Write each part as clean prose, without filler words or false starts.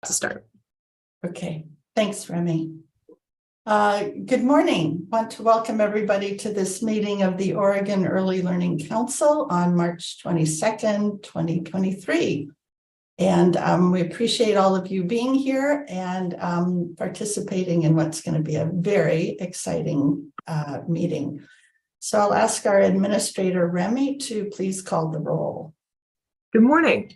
to start. Okay, thanks, Remy. Good morning. Want to welcome everybody to this meeting of the Oregon Early Learning Council on March 22nd, 2023. And we appreciate all of you being here and participating in what's going to be a very exciting meeting. So I'll ask our administrator, Remy, to please call the roll. Good morning.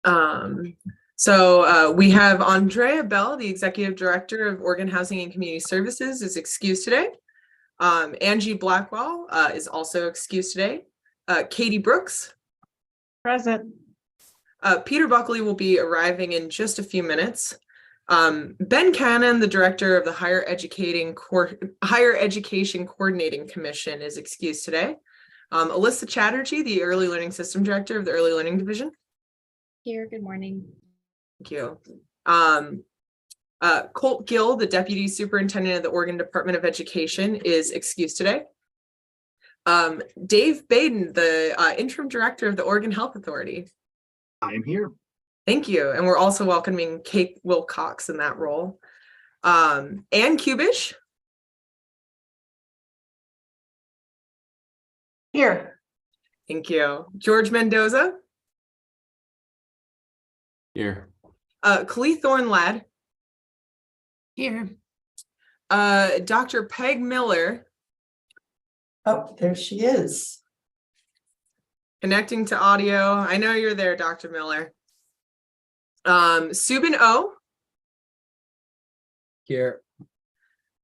We have Andrea Bell, the Executive Director of Oregon Housing and Community Services, is excused today. Angie Blackwell is also excused today. Katie Brooks. Present. Peter Buckley will be arriving in just a few minutes. Ben Cannon, the Director of the Higher Education Coordinating Commission, is excused today. Alyssa Chatterjee, the Early Learning System Director of the Early Learning Division. Here, good morning. Thank you. Colt Gill, the Deputy Superintendent of the Oregon Department of Education, is excused today. Dave Baden, the Interim Director of the Oregon Health Authority. I'm here. Thank you. And we're also welcoming Kate Wilcox in that role. Ann Kubish. Here. Thank you. George Mendoza. Here. Khalid Thornlad. Here. Dr. Peg Miller. Oh, there she is. Connecting to audio. I know you're there, Dr. Miller. Subin O. Here.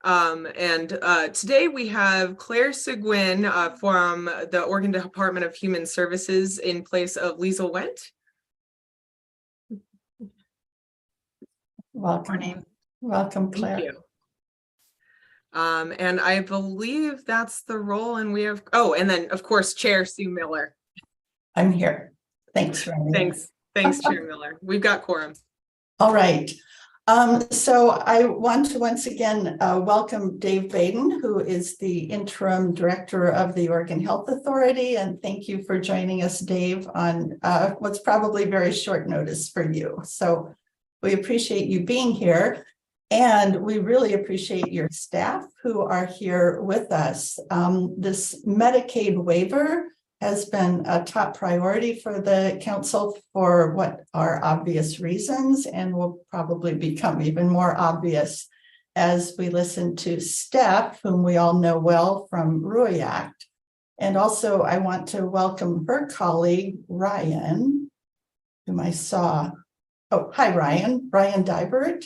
Today we have Claire Seguin from the Oregon Department of Human Services in place of Liesl Wendt. Welcome. Welcome, Claire. Thank you. And I believe that's the role, and we have, and then of course, Chair Sue Miller. I'm here. Thanks, Remy. Thanks, Chair Miller. We've got quorum. All right. So I want to once again welcome Dave Baden, who is the Interim Director of the Oregon Health Authority. And thank you for joining us, Dave, on what's probably very short notice for you. So we appreciate you being here. And we really appreciate your staff who are here with us. This Medicaid waiver has been a top priority for the council for what are obvious reasons, and will probably become even more obvious as we listen to Steph, whom we all know well from RUIACT. And also I want to welcome her colleague, Ryan, whom I saw. Oh, hi, Ryan. Ryan Dybert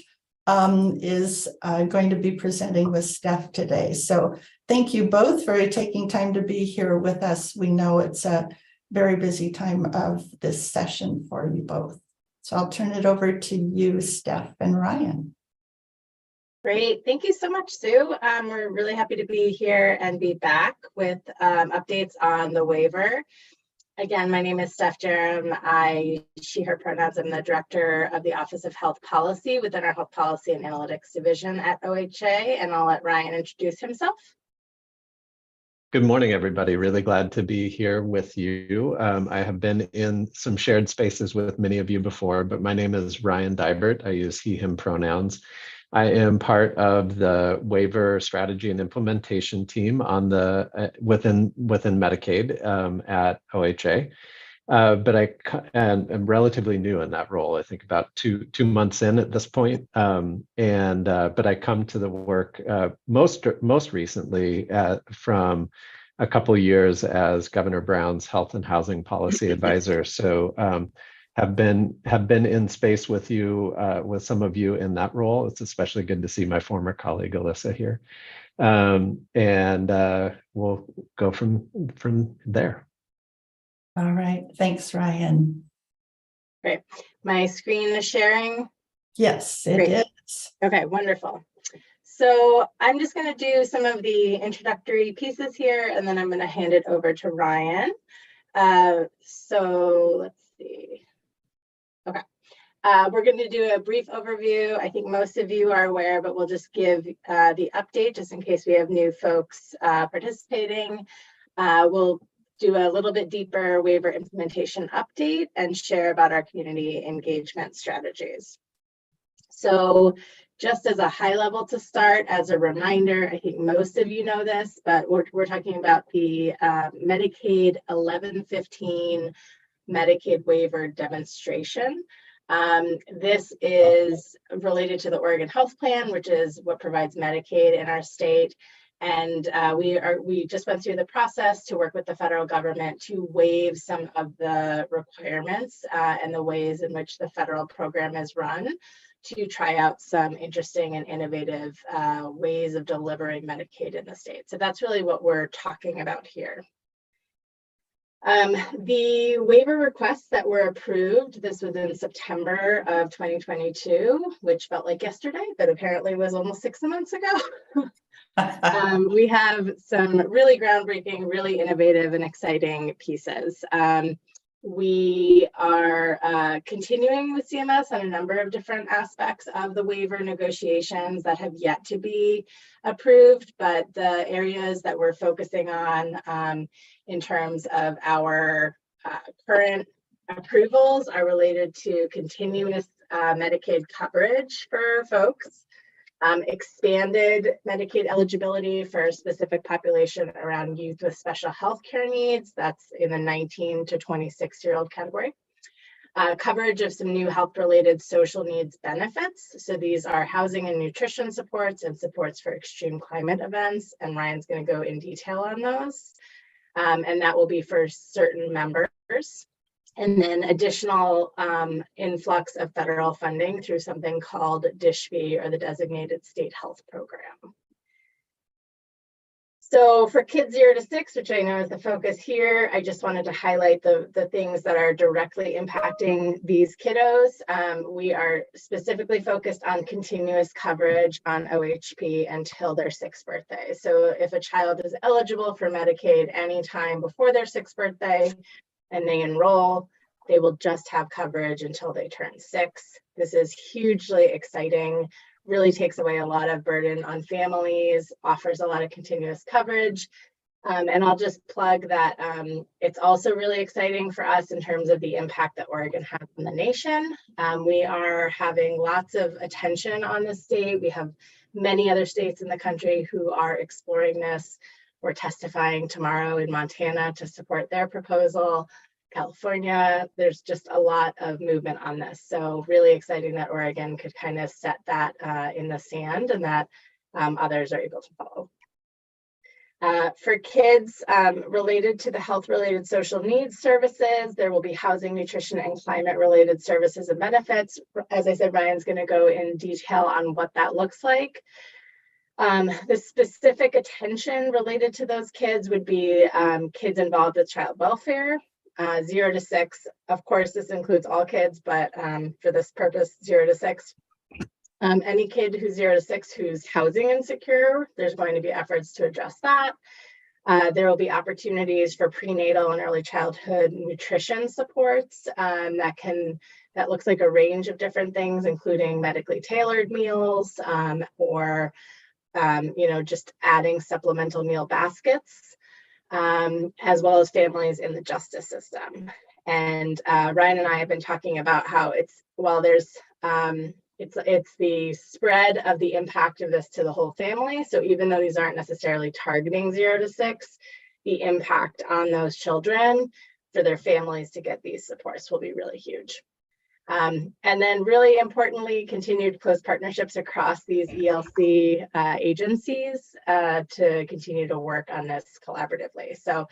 is going to be presenting with Steph today. So thank you both for taking time to be here with us. We know it's a very busy time of this session for you both. So I'll turn it over to you, Steph and Ryan. Great. Thank you so much, Sue. We're really happy to be here and be back with updates on the waiver. Again, my name is Steph Jerem. She, her pronouns. I'm the Director of the Office of Health Policy within our Health Policy and Analytics Division at OHA, and I'll let Ryan introduce himself. Good morning, everybody. Really glad to be here with you. I have been in some shared spaces with many of you before, but my name is Ryan Dybert. I use he, him pronouns. I am part of the waiver strategy and implementation team on the within Medicaid at OHA. But I'm relatively new in that role. I think about two months in at this point. But I come to the work most recently from a couple of years as Governor Brown's Health and Housing Policy Advisor. So have been in space with you, with some of you in that role. It's especially good to see my former colleague Alyssa here, we'll go from there. All right, thanks, Ryan. Great. My screen is sharing. Yes, it is. Okay, wonderful. So I'm just going to do some of the introductory pieces here, and then I'm going to hand it over to Ryan. So let's see. Okay. We're going to do a brief overview. I think most of you are aware, but we'll just give the update just in case we have new folks participating. We'll do a little bit deeper waiver implementation update and share about our community engagement strategies. So just as a high level to start, as a reminder, I think most of you know this, but we're talking about the Medicaid 1115 Medicaid waiver demonstration. This is related to the Oregon Health Plan, which is what provides Medicaid in our state. And we just went through the process to work with the federal government to waive some of the requirements and the ways in which the federal program is run, to try out some interesting and innovative ways of delivering Medicaid in the state. So that's really what we're talking about here. The waiver requests that were approved, this was in September of 2022, which felt like yesterday, but apparently was almost 6 months ago. We have some really groundbreaking, really innovative and exciting pieces. We are continuing with CMS on a number of different aspects of the waiver negotiations that have yet to be approved, but the areas that we're focusing on in terms of our current approvals are related to continuous Medicaid coverage for folks, expanded Medicaid eligibility for a specific population around youth with special health care needs. That's in the 19 to 26-year-old category. Coverage of some new health-related social needs benefits. So these are housing and nutrition supports and supports for extreme climate events. And Ryan's going to go in detail on those. And that will be for certain members. And then additional influx of federal funding through something called DSHP, or the Designated State Health Program. So for kids 0 to 6, which I know is the focus here, I just wanted to highlight the things that are directly impacting these kiddos. We are specifically focused on continuous coverage on OHP until their 6th birthday. So if a child is eligible for Medicaid anytime before their 6th birthday, and they enroll, they will just have coverage until they turn 6. This is hugely exciting, really takes away a lot of burden on families, offers a lot of continuous coverage. And I'll just plug that it's also really exciting for us in terms of the impact that Oregon has on the nation. We are having lots of attention on the state. We have many other states in the country who are exploring this. We're testifying tomorrow in Montana to support their proposal. California, there's just a lot of movement on this. So really exciting that Oregon could kind of set that in the sand, and that others are able to follow. For kids related to the health-related social needs services, there will be housing, nutrition, and climate-related services and benefits. As I said, Ryan's going to go in detail on what that looks like. The specific attention related to those kids would be kids involved with child welfare, 0 to 6. Of course, this includes all kids, but for this purpose, 0 to 6. Any kid who's 0 to 6 who's housing insecure, there's going to be efforts to address that. There will be opportunities for prenatal and early childhood nutrition supports that looks like a range of different things, including medically tailored meals or just adding supplemental meal baskets, as well as families in the justice system. And Ryan and I have been talking about how it's the spread of the impact of this to the whole family. So even though these aren't necessarily targeting 0 to 6, the impact on those children for their families to get these supports will be really huge. And then really importantly, continued close partnerships across these ELC agencies to continue to work on this collaboratively. So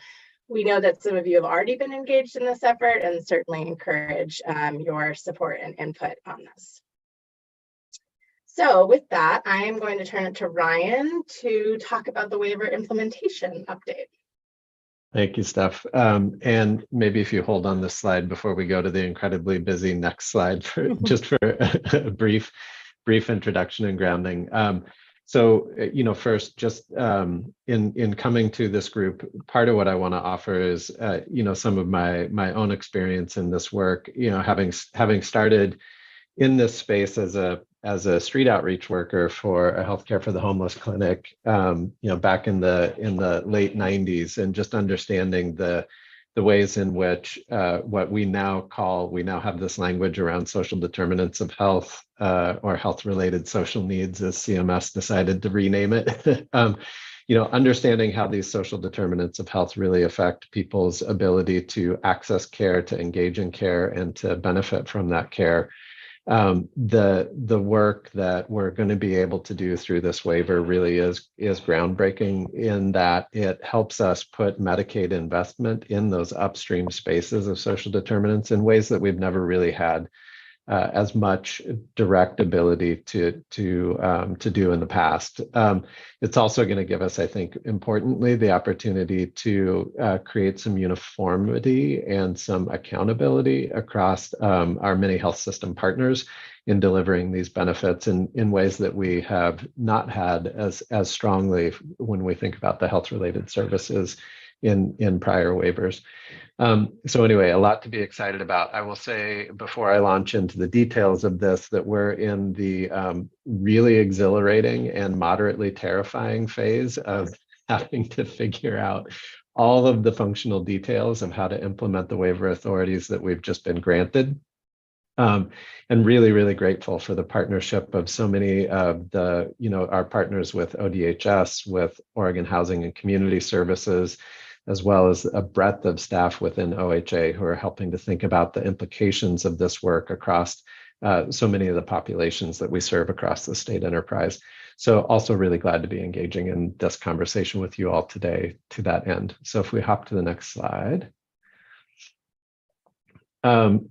we know that some of you have already been engaged in this effort, and certainly encourage your support and input on this. So with that, I am going to turn it to Ryan to talk about the waiver implementation update. Thank you, Steph. And maybe if you hold on this slide before we go to the incredibly busy next slide for a brief introduction and grounding. So, first, just in coming to this group, part of what I want to offer is, some of my own experience in this work. Having started in this space as a street outreach worker for a healthcare for the homeless clinic, back in the late 90s, and just understanding the the ways in which what we now have this language around social determinants of health or health-related social needs, as CMS decided to rename it. Understanding how these social determinants of health really affect people's ability to access care, to engage in care, and to benefit from that care. The work that we're going to be able to do through this waiver really is groundbreaking in that it helps us put Medicaid investment in those upstream spaces of social determinants in ways that we've never really had as much direct ability to do in the past. It's also going to give us, I think, importantly, the opportunity to create some uniformity and some accountability across our many health system partners in delivering these benefits in ways that we have not had as strongly when we think about the health-related services in prior waivers. So anyway, a lot to be excited about. I will say before I launch into the details of this that we're in the really exhilarating and moderately terrifying phase of having to figure out all of the functional details of how to implement the waiver authorities that we've just been granted. And really, really grateful for the partnership of so many of our partners with ODHS, with Oregon Housing and Community Services, as well as a breadth of staff within OHA who are helping to think about the implications of this work across so many of the populations that we serve across the state enterprise. So also really glad to be engaging in this conversation with you all today to that end. So if we hop to the next slide.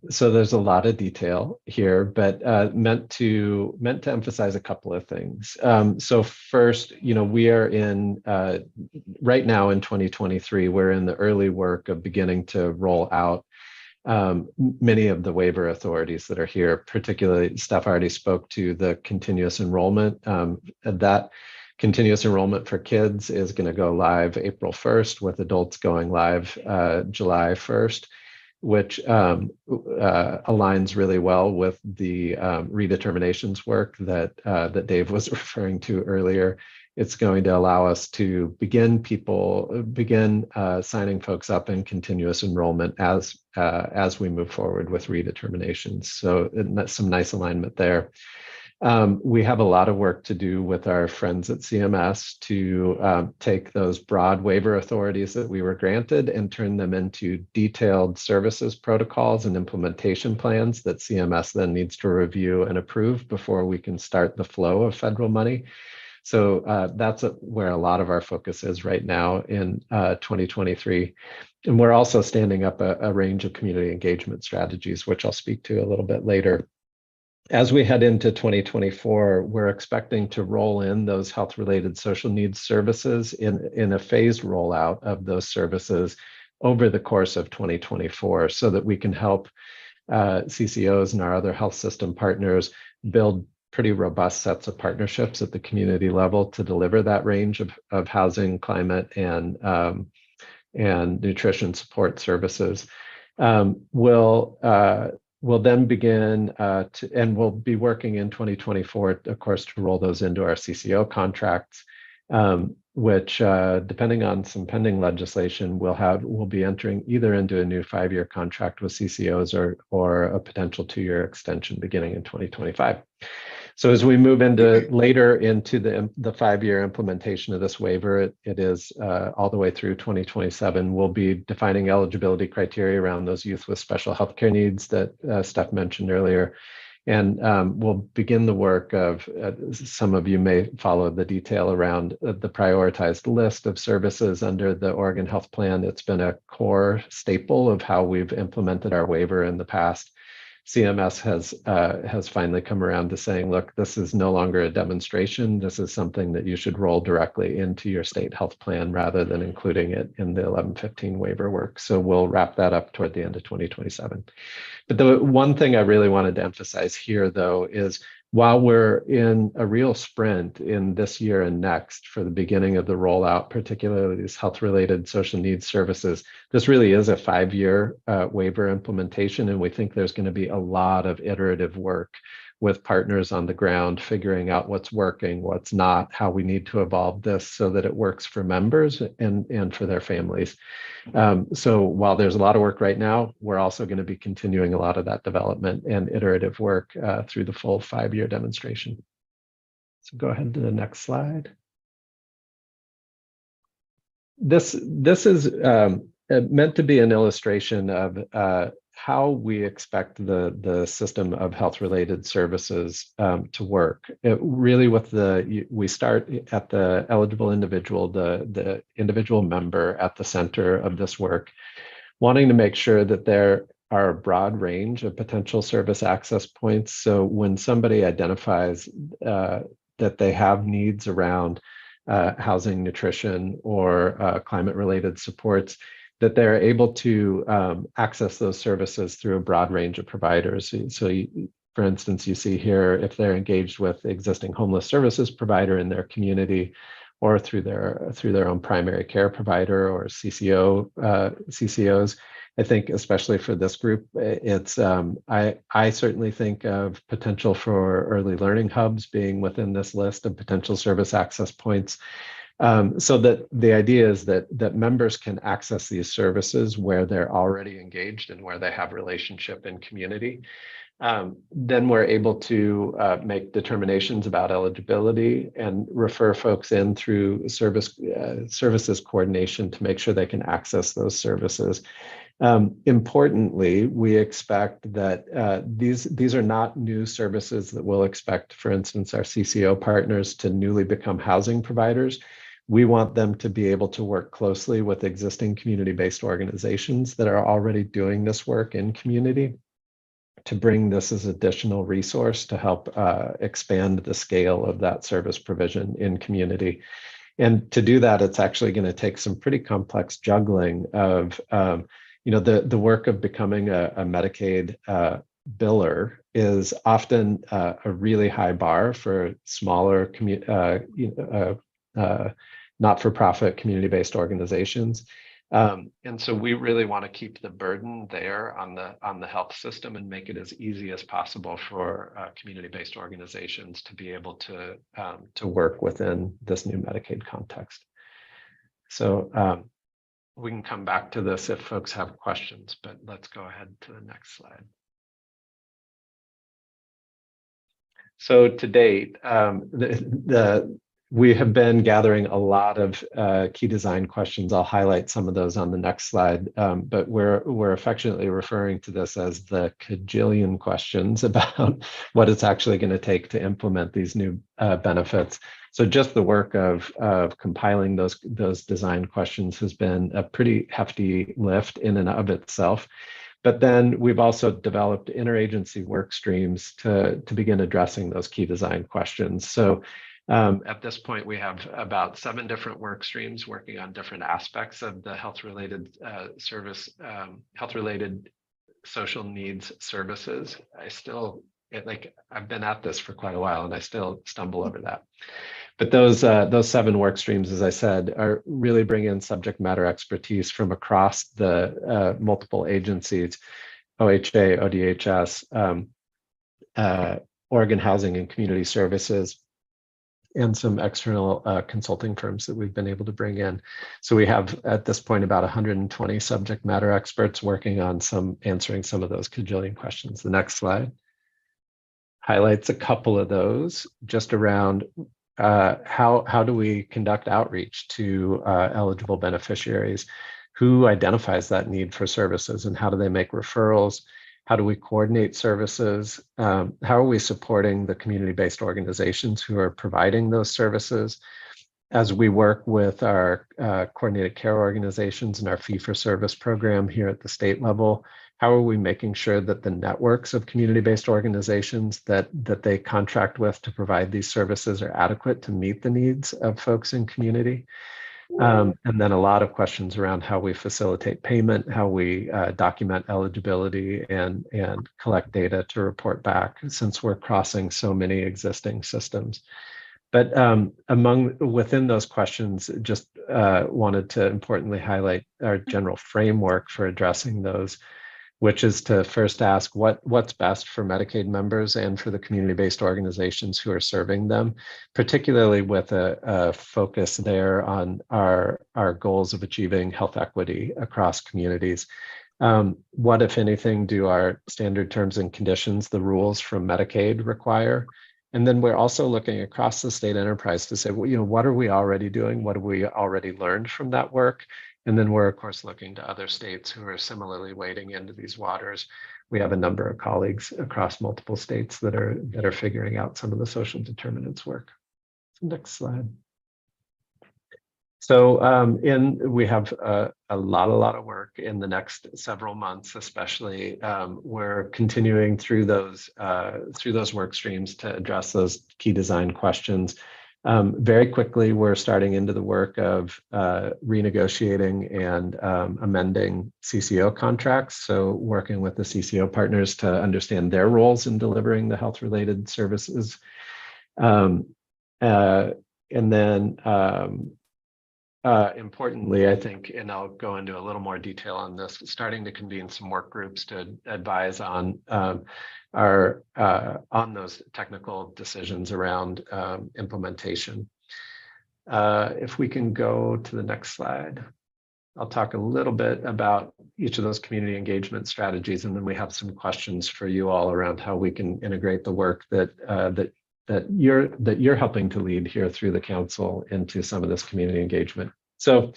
So there's a lot of detail here, but meant to emphasize a couple of things. So first, we are in right now in 2023, we're in the early work of beginning to roll out many of the waiver authorities that are here. Particularly, Steph already spoke to the continuous enrollment. That continuous enrollment for kids is going to go live April 1st, with adults going live July 1st. Which aligns really well with the redeterminations work that Dave was referring to earlier. It's going to allow us to begin signing folks up in continuous enrollment as we move forward with redeterminations. So that's some nice alignment there. We have a lot of work to do with our friends at CMS to take those broad waiver authorities that we were granted and turn them into detailed services protocols and implementation plans that CMS then needs to review and approve before we can start the flow of federal money. So that's where a lot of our focus is right now in 2023. And we're also standing up a range of community engagement strategies, which I'll speak to a little bit later. As we head into 2024, we're expecting to roll in those health-related social needs services in a phased rollout of those services over the course of 2024 so that we can help CCOs and our other health system partners build pretty robust sets of partnerships at the community level to deliver that range of housing, climate, and nutrition support services. We'll then begin and we'll be working in 2024, of course, to roll those into our CCO contracts, which, depending on some pending legislation, we'll be entering either into a new 5-year contract with CCOs or a potential 2-year extension beginning in 2025. So as we move later into the 5-year implementation of this waiver, it is all the way through 2027. We'll be defining eligibility criteria around those youth with special healthcare needs that Steph mentioned earlier. And we'll begin the work of, some of you may follow the detail around the prioritized list of services under the Oregon Health Plan. It's been a core staple of how we've implemented our waiver in the past. CMS has finally come around to saying, look, this is no longer a demonstration. This is something that you should roll directly into your state health plan rather than including it in the 1115 waiver work. So we'll wrap that up toward the end of 2027. But the one thing I really wanted to emphasize here, though, is while we're in a real sprint in this year and next for the beginning of the rollout, particularly these health-related social needs services, this really is a 5-year waiver implementation, and we think there's going to be a lot of iterative work with partners on the ground, figuring out what's working, what's not, how we need to evolve this so that it works for members and for their families. So while there's a lot of work right now, we're also going to be continuing a lot of that development and iterative work through the full 5-year demonstration. So go ahead to the next slide. This is meant to be an illustration of how we expect the system of health-related services to work. Really, we start at the eligible individual, the individual member at the center of this work, wanting to make sure that there are a broad range of potential service access points. So when somebody identifies that they have needs around housing, nutrition, or climate-related supports, that they're able to access those services through a broad range of providers. So for instance, you see here, if they're engaged with the existing homeless services provider in their community, or through their own primary care provider or CCOs. I think especially for this group, it's I certainly think of potential for early learning hubs being within this list of potential service access points. So that the idea is that members can access these services where they're already engaged and where they have relationship and community. Then we're able to make determinations about eligibility and refer folks in through services coordination to make sure they can access those services. Importantly, we expect that these are not new services that we'll expect, for instance, our CCO partners to newly become housing providers. We want them to be able to work closely with existing community-based organizations that are already doing this work in community, to bring this as additional resource to help expand the scale of that service provision in community. And to do that, it's actually going to take some pretty complex juggling of, the work of becoming a Medicaid biller is often a really high bar for smaller not-for-profit community-based organizations. And so we really want to keep the burden there on the health system and make it as easy as possible for community-based organizations to be able to work within this new Medicaid context. So we can come back to this if folks have questions, but let's go ahead to the next slide. So to date, we have been gathering a lot of key design questions. I'll highlight some of those on the next slide, but we're affectionately referring to this as the cajillion questions about what it's actually going to take to implement these new benefits. So just the work of compiling those design questions has been a pretty hefty lift in and of itself. But then we've also developed interagency work streams to begin addressing those key design questions. So at this point, we have about 7 different work streams working on different aspects of the health-related health-related social needs services. I've been at this for quite a while and I still stumble over that. But those 7 work streams, as I said, are really bringing in subject matter expertise from across the multiple agencies, OHA, ODHS, Oregon Housing and Community Services, and some external consulting firms that we've been able to bring in. So we have at this point about 120 subject matter experts working on answering some of those cajillion questions. The next slide highlights a couple of those just around how do we conduct outreach to eligible beneficiaries? Who identifies that need for services and how do they make referrals? How do we coordinate services? How are we supporting the community-based organizations who are providing those services? As we work with our coordinated care organizations and our fee-for-service program here at the state level, how are we making sure that the networks of community-based organizations that they contract with to provide these services are adequate to meet the needs of folks in community? And then a lot of questions around how we facilitate payment, how we document eligibility and collect data to report back, since we're crossing so many existing systems. But within those questions, just wanted to importantly highlight our general framework for addressing those. which is to first ask what's best for Medicaid members and for the community-based organizations who are serving them, particularly with a focus there on our goals of achieving health equity across communities. What, if anything, do our standard terms and conditions, the rules from Medicaid, require? And then we're also looking across the state enterprise to say, well, what are we already doing? What have we already learned from that work? And then we're, of course, looking to other states who are similarly wading into these waters. We have a number of colleagues across multiple states that are figuring out some of the social determinants work. Next slide. So we have a lot of work in the next several months, especially. We're continuing through those work streams to address those key design questions. Very quickly, we're starting into the work of renegotiating and amending CCO contracts. So working with the CCO partners to understand their roles in delivering the health-related services. And then importantly, I think, and I'll go into a little more detail on this, starting to convene some work groups to advise on on those technical decisions around implementation. If we can go to the next slide, I'll talk a little bit about each of those community engagement strategies, and then we have some questions for you all around how we can integrate the work that you're helping to lead here through the council into some of this community engagement. So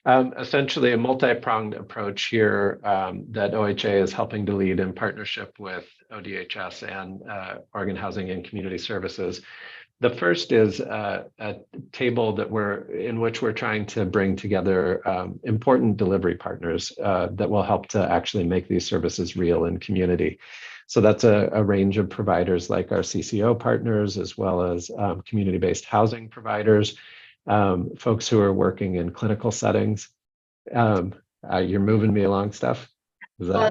essentially a multi-pronged approach here that OHA is helping to lead in partnership with ODHS and Oregon Housing and Community Services. The first is a table in which we're trying to bring together important delivery partners that will help to actually make these services real in community. So that's a range of providers like our CCO partners, as well as community-based housing providers, folks who are working in clinical settings. You're moving me along, Steph. Well,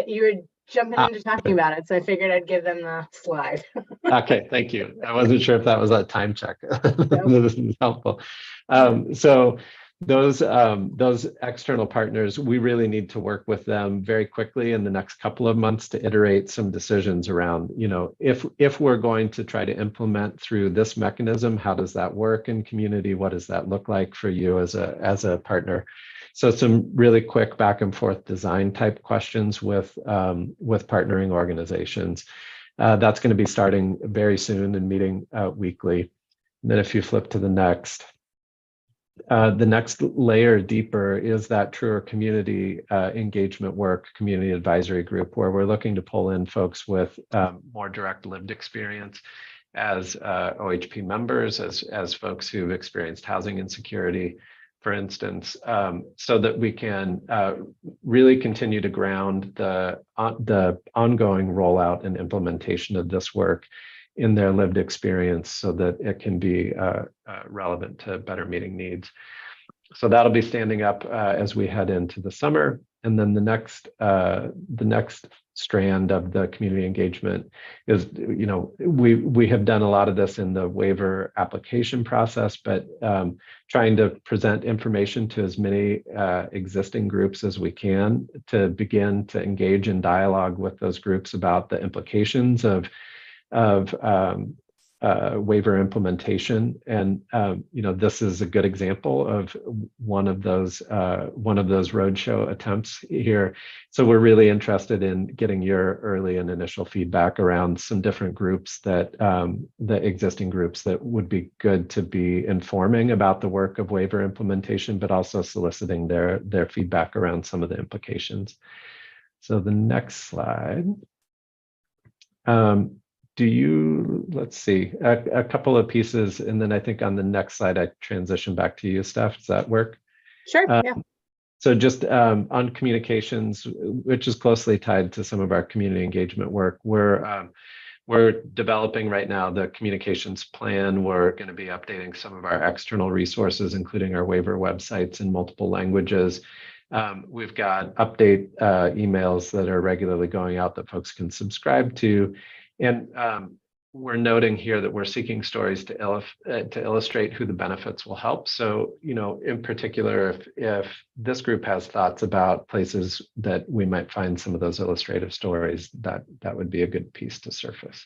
you were jumping into talking about it, so I figured I'd give them the slide. Okay, thank you. I wasn't sure if that was a time check. This is helpful. So those external partners, we really need to work with them very quickly in the next couple of months to iterate some decisions around, if we're going to try to implement through this mechanism, how does that work in community? What does that look like for you as a partner? So some really quick back and forth design type questions with partnering organizations. That's going to be starting very soon and meeting weekly. And then if you flip to the next layer deeper is that truer community engagement work, community advisory group, where we're looking to pull in folks with more direct lived experience as OHP members, as folks who've experienced housing insecurity, for instance, so that we can really continue to ground the ongoing rollout and implementation of this work in their lived experience so that it can be relevant to better meeting needs. So that'll be standing up as we head into the summer. And then the next strand of the community engagement is, we have done a lot of this in the waiver application process, but trying to present information to as many existing groups as we can to begin to engage in dialogue with those groups about the implications of waiver implementation. And this is a good example of one of those roadshow attempts here. So we're really interested in getting your early and initial feedback around some different groups the existing groups that would be good to be informing about the work of waiver implementation, but also soliciting their feedback around some of the implications. So the next slide. Let's see, a couple of pieces, and then I think on the next slide, I transition back to you, Steph. Does that work? Sure, yeah. So just on communications, which is closely tied to some of our community engagement work, we're developing right now the communications plan. We're going to be updating some of our external resources, including our waiver websites in multiple languages. We've got update emails that are regularly going out that folks can subscribe to. And we're noting here that we're seeking stories to illustrate who the benefits will help. So, in particular, if this group has thoughts about places that we might find some of those illustrative stories, that would be a good piece to surface.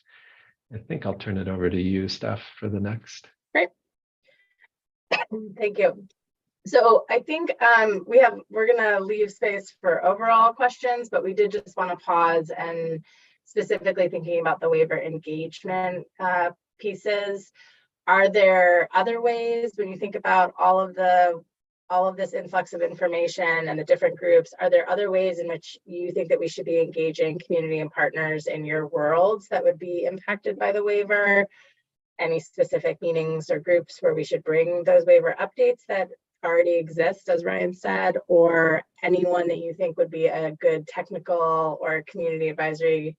I think I'll turn it over to you, Steph, for the next. Great. Thank you. So I think we're gonna leave space for overall questions, but we did just want to pause and specifically thinking about the waiver engagement pieces. Are there other ways when you think about all of this influx of information and the different groups, are there other ways in which you think that we should be engaging community and partners in your worlds that would be impacted by the waiver? Any specific meetings or groups where we should bring those waiver updates that already exist, as Ryan said, or anyone that you think would be a good technical or community advisory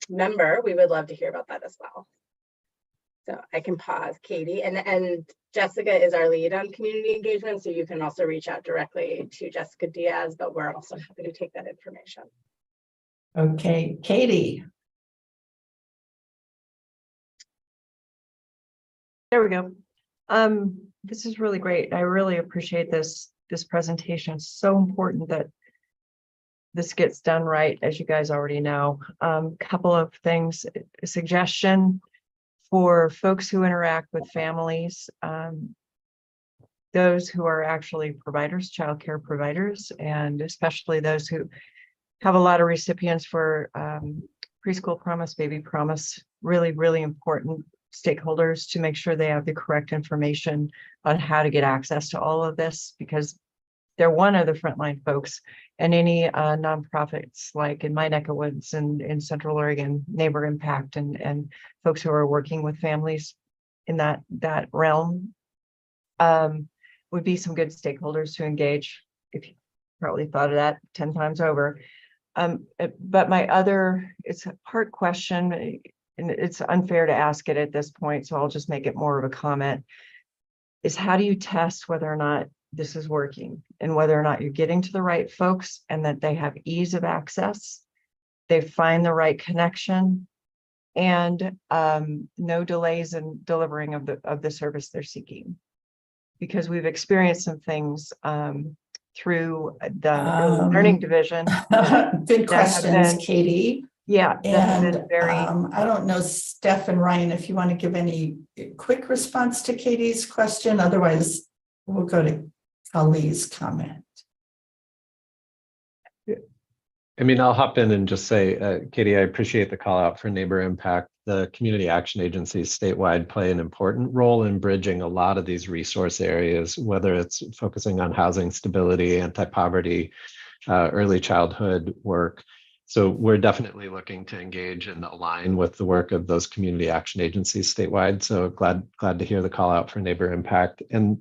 member? We would love to hear about that as well. So I can pause, Katie, and Jessica is our lead on community engagement, so you can also reach out directly to Jessica Diaz, but we're also happy to take that information. Okay, Katie. There we go. This is really great. I really appreciate this presentation. It's so important that this gets done right, as you guys already know. Couple of things, a suggestion for folks who interact with families, those who are actually providers, childcare providers, and especially those who have a lot of recipients for preschool promise, baby promise, really, really important stakeholders to make sure they have the correct information on how to get access to all of this, because they're one of the frontline folks. And any nonprofits like in my neck of woods and in Central Oregon, Neighbor Impact, and folks who are working with families in that realm would be some good stakeholders to engage. If you probably thought of that 10 times over. But it's a hard question, and it's unfair to ask it at this point, so I'll just make it more of a comment, is how do you test whether or not this is working and whether or not you're getting to the right folks and that they have ease of access, they find the right connection, and no delays in delivering of the service they're seeking. Because we've experienced some things through the learning division. Good questions, Katie. Yeah, and I don't know, Steph and Ryan, if you want to give any quick response to Katie's question. Otherwise, we'll go to Kali's comment. I mean, I'll hop in and just say, Katie, I appreciate the call out for Neighbor Impact. The community action agencies statewide play an important role in bridging a lot of these resource areas, whether it's focusing on housing stability, anti-poverty, early childhood work. So we're definitely looking to engage and align with the work of those community action agencies statewide. So glad to hear the call out for Neighbor Impact. And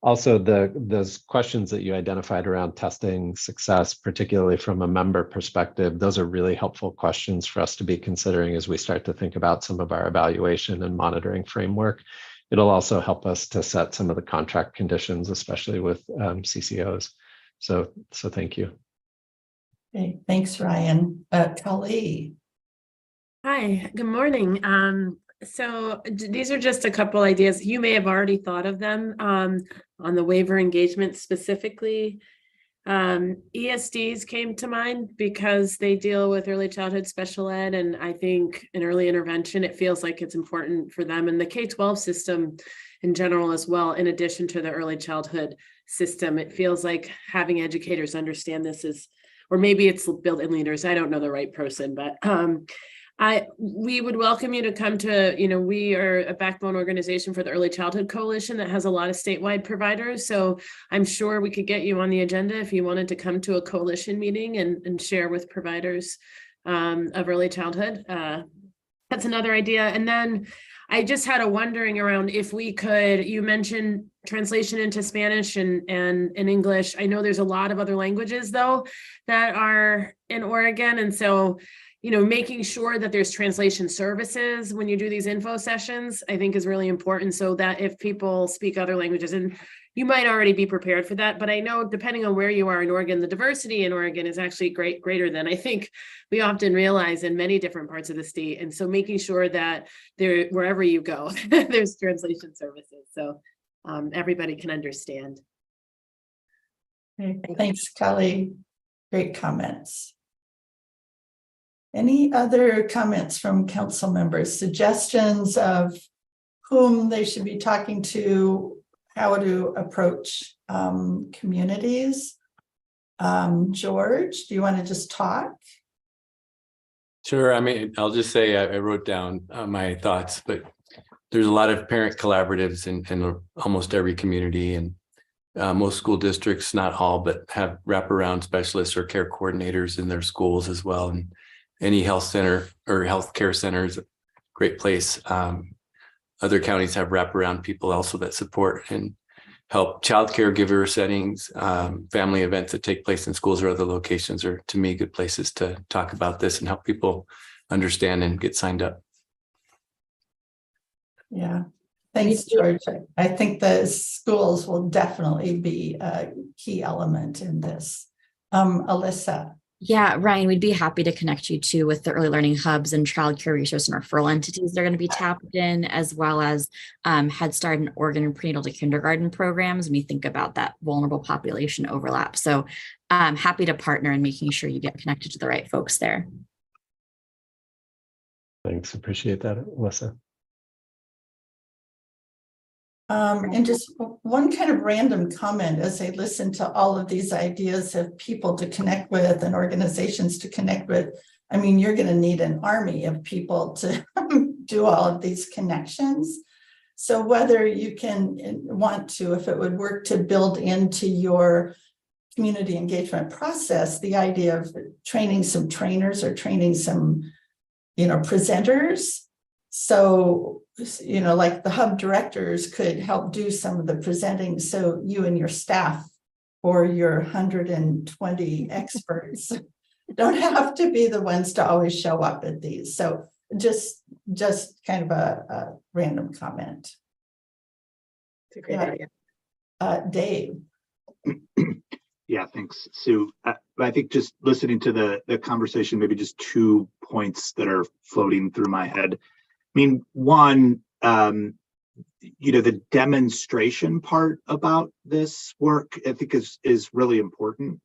also those questions that you identified around testing success, particularly from a member perspective, those are really helpful questions for us to be considering as we start to think about some of our evaluation and monitoring framework. It'll also help us to set some of the contract conditions, especially with CCOs. So thank you. Okay, thanks, Ryan. Kali. Hi, good morning. So these are just a couple ideas. You may have already thought of them on the waiver engagement specifically. ESDs came to mind because they deal with early childhood special ed, and I think in early intervention, it feels like it's important for them, and the K-12 system in general as well, in addition to the early childhood system. It feels like having educators understand this is, or maybe it's built-in leaders. I don't know the right person, but we would welcome you to come to, we are a backbone organization for the Early Childhood Coalition that has a lot of statewide providers. So I'm sure we could get you on the agenda if you wanted to come to a coalition meeting and share with providers of early childhood. That's another idea. And then I just had a wondering around if we could, you mentioned translation into Spanish and English. I know there's a lot of other languages though that are in Oregon. And so, making sure that there's translation services when you do these info sessions, I think is really important, so that if people speak other languages, and you might already be prepared for that. But I know depending on where you are in Oregon, the diversity in Oregon is actually greater than I think we often realize in many different parts of the state. And so making sure that there, wherever you go, there's translation services. So everybody can understand. Thanks, Kelly. Great comments. Any other comments from council members, suggestions of whom they should be talking to, how to approach communities? George, do you want to just talk? Sure. I mean, I'll just say I wrote down my thoughts, but there's a lot of parent collaboratives in almost every community, and most school districts, not all, but have wraparound specialists or care coordinators in their schools as well. And any health center or healthcare center is a great place. Other counties have wraparound people also that support and help child caregiver settings, family events that take place in schools or other locations are, to me, good places to talk about this and help people understand and get signed up. Yeah, thanks, George. I think the schools will definitely be a key element in this. Alyssa. Yeah, Ryan, we'd be happy to connect you too with the early learning hubs and childcare resource and referral entities that are going to be tapped in, as well as Head Start and Oregon and prenatal to kindergarten programs. And we think about that vulnerable population overlap. So I'm happy to partner in making sure you get connected to the right folks there. Thanks. Appreciate that, Alyssa. And just one kind of random comment as I listen to all of these ideas of people to connect with and organizations to connect with. I mean, you're going to need an army of people to do all of these connections. So whether you can want to, if it would work to build into your community engagement process, the idea of training some trainers or training some, presenters. So, like the hub directors could help do some of the presenting. So you and your staff or your 120 experts don't have to be the ones to always show up at these. So just kind of a random comment. It's a great idea. Dave. Yeah, thanks, Sue. I think just listening to the conversation, maybe just 2 points that are floating through my head. I mean, one, the demonstration part about this work, I think is really important.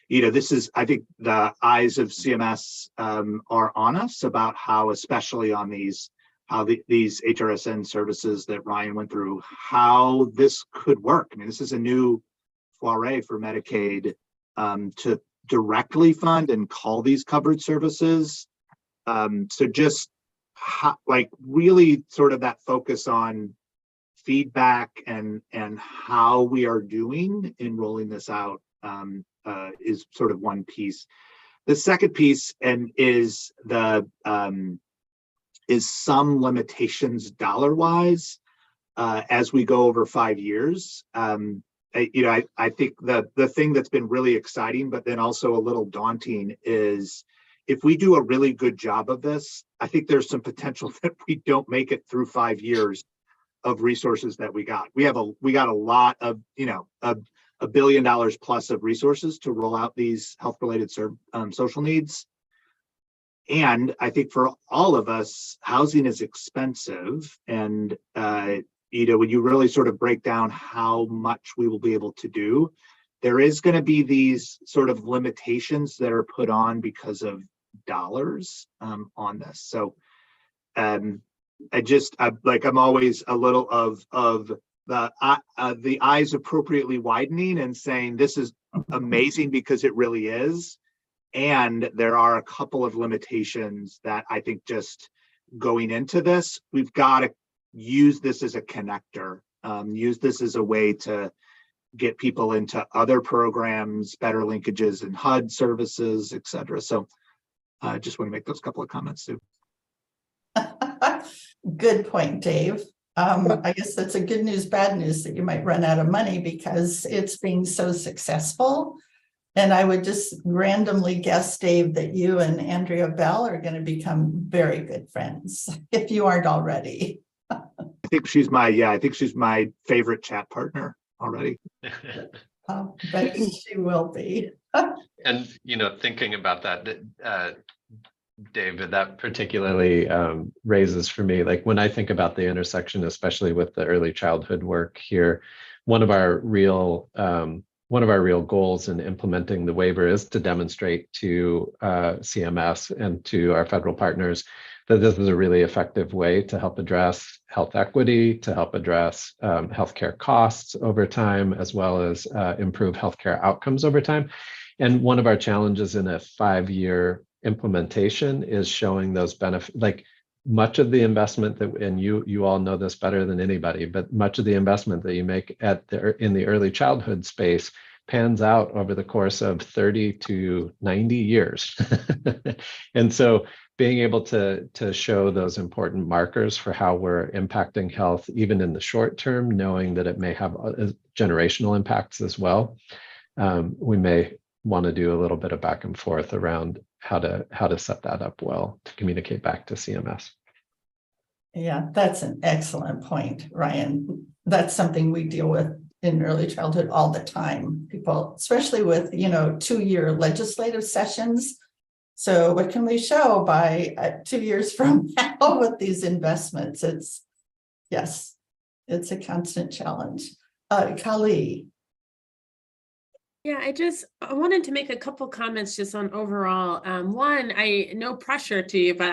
This is, I think the eyes of CMS are on us about how, especially on these HRSN services that Ryan went through, how this could work. I mean, this is a new foray for Medicaid to directly fund and call these covered services. So just really sort of that focus on feedback and how we are doing in rolling this out is sort of one piece. The second piece is some limitations dollar-wise as we go over 5 years. I think the thing that's been really exciting, but then also a little daunting, is if we do a really good job of this, I think there's some potential that we don't make it through 5 years of resources that we got. We got a lot of, $1 billion plus of resources to roll out these health-related social needs. And I think for all of us, housing is expensive. And, when you really sort of break down how much we will be able to do, there is going to be these sort of limitations that are put on because of dollars on this. So I'm always a little of the eyes appropriately widening and saying this is amazing because it really is. And there are a couple of limitations that I think just going into this, we've got to use this as a connector, use this as a way to get people into other programs, better linkages and HUD services, et cetera. So I just want to make those couple of comments too. Good point, Dave. I guess that's a good news, bad news that you might run out of money because it's being so successful. And I would just randomly guess, Dave, that you and Andrea Bell are going to become very good friends if you aren't already. I think she's my favorite chat partner already. But she will be. And, thinking about that, David, that particularly raises for me, like when I think about the intersection, especially with the early childhood work here, one of our real goals in implementing the waiver is to demonstrate to CMS and to our federal partners that this is a really effective way to help address health equity, to help address healthcare costs over time, as well as improve healthcare outcomes over time. And one of our challenges in a 5-year implementation is showing those benefits. Like much of the investment that, and you all know this better than anybody, but much of the investment that you make in the early childhood space pans out over the course of 30 to 90 years. And so being able to show those important markers for how we're impacting health, even in the short term, knowing that it may have generational impacts as well, we may want to do a little bit of back and forth around how to set that up well to communicate back to CMS. Yeah, that's an excellent point, Ryan. That's something we deal with in early childhood all the time. People, especially with 2-year legislative sessions. So what can we show by 2 years from now with these investments? It's a constant challenge. Kali. Yeah, I wanted to make a couple comments just on overall. One, no pressure to you, but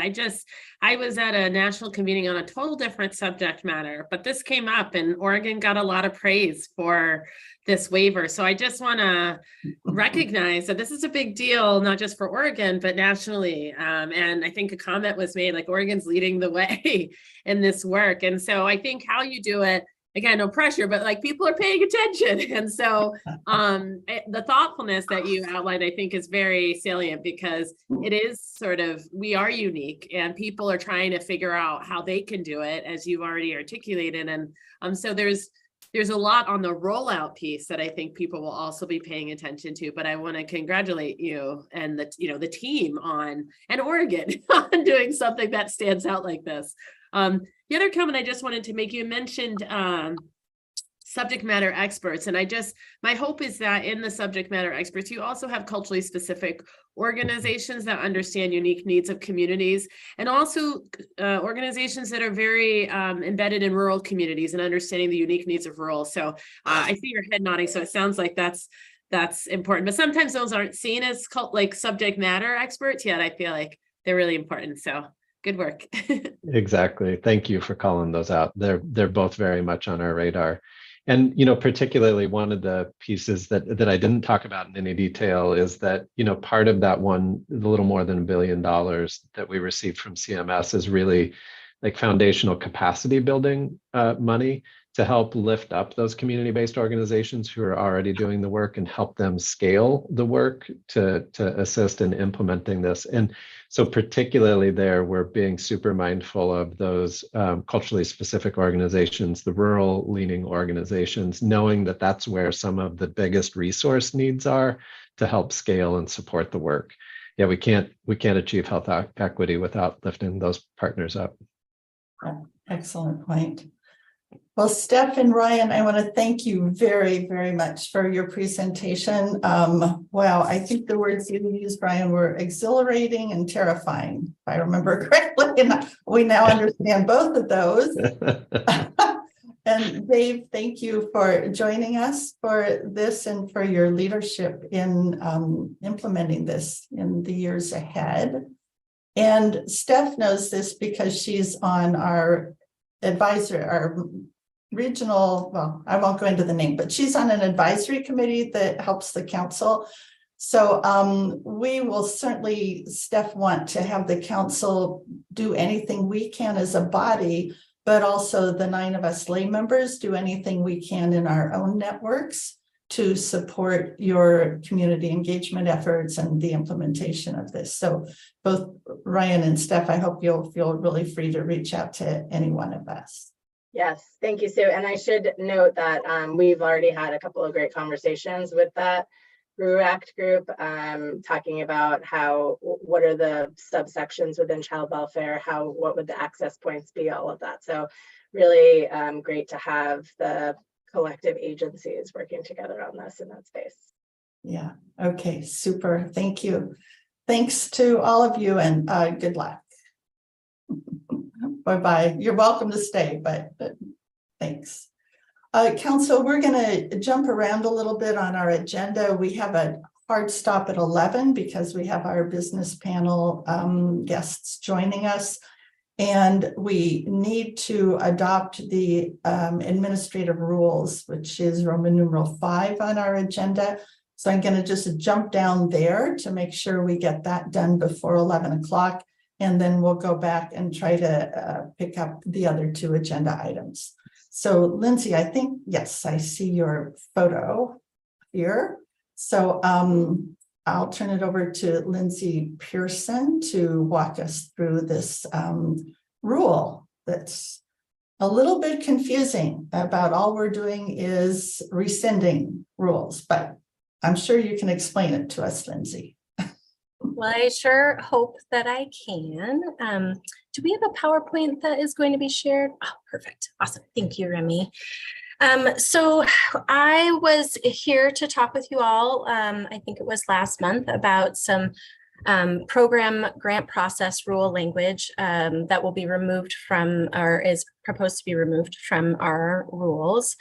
I was at a national convening on a total different subject matter, but this came up and Oregon got a lot of praise for this waiver. So I just want to recognize that this is a big deal, not just for Oregon, but nationally. And I think a comment was made, like Oregon's leading the way in this work. And so I think how you do it, again, no pressure, but like people are paying attention. And so the thoughtfulness that you outlined, I think is very salient because it is sort of, we are unique and people are trying to figure out how they can do it, as you've already articulated. And so there's a lot on the rollout piece that I think people will also be paying attention to, but I want to congratulate you and the team and Oregon on doing something that stands out like this. The other comment I just wanted to make, you mentioned subject matter experts. And my hope is that in the subject matter experts, you also have culturally specific organizations that understand unique needs of communities, and also organizations that are very embedded in rural communities and understanding the unique needs of rural. So I see your head nodding, so it sounds like that's important. But sometimes those aren't seen as subject matter experts, yet I feel like they're really important. So good work. Exactly. Thank you for calling those out. They're both very much on our radar. And, particularly one of the pieces that I didn't talk about in any detail is that, part of that a little more than $1 billion that we received from CMS is really like foundational capacity building money to help lift up those community-based organizations who are already doing the work and help them scale the work to assist in implementing this. And so particularly there, we're being super mindful of those culturally specific organizations, the rural leaning organizations, knowing that that's where some of the biggest resource needs are to help scale and support the work. Yeah, we can't achieve health equity without lifting those partners up. Excellent point. Well, Steph and Ryan, I want to thank you very, very much for your presentation. Wow, I think the words you used, Ryan, were exhilarating and terrifying, if I remember correctly. And we now understand both of those. And Dave, thank you for joining us for this and for your leadership in implementing this in the years ahead. And Steph knows this because she's on our regional, well, I won't go into the name, but she's on an advisory committee that helps the council. So we will certainly, Steph, want to have the council do anything we can as a body, but also the 9 of us lay members do anything we can in our own networks to support your community engagement efforts and the implementation of this. So both Ryan and Steph, I hope you'll feel really free to reach out to any one of us. Yes, thank you, Sue. And I should note that we've already had a couple of great conversations with that GRUACT group, talking about what are the subsections within child welfare, what would the access points be, all of that. So really great to have the collective agencies working together on this in that space. Yeah, okay, super, thank you. Thanks to all of you and good luck. Bye-bye. You're welcome to stay, but thanks. Council, we're going to jump around a little bit on our agenda. We have a hard stop at 11 because we have our business panel guests joining us. And we need to adopt the administrative rules, which is Roman numeral 5 on our agenda. So I'm going to just jump down there to make sure we get that done before 11 o'clock. And then we'll go back and try to pick up the other 2 agenda items. So Lindsay, I think, yes, I see your photo here. So I'll turn it over to Lindsay Pearson to walk us through this rule that's a little bit confusing about all we're doing is rescinding rules, but I'm sure you can explain it to us, Lindsay. Well, I sure hope that I can. Do we have a PowerPoint that is going to be shared? Oh, perfect. Awesome. Thank you, Remy. So I was here to talk with you all, I think it was last month, about some program grant process rule language that will be removed from, or is proposed to be removed from our rules.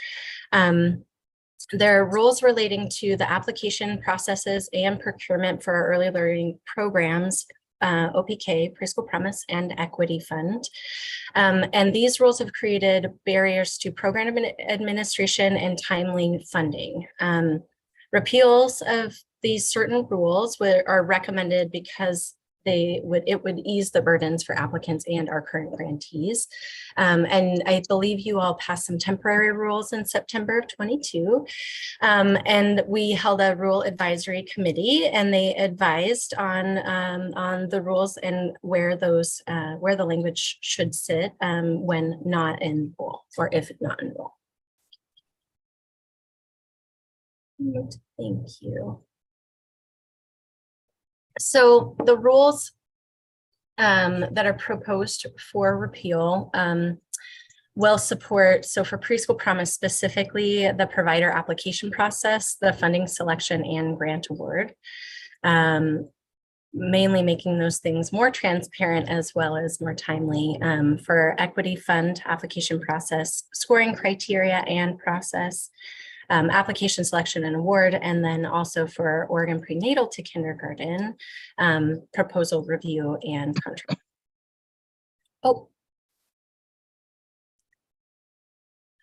There are rules relating to the application processes and procurement for our early learning programs, OPK, Preschool Promise, and Equity Fund. And these rules have created barriers to program administration and timely funding. Repeals of these certain rules are recommended because it would ease the burdens for applicants and our current grantees. And I believe you all passed some temporary rules in September of 22. And we held a rule advisory committee, and they advised on the rules and where the language should sit when not in rule, or if not in rule. Thank you. So the rules that are proposed for repeal will support, so for Preschool Promise specifically, the provider application process, the funding selection and grant award, mainly making those things more transparent as well as more timely. For Equity Fund application process, scoring criteria and process, application selection and award, and then also for Oregon prenatal to kindergarten, proposal review and contract. Oh,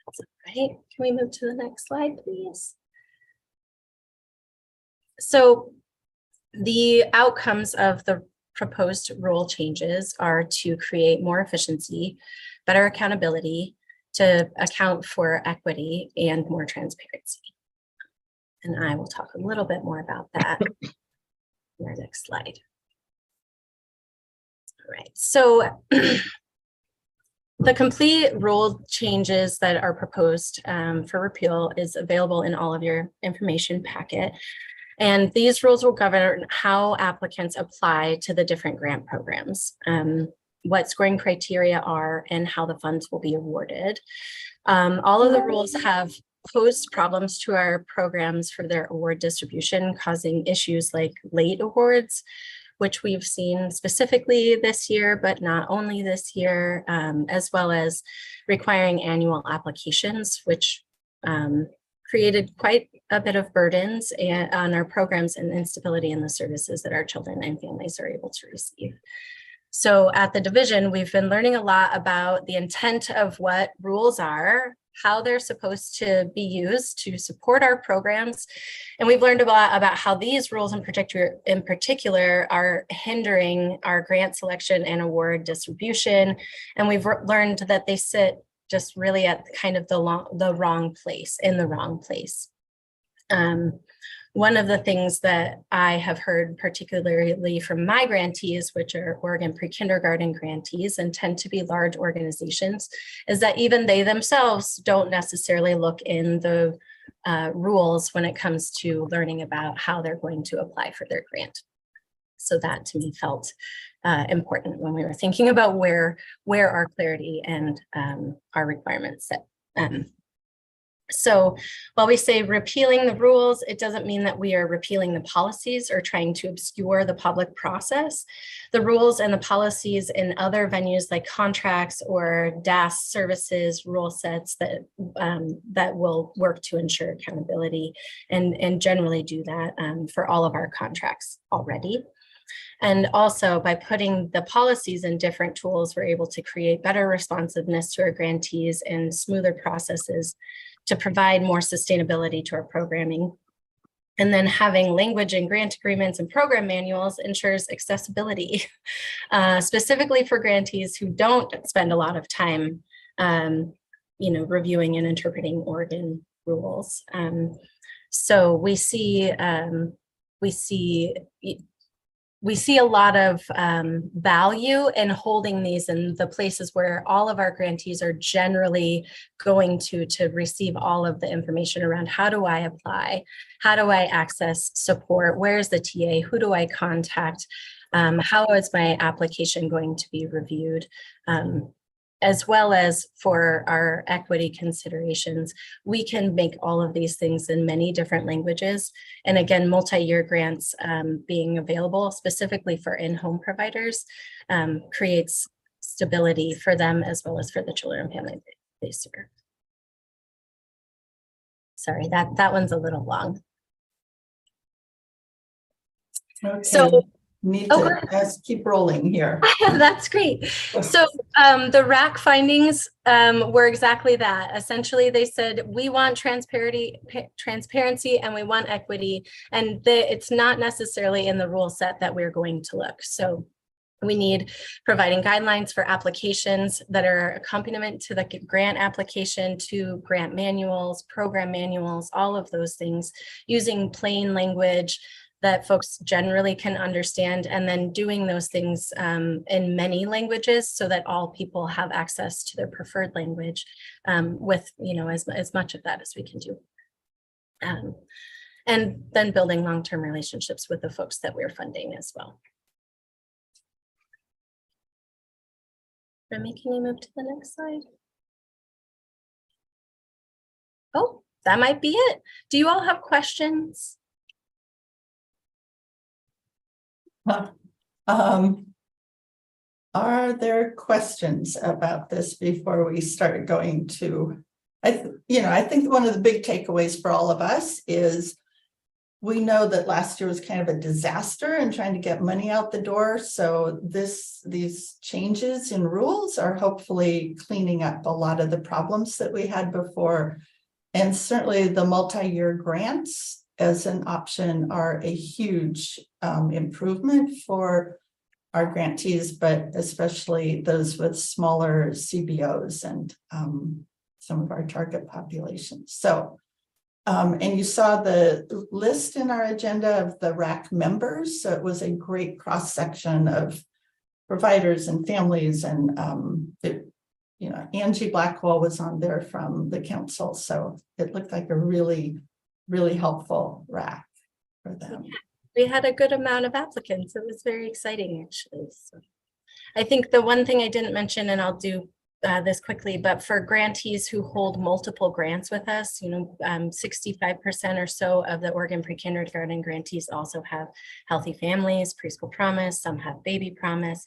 that's right. Can we move to the next slide, please? So the outcomes of the proposed rule changes are to create more efficiency, better accountability, to account for equity and more transparency. And I will talk a little bit more about that in our next slide. All right, so the complete rule changes that are proposed for repeal is available in all of your information packet. And these rules will govern how applicants apply to the different grant programs. What scoring criteria are and how the funds will be awarded. All of the rules have posed problems to our programs for their award distribution, causing issues like late awards, which we've seen specifically this year, but not only this year, as well as requiring annual applications, which created quite a bit of burdens on our programs and instability in the services that our children and families are able to receive. So at the division, we've been learning a lot about the intent of what rules are, how they're supposed to be used to support our programs. And we've learned a lot about how these rules in particular are hindering our grant selection and award distribution. And we've learned that they sit just really at kind of the wrong place, in the wrong place. One of the things that I have heard particularly from my grantees, which are Oregon pre-kindergarten grantees and tend to be large organizations, is that even they themselves don't necessarily look in the rules when it comes to learning about how they're going to apply for their grant. So that to me felt important when we were thinking about where our clarity and our requirements sit. So while we say repealing the rules, it doesn't mean that we are repealing the policies or trying to obscure the public process. The rules and the policies in other venues like contracts or DAS services, rule sets that that will work to ensure accountability and generally do that for all of our contracts already. And also by putting the policies in different tools, we're able to create better responsiveness to our grantees and smoother processes to provide more sustainability to our programming. And then having language in grant agreements and program manuals ensures accessibility, specifically for grantees who don't spend a lot of time, reviewing and interpreting Oregon rules. So we see a lot of value in holding these in the places where all of our grantees are generally going to receive all of the information around how do I apply, how do I access support, where's the TA, who do I contact, how is my application going to be reviewed, as well as for our equity considerations. We can make all of these things in many different languages. And again, multi-year grants being available specifically for in-home providers creates stability for them as well as for the children and families they serve. Sorry, that one's a little long. Okay. So need to just keep rolling here. That's great. So the RAC findings were exactly that. Essentially, they said, we want transparency and we want equity. And it's not necessarily in the rule set that we're going to look. So we need providing guidelines for applications that are accompaniment to the grant application, to grant manuals, program manuals, all of those things, using plain language that folks generally can understand, and then doing those things in many languages so that all people have access to their preferred language with, as much of that as we can do. And then building long-term relationships with the folks that we're funding as well. Remy, can you move to the next slide? Oh, that might be it. Do you all have questions? Are there questions about this before we start going to, I think one of the big takeaways for all of us is we know that last year was kind of a disaster in trying to get money out the door. So these changes in rules are hopefully cleaning up a lot of the problems that we had before. And certainly the multi-year grants as an option are a huge improvement for our grantees, but especially those with smaller CBOs and some of our target populations. So, and you saw the list in our agenda of the RAC members. So it was a great cross-section of providers and families, and Angie Blackwell was on there from the council. So it looked like a really helpful RAC for them. We had a good amount of applicants. It was very exciting, actually. So I think the one thing I didn't mention, and I'll do this quickly, but for grantees who hold multiple grants with us, 65% or so of the Oregon pre-kindergarten grantees also have Healthy Families, Preschool Promise, some have Baby Promise,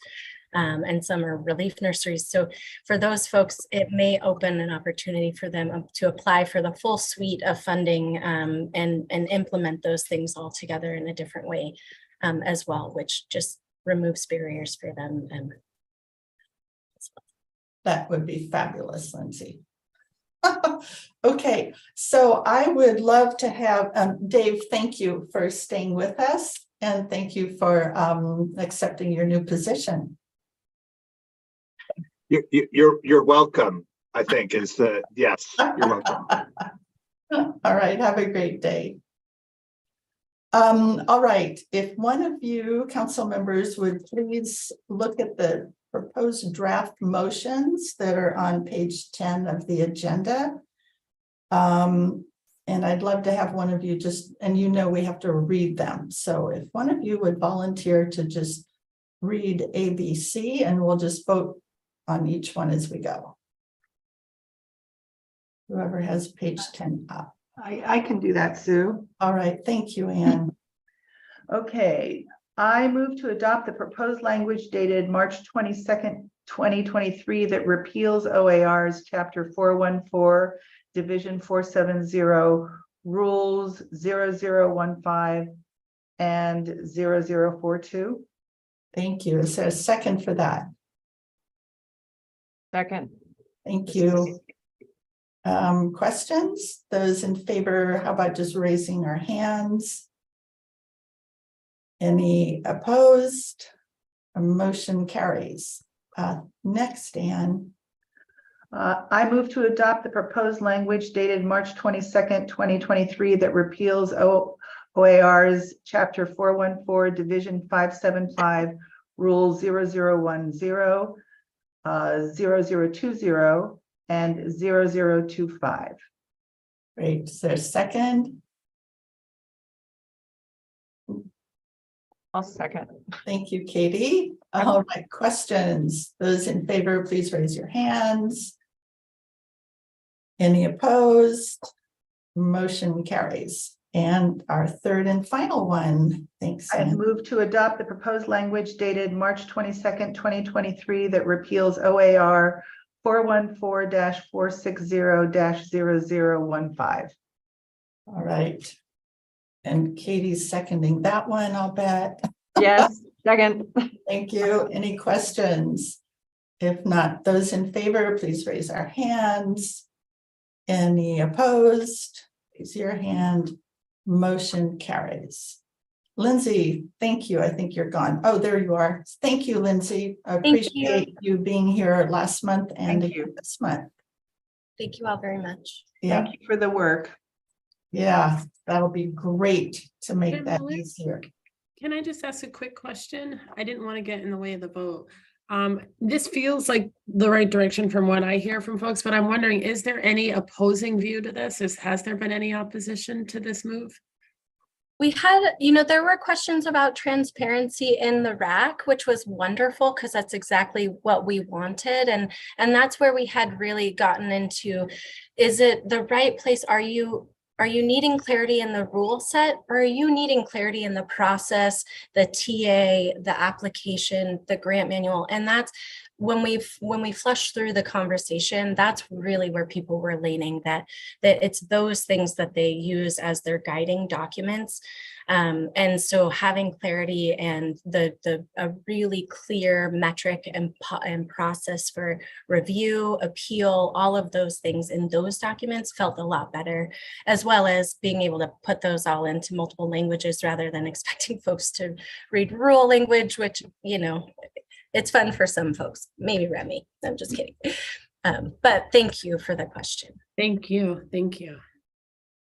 and some are relief nurseries. So for those folks, it may open an opportunity for them to apply for the full suite of funding and implement those things all together in a different way as well, which just removes barriers for them. That would be fabulous, Lindsay. Okay, so I would love to have Dave, thank you for staying with us, and thank you for accepting your new position. You're welcome, I think is the, yes, you're welcome. All right, have a great day. All right, if one of you council members would please look at the proposed draft motions that are on page 10 of the agenda. And And I'd love to have one of you just, and we have to read them. So if one of you would volunteer to just read A, B, C, and we'll just vote on each one as we go. Whoever has page 10 up. I can do that, Sue. All right, thank you, Anne. Okay, I move to adopt the proposed language dated March 22nd, 2023 that repeals OAR's Chapter 414, Division 470, Rules 0015 and 0042. Thank you. Is there a second for that? Second. Thank you. Questions? Those in favor, how about just raising our hands? Any opposed? A motion carries. Next, Anne. I move to adopt the proposed language dated March 22nd, 2023 that repeals OAR's Chapter 414, Division 575, Rule 0010, 0020, and 0025. Great. Is there a second? I'll second. Thank you, Katie. All right, questions? Those in favor, please raise your hands. Any opposed? Motion carries. And our third and final one. Thanks, I Anne. move to adopt the proposed language dated March 22nd, 2023 that repeals OAR 414-460-0015. All right. And Katie's seconding that one, I'll bet. Yes, second. Thank you. Any questions? If not, those in favor, please raise our hands. Any opposed? Raise your hand. Motion carries. Lindsay, thank you. I think you're gone. Oh, there you are. Thank you, Lindsay. I appreciate you being here last month and Thank you. this month. Thank you all very much. Yeah, Thank you for the work. yeah, that'll be great to make And that Melissa, easier. Can I just ask a quick question? I didn't want to get in the way of the vote. This feels like the right direction from what I hear from folks, but I'm wondering, is there any opposing view to this? Has there been any opposition to this move? We had, there were questions about transparency in the RAC, which was wonderful because that's exactly what we wanted. And that's where we had really gotten into, is it the right place? Are you needing clarity in the rule set, or are you needing clarity in the process, the TA, the application, the grant manual? And that's when we flushed through the conversation, that's really where people were leaning, that it's those things that they use as their guiding documents. And so having clarity and a really clear metric and process for review, appeal, all of those things in those documents felt a lot better, as well as being able to put those all into multiple languages rather than expecting folks to read rural language, which, it's fun for some folks, maybe Remy, I'm just kidding. But thank you for the question. Thank you. Thank you.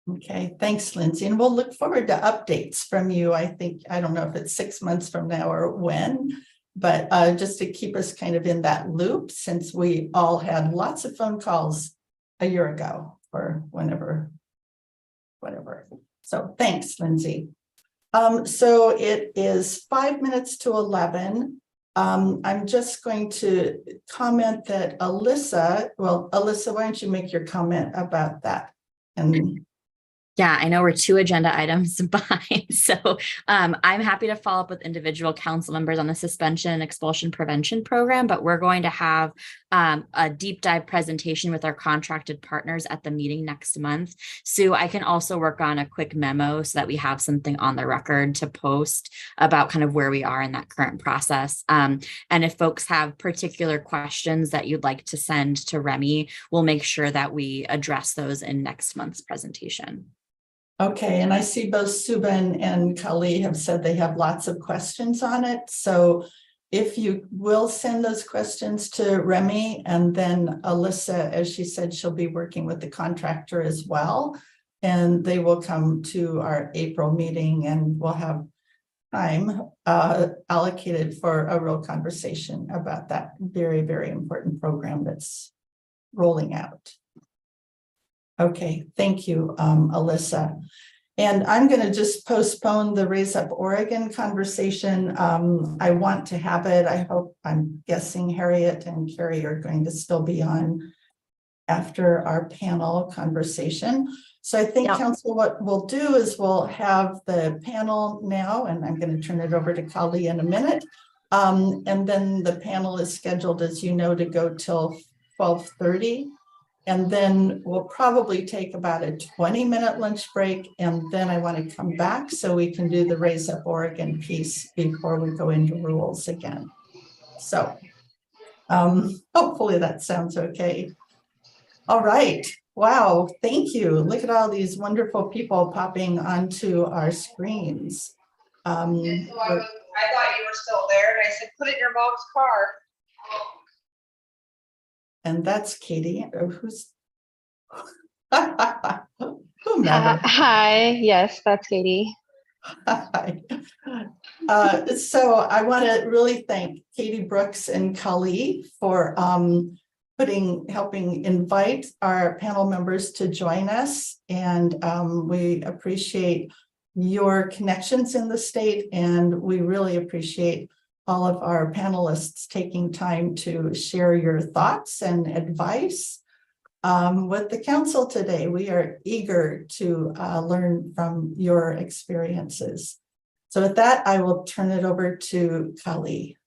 Okay, thanks, Lindsay. And we'll look forward to updates from you. I don't know if it's 6 months from now or when, but just to keep us kind of in that loop, since we all had lots of phone calls a year ago or whatever. So thanks, Lindsay. So it is 5 minutes to 11. I'm just going to comment that Alyssa, why don't you make your comment about that? And Yeah, I know we're 2 agenda items behind, so I'm happy to follow up with individual council members on the suspension and expulsion prevention program, but we're going to have a deep dive presentation with our contracted partners at the meeting next month. Sue, I can also work on a quick memo so that we have something on the record to post about kind of where we are in that current process. And if folks have particular questions that you'd like to send to Remy, we'll make sure that we address those in next month's presentation. okay, and I see both Subin and Kali have said they have lots of questions on it. So if you will send those questions to Remy, and then Alyssa, as she said, she'll be working with the contractor as well. And they will come to our April meeting, and we'll have time allocated for a real conversation about that very, very important program that's rolling out. Okay, thank you, Alyssa. And I'm going to just postpone the Raise Up Oregon conversation. I want to have it. I hope, I'm guessing Harriet and Carrie are going to still be on after our panel conversation. So I think, Yep. Council, what we'll do is we'll have the panel now, and I'm going to turn it over to Kali in a minute. And then the panel is scheduled, as you know, to go till 12:30. And then we'll probably take about a 20-minute lunch break. And then I want to come back so we can do the Raise Up Oregon piece before we go into rules again. So hopefully that sounds okay. All right. Wow. Thank you. Look at all these wonderful people popping onto our screens. I thought you were still there, and I said, put it in your mom's car. And that's Katie. Who's whomever. Hi, yes, that's Katie. Hi. So I want to really thank Katie Brooks and Kali for helping invite our panel members to join us. And we appreciate your connections in the state, and we really appreciate all of our panelists taking time to share your thoughts and advice with the council today. We are eager to learn from your experiences. So with that, I will turn it over to Kali.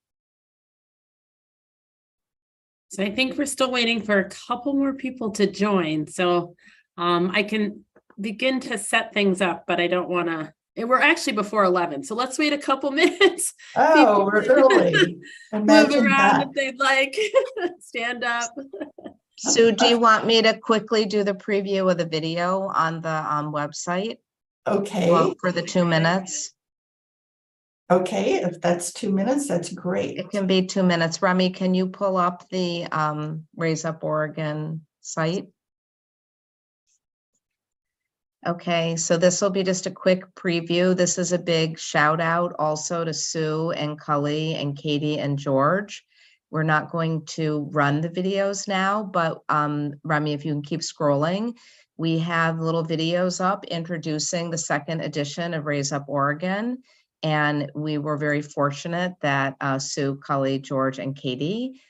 So I think we're still waiting for a couple more people to join. So I can begin to set things up, but I don't want to. We're actually before 11, so let's wait a couple minutes. Oh, we're early. Move Imagine around that. if they'd like. Stand up. Sue, do you want me to quickly do the preview of the video on the website? Okay. Well, for the 2 minutes? Okay, if that's 2 minutes, that's great. It can be 2 minutes. Remy, can you pull up the Raise Up Oregon site? Okay, so this will be just a quick preview. This is a big shout out also to Sue and Cully and Katie and George. We're not going to run the videos now, but Remy, if you can keep scrolling, we have little videos up introducing the second edition of Raise Up Oregon. And we were very fortunate that Sue, Cully, George, and Katie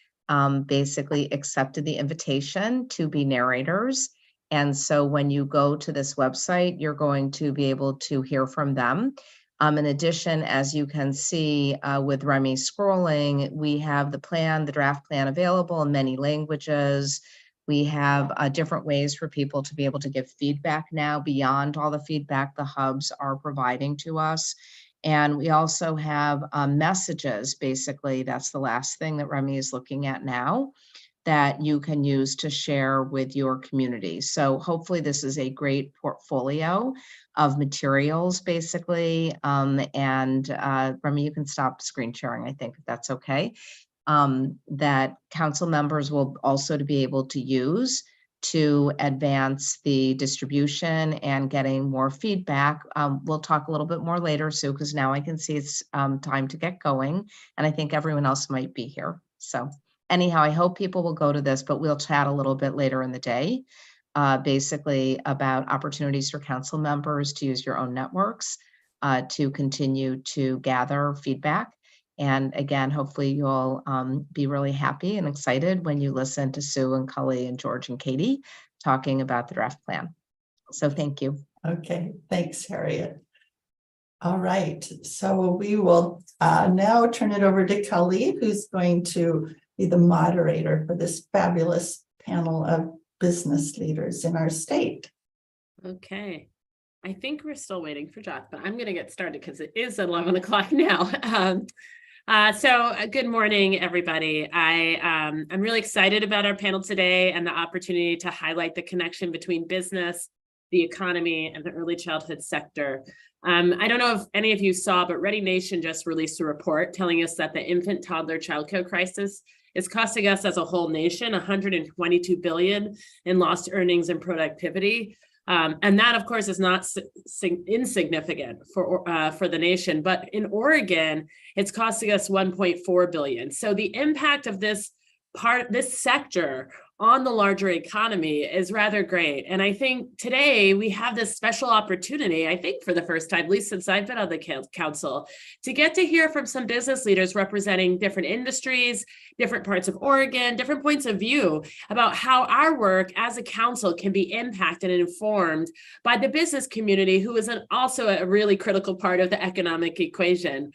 basically accepted the invitation to be narrators. And so when you go to this website, you're going to be able to hear from them. In addition, as you can see with Remy scrolling, we have the plan, the draft plan available in many languages. We have different ways for people to be able to give feedback now beyond all the feedback the hubs are providing to us. And we also have messages, basically, that's the last thing that Remy is looking at now, that you can use to share with your community. So hopefully this is a great portfolio of materials, basically. And Remy, you can stop screen sharing, I think, if that's okay. That council members will also to be able to use to advance the distribution and getting more feedback. We'll talk a little bit more later, Sue, because now I can see it's time to get going, and I think everyone else might be here. So anyhow, I hope people will go to this, but we'll chat a little bit later in the day, basically about opportunities for council members to use your own networks to continue to gather feedback. And again, hopefully you'll be really happy and excited when you listen to Sue and Cully and George and Katie talking about the draft plan. So thank you. Okay, thanks, Harriet. All right, so we will now turn it over to Cully, who's going to be the moderator for this fabulous panel of business leaders in our state. Okay. I think we're still waiting for Josh, but I'm going to get started because it is 11 o'clock now. So good morning, everybody. I'm really excited about our panel today and the opportunity to highlight the connection between business, the economy, and the early childhood sector. I don't know if any of you saw, but Ready Nation just released a report telling us that the infant toddler childcare crisis is costing us as a whole nation $122 billion in lost earnings and productivity. And that, of course, is not insignificant for the nation, but in Oregon, it's costing us $1.4 billion. So the impact of this sector on the larger economy is rather great. And I think today we have this special opportunity, I think for the first time, at least since I've been on the council, to get to hear from some business leaders representing different industries, different parts of Oregon, different points of view about how our work as a council can be impacted and informed by the business community, who is also a really critical part of the economic equation.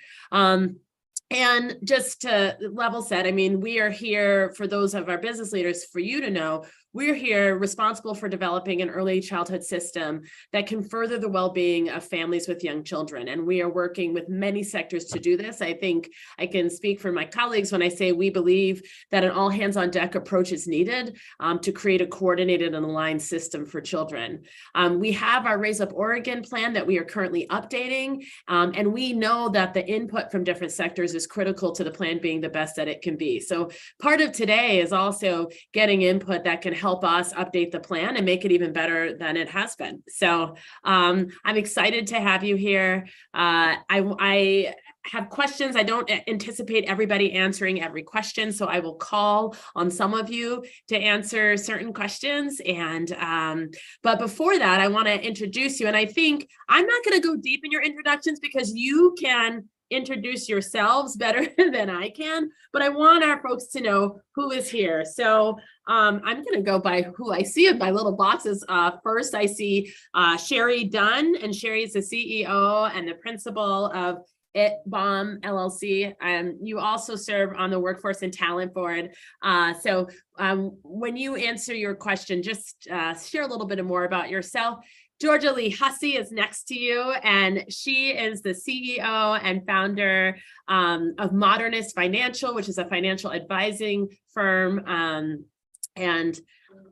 And just to level set, I mean, we are here for those of our business leaders, for you to know, we're here responsible for developing an early childhood system that can further the well-being of families with young children. And we are working with many sectors to do this. I think I can speak for my colleagues when I say we believe that an all hands on deck approach is needed to create a coordinated and aligned system for children. We have our Raise Up Oregon plan that we are currently updating. And we know that the input from different sectors is critical to the plan being the best that it can be. So part of today is also getting input that can help us update the plan and make it even better than it has been. So I'm excited to have you here. I have questions. I don't anticipate everybody answering every question, so I will call on some of you to answer certain questions. And but before that, I want to introduce you. And I think I'm not going to go deep in your introductions because you can introduce yourselves better than I can, but I want our folks to know who is here. So I'm going to go by who I see in my little boxes. First, I see Sherry Dunn, and Sherry is the CEO and the principal of ITBOM LLC. You also serve on the Workforce and Talent Board. So when you answer your question, just share a little bit more about yourself. Georgia Lee Hussey is next to you, and she is the CEO and founder of Modernist Financial, which is a financial advising firm. And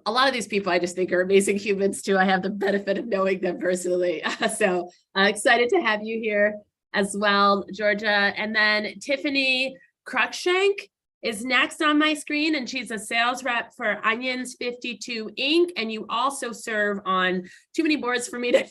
a lot of these people I just think are amazing humans too. I have the benefit of knowing them personally. So excited to have you here as well, Georgia. And then Tiffany Cruikshank is next on my screen, and she's a sales rep for Onions 52 Inc. And you also serve on too many boards for me to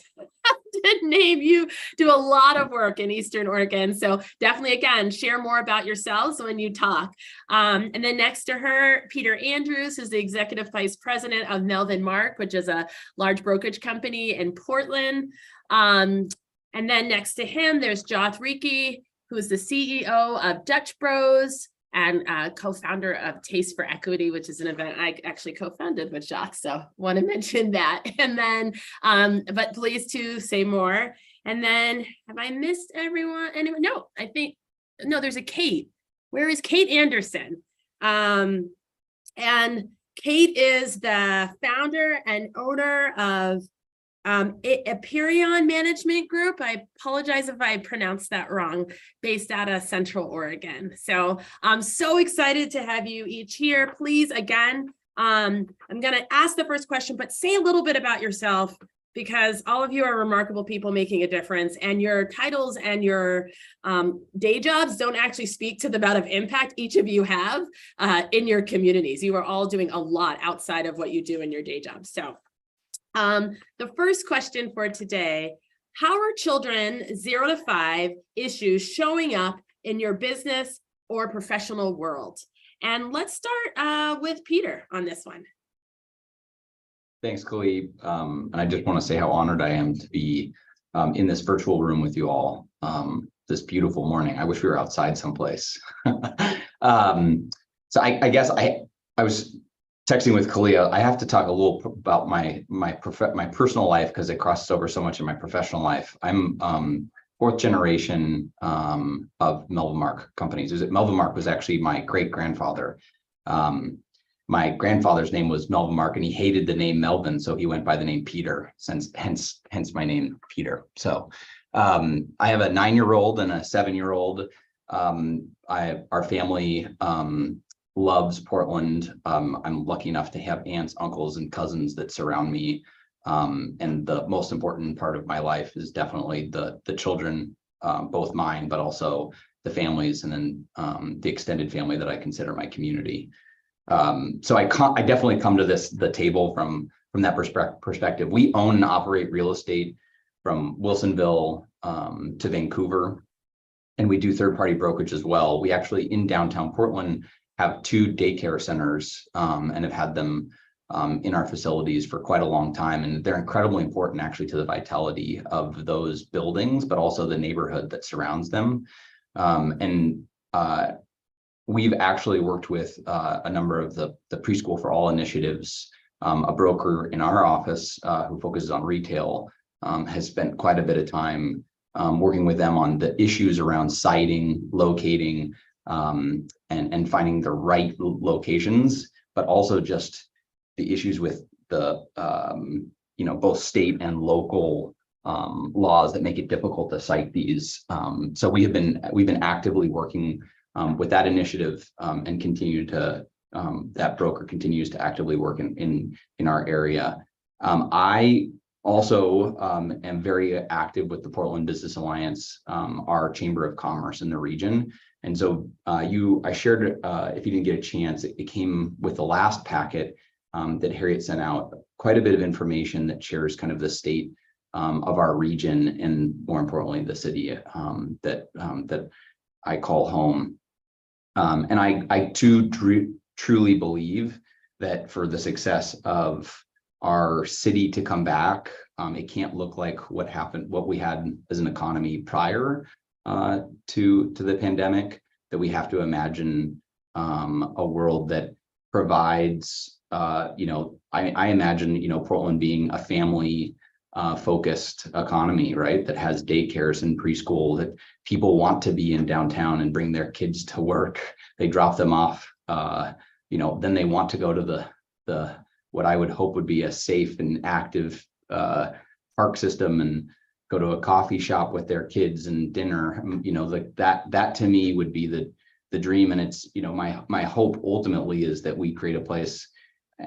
name. You do a lot of work in Eastern Oregon. So definitely, again, share more about yourselves when you talk. And then next to her, Peter Andrews is the executive vice president of Melvin Mark, which is a large brokerage company in Portland. And then next to him, there's Joth Riki, who is the CEO of Dutch Bros and co-founder of Taste for Equity, which is an event I actually co-founded with Jacques. So want to mention that. And then, but please to say more. And then have I missed everyone? Anyone? No, I think, no, there's a Kate. Where is Kate Anderson? And Kate is the founder and owner of Aperion Management Group. I apologize if I pronounced that wrong, based out of Central Oregon. So I'm so excited to have you each here. Please, again, I'm going to ask the first question, but say a little bit about yourself, because all of you are remarkable people making a difference, and your titles and your day jobs don't actually speak to the amount of impact each of you have in your communities. You are all doing a lot outside of what you do in your day job. So the first question for today: how are children 0 to 5 issues showing up in your business or professional world? And let's start with Peter on this one. Thanks, Chloe. And I just want to say how honored I am to be in this virtual room with you all this beautiful morning. I wish we were outside someplace. So I guess I was texting with Kalia. I have to talk a little about my personal life, because it crosses over so much in my professional life. I'm fourth generation of Melvin Mark companies. Melvin Mark was actually my great grandfather. My grandfather's name was Melvin Mark, and he hated the name Melvin, so he went by the name Peter, hence my name Peter. So I have a 9-year-old and a 7-year-old. Our family loves Portland. I'm lucky enough to have aunts, uncles, and cousins that surround me. And the most important part of my life is definitely the children, both mine, but also the families, and then the extended family that I consider my community. So I definitely come to the table from that perspective. We own and operate real estate from Wilsonville to Vancouver, and we do third-party brokerage as well. We actually, in downtown Portland, have 2 daycare centers and have had them in our facilities for quite a long time. And they're incredibly important actually to the vitality of those buildings, but also the neighborhood that surrounds them. We've actually worked with a number of the Preschool for All initiatives. A broker in our office who focuses on retail has spent quite a bit of time working with them on the issues around siting, locating, and finding the right locations, but also just the issues with the both state and local laws that make it difficult to cite these. So we've been actively working with that initiative and continue to that broker continues to actively work in our area. I also am very active with the Portland Business Alliance, our Chamber of Commerce in the region. And so I shared, if you didn't get a chance, it came with the last packet that Harriet sent out, quite a bit of information that shares kind of the state of our region and more importantly, the city that I call home. And I too truly believe that for the success of our city to come back, it can't look like what we had as an economy prior to the pandemic, that we have to imagine a world that provides, I imagine, Portland being a family focused economy, right? That has daycares and preschool, that people want to be in downtown and bring their kids to work. They drop them off, then they want to go to the what I would hope would be a safe and active park system and go to a coffee shop with their kids and dinner. That to me would be the dream. And it's, my hope ultimately is that we create a place,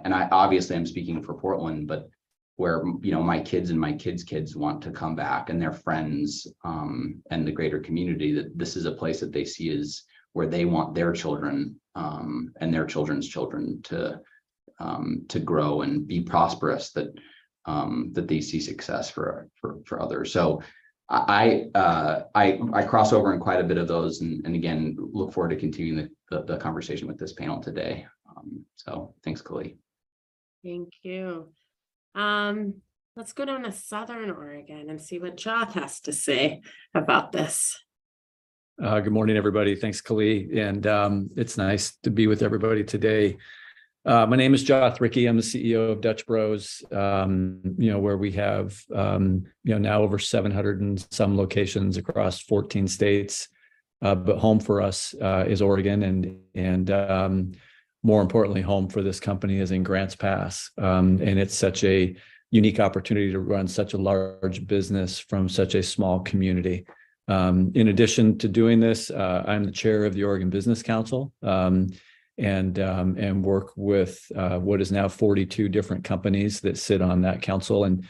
and I'm speaking for Portland, but where, my kids and my kids' want to come back, and their friends and the greater community, that this is a place that they see as where they want their children and their children's children to grow and be prosperous, that they see success for others. So I cross over in quite a bit of those, and again, look forward to continuing the conversation with this panel today. So thanks, Kali. Thank you. Let's go down to Southern Oregon and see what Joth has to say about this. Good morning, everybody. Thanks, Kali. And it's nice to be with everybody today. My name is Joth Rickey. I'm the CEO of Dutch Bros, where we have, now over 700 and some locations across 14 states. But home for us is Oregon, and more importantly, home for this company is in Grants Pass. And it's such a unique opportunity to run such a large business from such a small community. In addition to doing this, I'm the chair of the Oregon Business Council, and work with what is now 42 different companies that sit on that council, and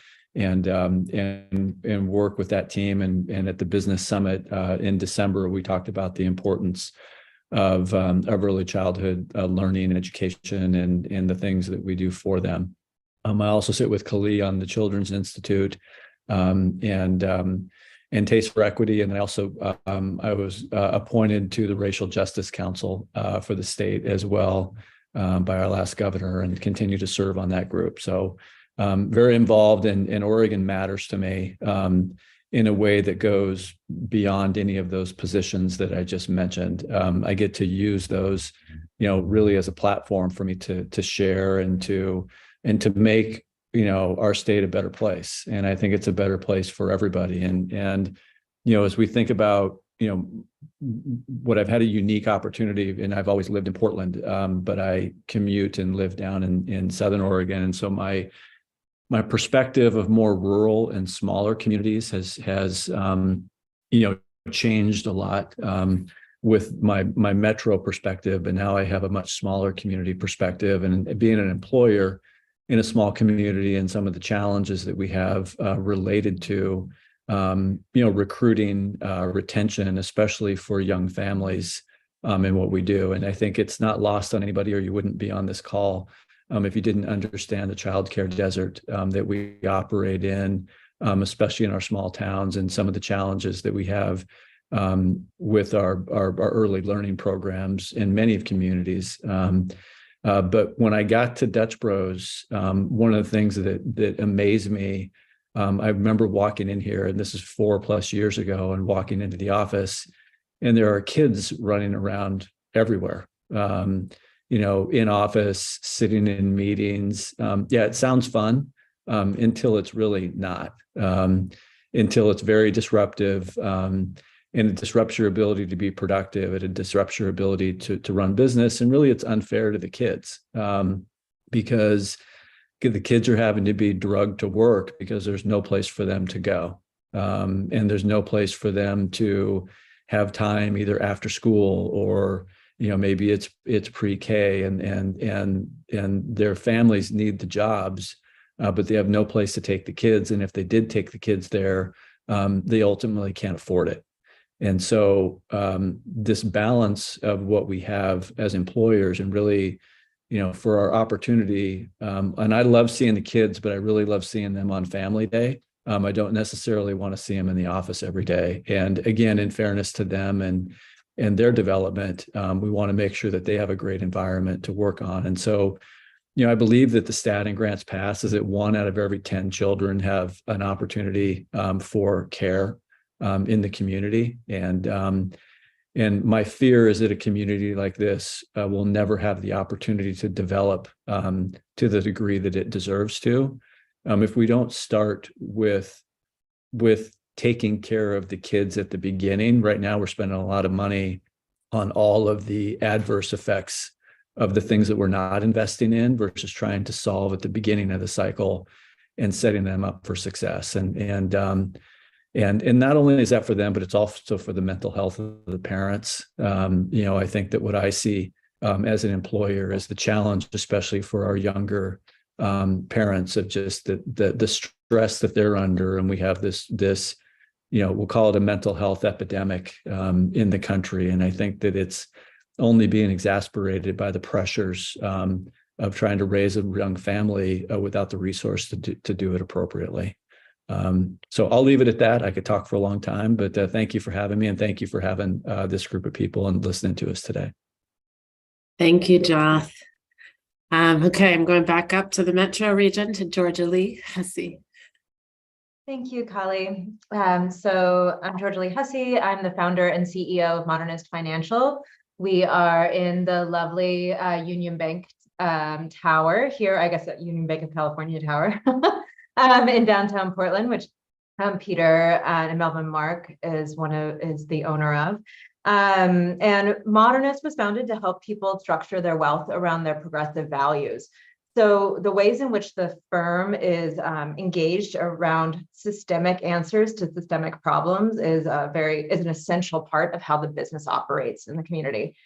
work with that team. And at the Business Summit in December, we talked about the importance of early childhood learning and education, and the things that we do for them. I also sit with Kali on the Children's Institute, and Taste for Equity. And I also, I was appointed to the Racial Justice Council for the state as well by our last governor, and continue to serve on that group. So very involved, and Oregon matters to me in a way that goes beyond any of those positions that I just mentioned. I get to use those, really as a platform for me to share and to make our state a better place. And I think it's a better place for everybody. And as we think about, what I've had a unique opportunity, and I've always lived in Portland, but I commute and live down in Southern Oregon. And so my perspective of more rural and smaller communities has changed a lot with my metro perspective. But now I have a much smaller community perspective, and being an employer in a small community, and some of the challenges that we have related to, recruiting, retention, especially for young families, in what we do. And I think it's not lost on anybody, or you wouldn't be on this call if you didn't understand the childcare desert that we operate in, especially in our small towns, and some of the challenges that we have with our early learning programs in many communities. But when I got to Dutch Bros, one of the things that amazed me, I remember walking in here, and this is 4+ years ago, and walking into the office, and there are kids running around everywhere. In office, sitting in meetings. Yeah, it sounds fun until it's really not. Until it's very disruptive, and it disrupts your ability to be productive. It disrupts your ability to run business, and really, it's unfair to the kids because the kids are having to be drugged to work because there's no place for them to go, and there's no place for them to have time either after school or maybe it's pre-K, and their families need the jobs, but they have no place to take the kids. And if they did take the kids there, they ultimately can't afford it. And so this balance of what we have as employers, and really, for our opportunity, and I love seeing the kids, but I really love seeing them on family day. I don't necessarily want to see them in the office every day. And again, in fairness to them and their development, we want to make sure that they have a great environment to work on. And so, I believe that the stat in Grants Pass is that 1 out of every 10 children have an opportunity for care in the community. And my fear is that a community like this will never have the opportunity to develop to the degree that it deserves to, if we don't start with taking care of the kids at the beginning. Right now, we're spending a lot of money on all of the adverse effects of the things that we're not investing in versus trying to solve at the beginning of the cycle and setting them up for success. And not only is that for them, but it's also for the mental health of the parents. I think that what I see as an employer is the challenge, especially for our younger parents, of just the stress that they're under. And we have this we'll call it a mental health epidemic in the country. And I think that it's only being exacerbated by the pressures of trying to raise a young family without the resource to do it appropriately. So I'll leave it at that. I could talk for a long time, but thank you for having me, and thank you for having this group of people and listening to us today. Thank you, Joth. Okay, I'm going back up to the Metro region to Georgia Lee Hussey. Thank you, Kali. So I'm Georgia Lee Hussey. I'm the founder and CEO of Modernist Financial. We are in the lovely Union Bank Tower here, I guess at Union Bank of California Tower in downtown Portland, which Peter and Melvin Mark is the owner of. And Modernist was founded to help people structure their wealth around their progressive values. So the ways in which the firm is engaged around systemic answers to systemic problems is an essential part of how the business operates in the community.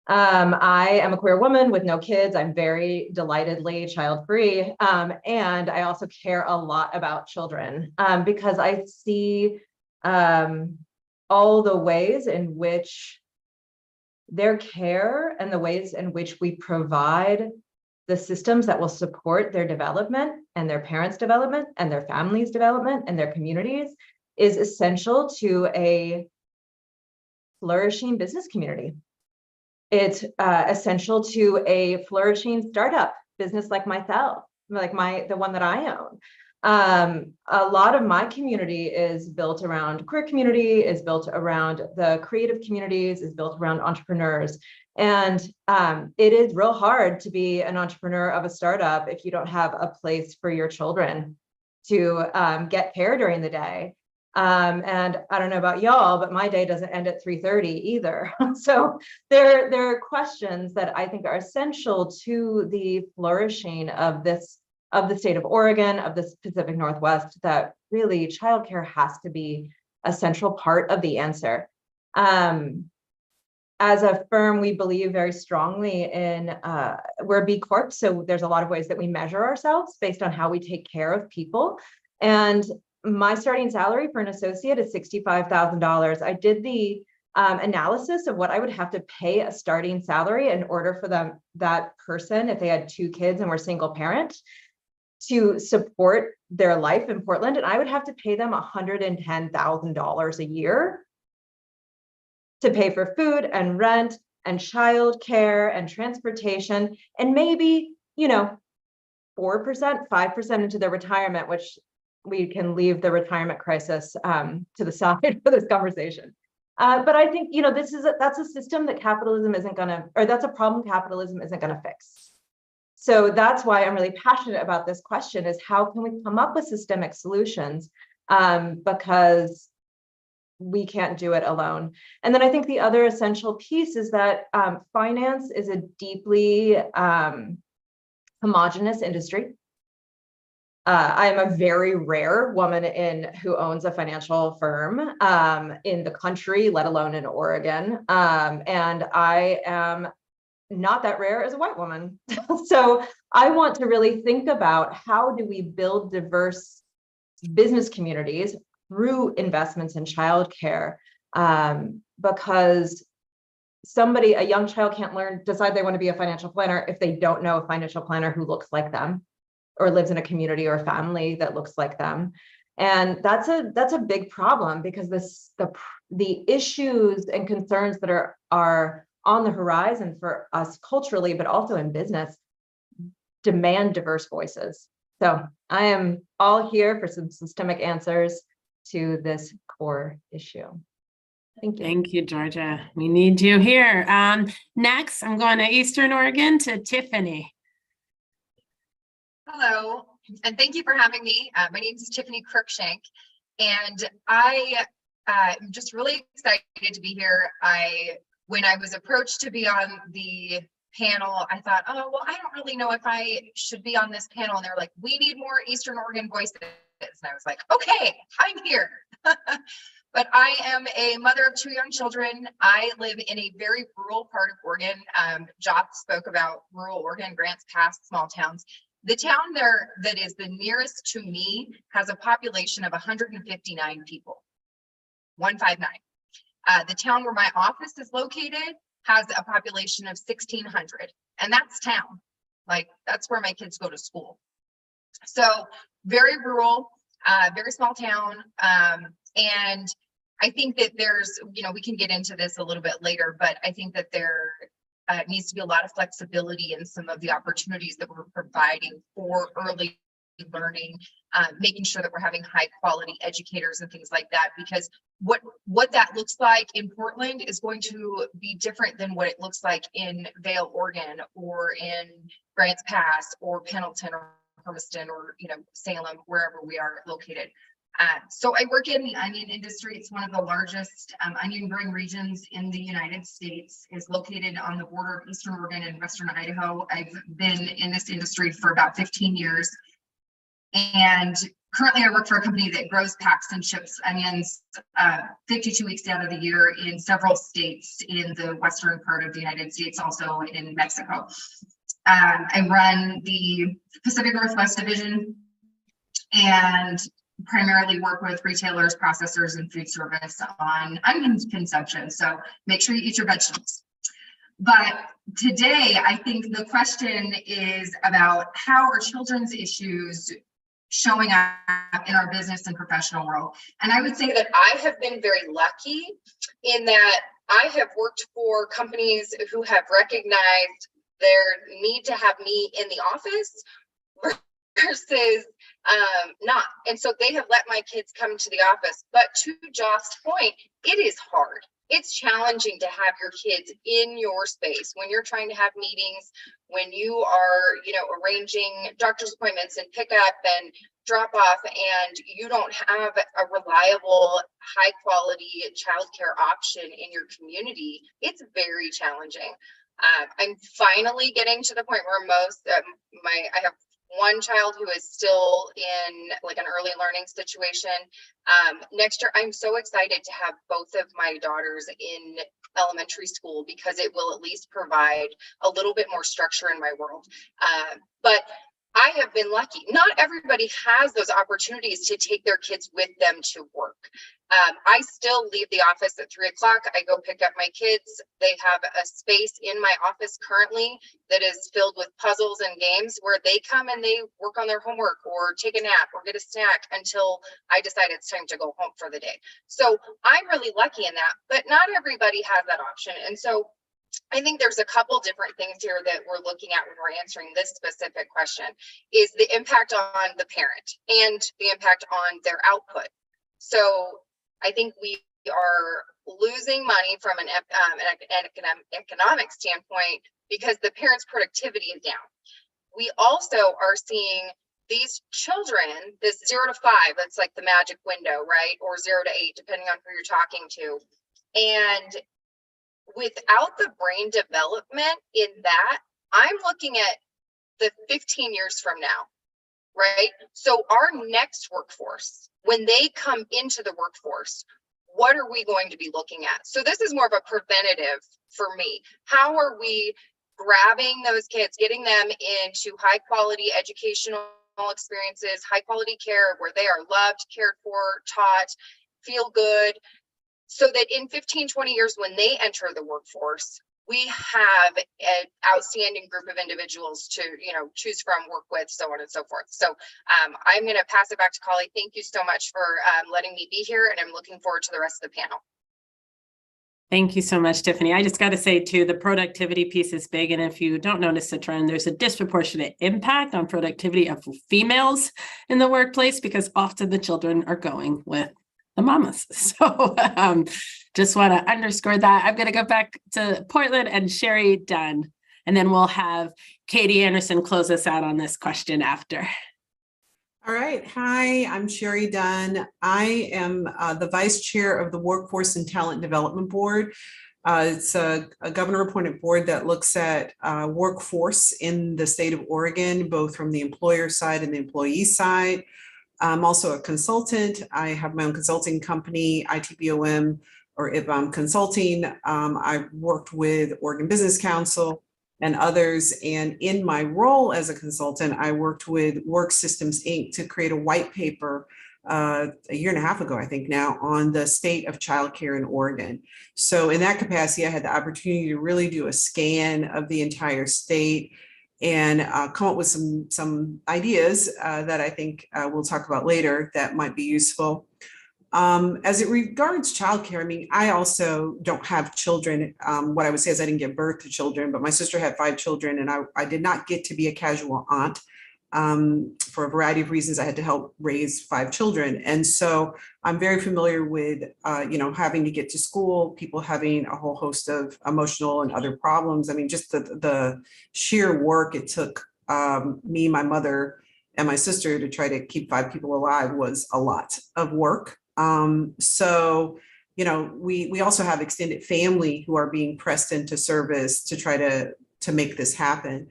I am a queer woman with no kids. I'm very delightedly child-free. And I also care a lot about children because I see all the ways in which their care and the ways in which we provide the systems that will support their development and their parents' development and their families' development and their communities is essential to a flourishing business community. It's essential to a flourishing startup business like myself, the one that I own. A lot of my community is built around queer community, is built around the creative communities, is built around entrepreneurs. And it is real hard to be an entrepreneur of a startup if you don't have a place for your children to get care during the day. And I don't know about y'all, but my day doesn't end at 3:30 either. So there are questions that I think are essential to the flourishing of the state of Oregon, of the Pacific Northwest, that really childcare has to be a central part of the answer. As a firm, we believe very strongly in, we're a B Corp, so there's a lot of ways that we measure ourselves based on how we take care of people. And my starting salary for an associate is $65,000. I did the analysis of what I would have to pay a starting salary in order for that person, if they had 2 kids and were single parent, to support their life in Portland. And I would have to pay them $110,000 a year to pay for food and rent and childcare and transportation, and maybe, 4%, 5% into their retirement, which we can leave the retirement crisis to the side for this conversation. But I think, that's a system that capitalism isn't gonna, or that's a problem capitalism isn't gonna fix. So that's why I'm really passionate about this question, is how can we come up with systemic solutions? Because we can't do it alone. And then I think the other essential piece is that finance is a deeply homogenous industry. I am a very rare woman who owns a financial firm in the country, let alone in Oregon. And I am not that rare as a white woman. So I want to really think about, how do we build diverse business communities through investments in childcare? Because a young child can't decide they want to be a financial planner if they don't know a financial planner who looks like them, or lives in a community or family that looks like them. And that's a big problem, because the issues and concerns that are on the horizon for us culturally, but also in business, demand diverse voices. So I am all here for some systemic answers to this core issue. Thank you. Thank you, Georgia. We need you here. Next, I'm going to Eastern Oregon to Tiffany. Hello, and thank you for having me. My name is Tiffany Cruikshank, and I am just really excited to be here. When I was approached to be on the panel, I thought, oh, well, I don't really know if I should be on this panel. And they're like, we need more Eastern Oregon voices. And I was like, okay, I'm here. But I am a mother of 2 young children. I live in a very rural part of Oregon. Joth spoke about rural Oregon, Grants Pass, small towns. The town there that is the nearest to me has a population of 159 people, 159. The town where my office is located has a population of 1,600, and that's town. Like, that's where my kids go to school. So very rural, very small town. And I think that there's, we can get into this a little bit later, but I think that there needs to be a lot of flexibility in some of the opportunities that we're providing for early learning, making sure that we're having high quality educators and things like that, because what that looks like in Portland is going to be different than what it looks like in Vail, Oregon, or in Grants Pass, or Pendleton, or Hermiston, or Salem, wherever we are located. So I work in the onion industry. It's one of the largest onion growing regions in the United States. It's located on the border of Eastern Oregon and Western Idaho. I've been in this industry for about 15 years. And currently I work for a company that grows, packs, and ships onions 52 weeks out of the year in several states in the western part of the United States, also in Mexico. I run the Pacific Northwest division and primarily work with retailers, processors, and food service on onion consumption. So make sure you eat your vegetables. But today, I think the question is about how are children's issues showing up in our business and professional world. And I would say that I have been very lucky in that I have worked for companies who have recognized their need to have me in the office versus not. And so they have let my kids come to the office. But to Joth's point, it is hard. It's challenging to have your kids in your space when you're trying to have meetings, when you are, arranging doctor's appointments and pick up and drop off, and you don't have a reliable, high quality childcare option in your community. It's very challenging. I'm finally getting to the point where I have one child who is still in like an early learning situation. Next year, I'm so excited to have both of my daughters in elementary school because it will at least provide a little bit more structure in my world. But I have been lucky. Not everybody has those opportunities to take their kids with them to work. I still leave the office at 3 o'clock. I go pick up my kids. They have a space in my office currently that is filled with puzzles and games where they come and they work on their homework or take a nap or get a snack until I decide it's time to go home for the day. So I'm really lucky in that, but not everybody has that option. And so I think there's a couple different things here that we're looking at when we're answering this specific question, is the impact on the parent and the impact on their output. So I think we are losing money from an economic standpoint because the parent's productivity is down. We also are seeing these children, this 0 to 5, that's like the magic window, right? Or 0 to 8, depending on who you're talking to. And without the brain development in that, I'm looking at the 15 years from now, right? So our next workforce, when they come into the workforce, what are we going to be looking at? So this is more of a preventative for me. How are we grabbing those kids, getting them into high quality educational experiences, high quality care where they are loved, cared for, taught, feel good, so that in 15, 20 years, when they enter the workforce, we have an outstanding group of individuals to, choose from, work with, so on and so forth. So I'm going to pass it back to Kali. Thank you so much for letting me be here, and I'm looking forward to the rest of the panel. Thank you so much, Tiffany. I just got to say too, the productivity piece is big. And if you don't notice the trend, there's a disproportionate impact on productivity of females in the workplace because often the children are going with the mamas. So just want to underscore that. I'm going to go back to Portland and Sherry Dunn, and then we'll have Katie Anderson close us out on this question after. All right. Hi, I'm Sherry Dunn. I am the vice chair of the Workforce and Talent Development Board. It's a governor-appointed board that looks at workforce in the state of Oregon, both from the employer side and the employee side. I'm also a consultant. I have my own consulting company, ITBOM or IBOM Consulting. I've worked with Oregon Business Council and others. And in my role as a consultant, I worked with Work Systems, Inc. to create a white paper a year and a half ago, I think now, on the state of childcare in Oregon. So in that capacity, I had the opportunity to really do a scan of the entire state and come up with some ideas that I think we'll talk about later that might be useful. As it regards childcare, I mean, I also don't have children. What I would say is I didn't give birth to children, but my sister had 5 children, and I did not get to be a casual aunt. For a variety of reasons, I had to help raise 5 children. And so I'm very familiar with, having to get to school, people having a whole host of emotional and other problems. I mean, just the sheer work it took me, my mother, and my sister to try to keep 5 people alive was a lot of work. So, we also have extended family who are being pressed into service to try to make this happen.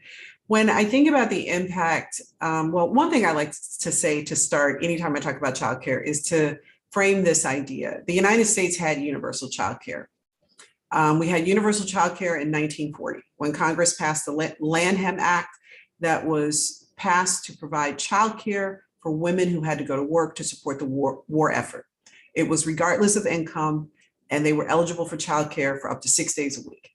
When I think about the impact, one thing I like to say to start anytime I talk about childcare is to frame this idea. The United States had universal childcare. We had universal childcare in 1940 when Congress passed the Lanham Act that was passed to provide childcare for women who had to go to work to support the war effort. It was regardless of income, and they were eligible for childcare for up to 6 days a week.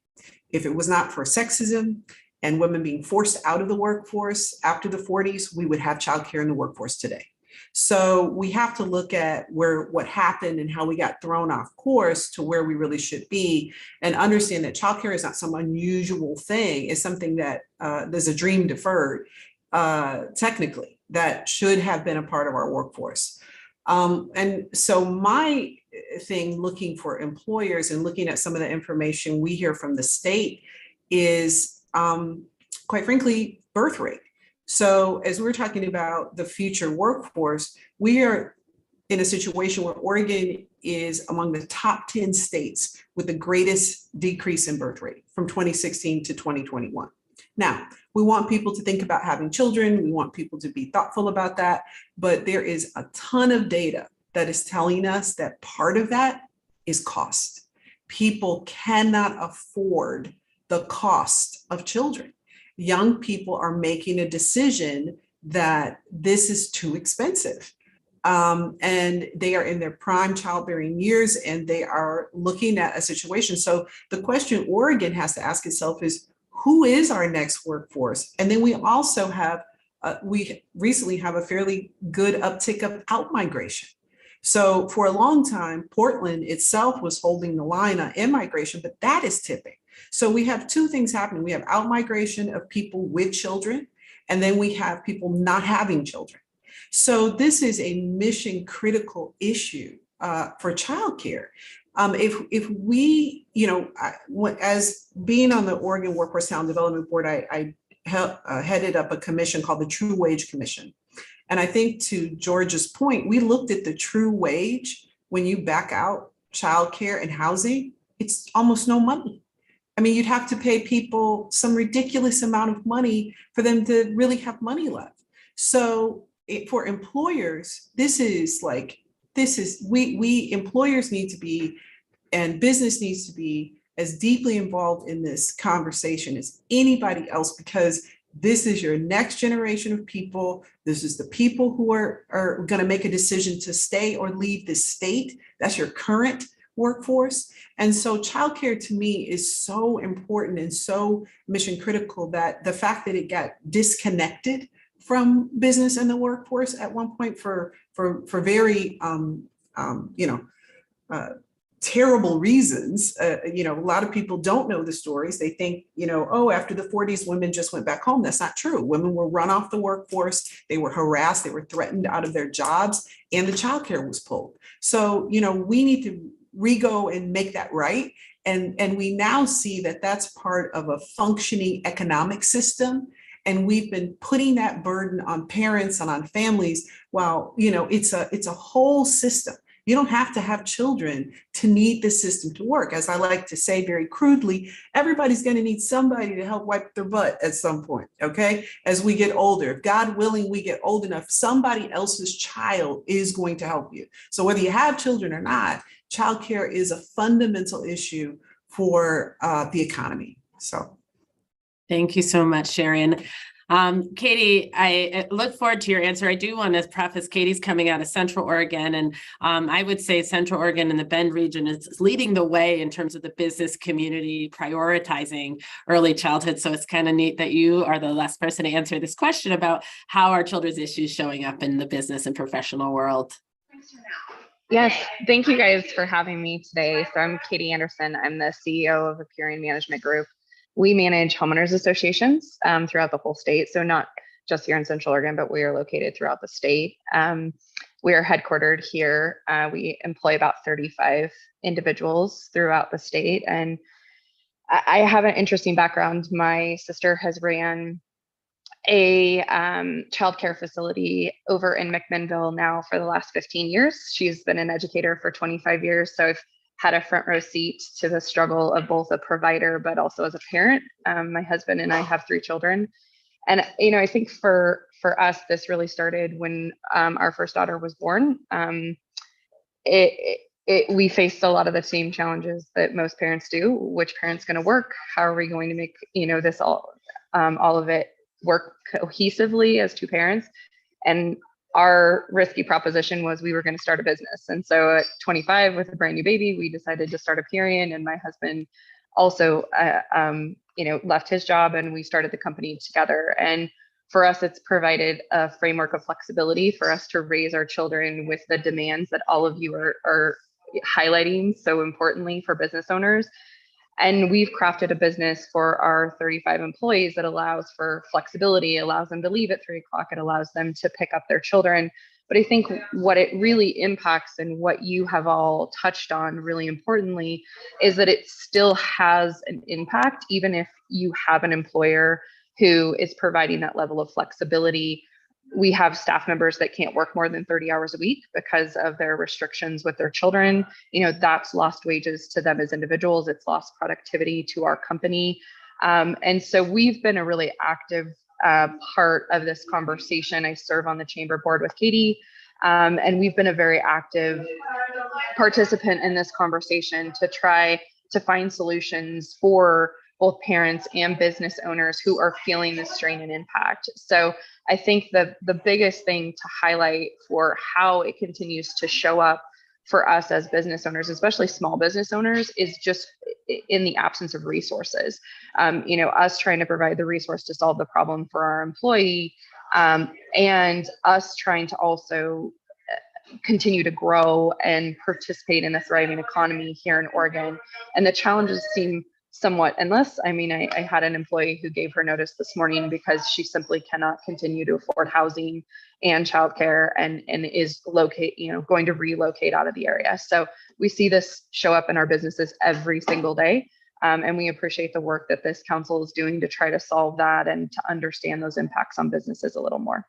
If it was not for sexism and women being forced out of the workforce after the 40s, we would have childcare in the workforce today. So we have to look at what happened and how we got thrown off course to where we really should be, and understand that childcare is not some unusual thing. It's something that there's a dream deferred, technically, that should have been a part of our workforce. And so my thing looking for employers and looking at some of the information we hear from the state is, quite frankly, birth rate. So as we're talking about the future workforce, we are in a situation where Oregon is among the top 10 states with the greatest decrease in birth rate from 2016 to 2021. Now, we want people to think about having children. We want people to be thoughtful about that. But there is a ton of data that is telling us that part of that is cost. People cannot afford the cost of children. Young people are making a decision that this is too expensive. And they are in their prime childbearing years, and they are looking at a situation. So the question Oregon has to ask itself is, who is our next workforce? And then we also have, we recently have a fairly good uptick of out-migration. So for a long time, Portland itself was holding the line on in-migration, but that is tipping. So we have two things happening. We have out-migration of people with children, and then we have people not having children. So this is a mission critical issue for childcare. If we, as being on the Oregon Workforce Talent Development Board, I headed up a commission called the True Wage Commission. And I think to George's point, we looked at the true wage. When you back out childcare and housing, it's almost no money. I mean, you'd have to pay people some ridiculous amount of money for them to really have money left. So for employers, we employers need to be, and business needs to be as deeply involved in this conversation as anybody else, because this is your next generation of people. This is the people who are going to make a decision to stay or leave this state. That's your current workforce. And so childcare to me is so important and so mission critical that the fact that it got disconnected from business and the workforce at one point for very terrible reasons. A lot of people don't know the stories. They think, after the 40s, women just went back home. That's not true. Women were run off the workforce. They were harassed. They were threatened out of their jobs, and the childcare was pulled. So, we need to re-go and make that right. And we now see that that's part of a functioning economic system. And we've been putting that burden on parents and on families. While, it's a whole system. You don't have to have children to need the system to work. As I like to say very crudely, everybody's going to need somebody to help wipe their butt at some point, okay? As we get older, if God willing, we get old enough, somebody else's child is going to help you. So whether you have children or not, childcare is a fundamental issue for the economy. So. Thank you so much, Sharon. Katie, I look forward to your answer. I do want to preface, Katie's coming out of Central Oregon, and I would say Central Oregon and the Bend region is leading the way in terms of the business community prioritizing early childhood. So it's kind of neat that you are the last person to answer this question about how are children's issues showing up in the business and professional world. Yes, thank you guys for having me today. So I'm Katie Anderson. I'm the CEO of Aperion Management Group. We manage homeowners associations throughout the whole state. So not just here in Central Oregon, but we are located throughout the state. We are headquartered here. We employ about 35 individuals throughout the state. And I have an interesting background. My sister has ran a childcare facility over in McMinnville now for the last 15 years. She's been an educator for 25 years. So I've had a front row seat to the struggle of both a provider, but also as a parent. My husband and I have 3 children. And, I think for us, this really started when our first daughter was born. We faced a lot of the same challenges that most parents do. Which parent's going to work? How are we going to make, this all of it work cohesively as 2 parents? And our risky proposition was we were going to start a business. And so at 25 with a brand new baby, we decided to start Aperion, and my husband also, left his job, and we started the company together. And for us, it's provided a framework of flexibility for us to raise our children with the demands that all of you are highlighting so importantly for business owners. And we've crafted a business for our 35 employees that allows for flexibility, allows them to leave at 3 o'clock, it allows them to pick up their children. But I think what it really impacts, and what you have all touched on really importantly, is that it still has an impact, even if you have an employer who is providing that level of flexibility. We have staff members that can't work more than 30 hours a week because of their restrictions with their children. That's lost wages to them as individuals. It's lost productivity to our company. And so we've been a really active part of this conversation. I serve on the chamber board with Katie, and we've been a very active participant in this conversation to try to find solutions for both parents and business owners who are feeling the strain and impact. So I think the biggest thing to highlight for how it continues to show up for us as business owners, especially small business owners, is just in the absence of resources. Us trying to provide the resource to solve the problem for our employee, and us trying to also continue to grow and participate in a thriving economy here in Oregon. And the challenges seem somewhat endless. I mean, I had an employee who gave her notice this morning because she simply cannot continue to afford housing and childcare and is going to relocate out of the area. So we see this show up in our businesses every single day. And we appreciate the work that this council is doing to try to solve that and to understand those impacts on businesses a little more.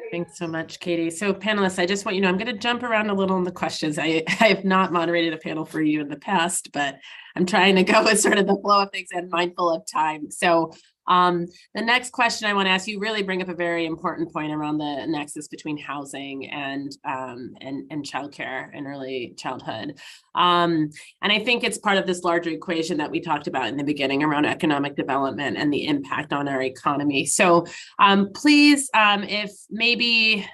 Thanks so much, Katie. So panelists, I just want you to know, I'm going to jump around a little in the questions. I have not moderated a panel for you in the past, but I'm trying to go with sort of the flow of things and mindful of time. So the next question I want to ask you really bring up a very important point around the nexus between housing and childcare and early childhood. And I think it's part of this larger equation that we talked about in the beginning around economic development and the impact on our economy. So please, if maybe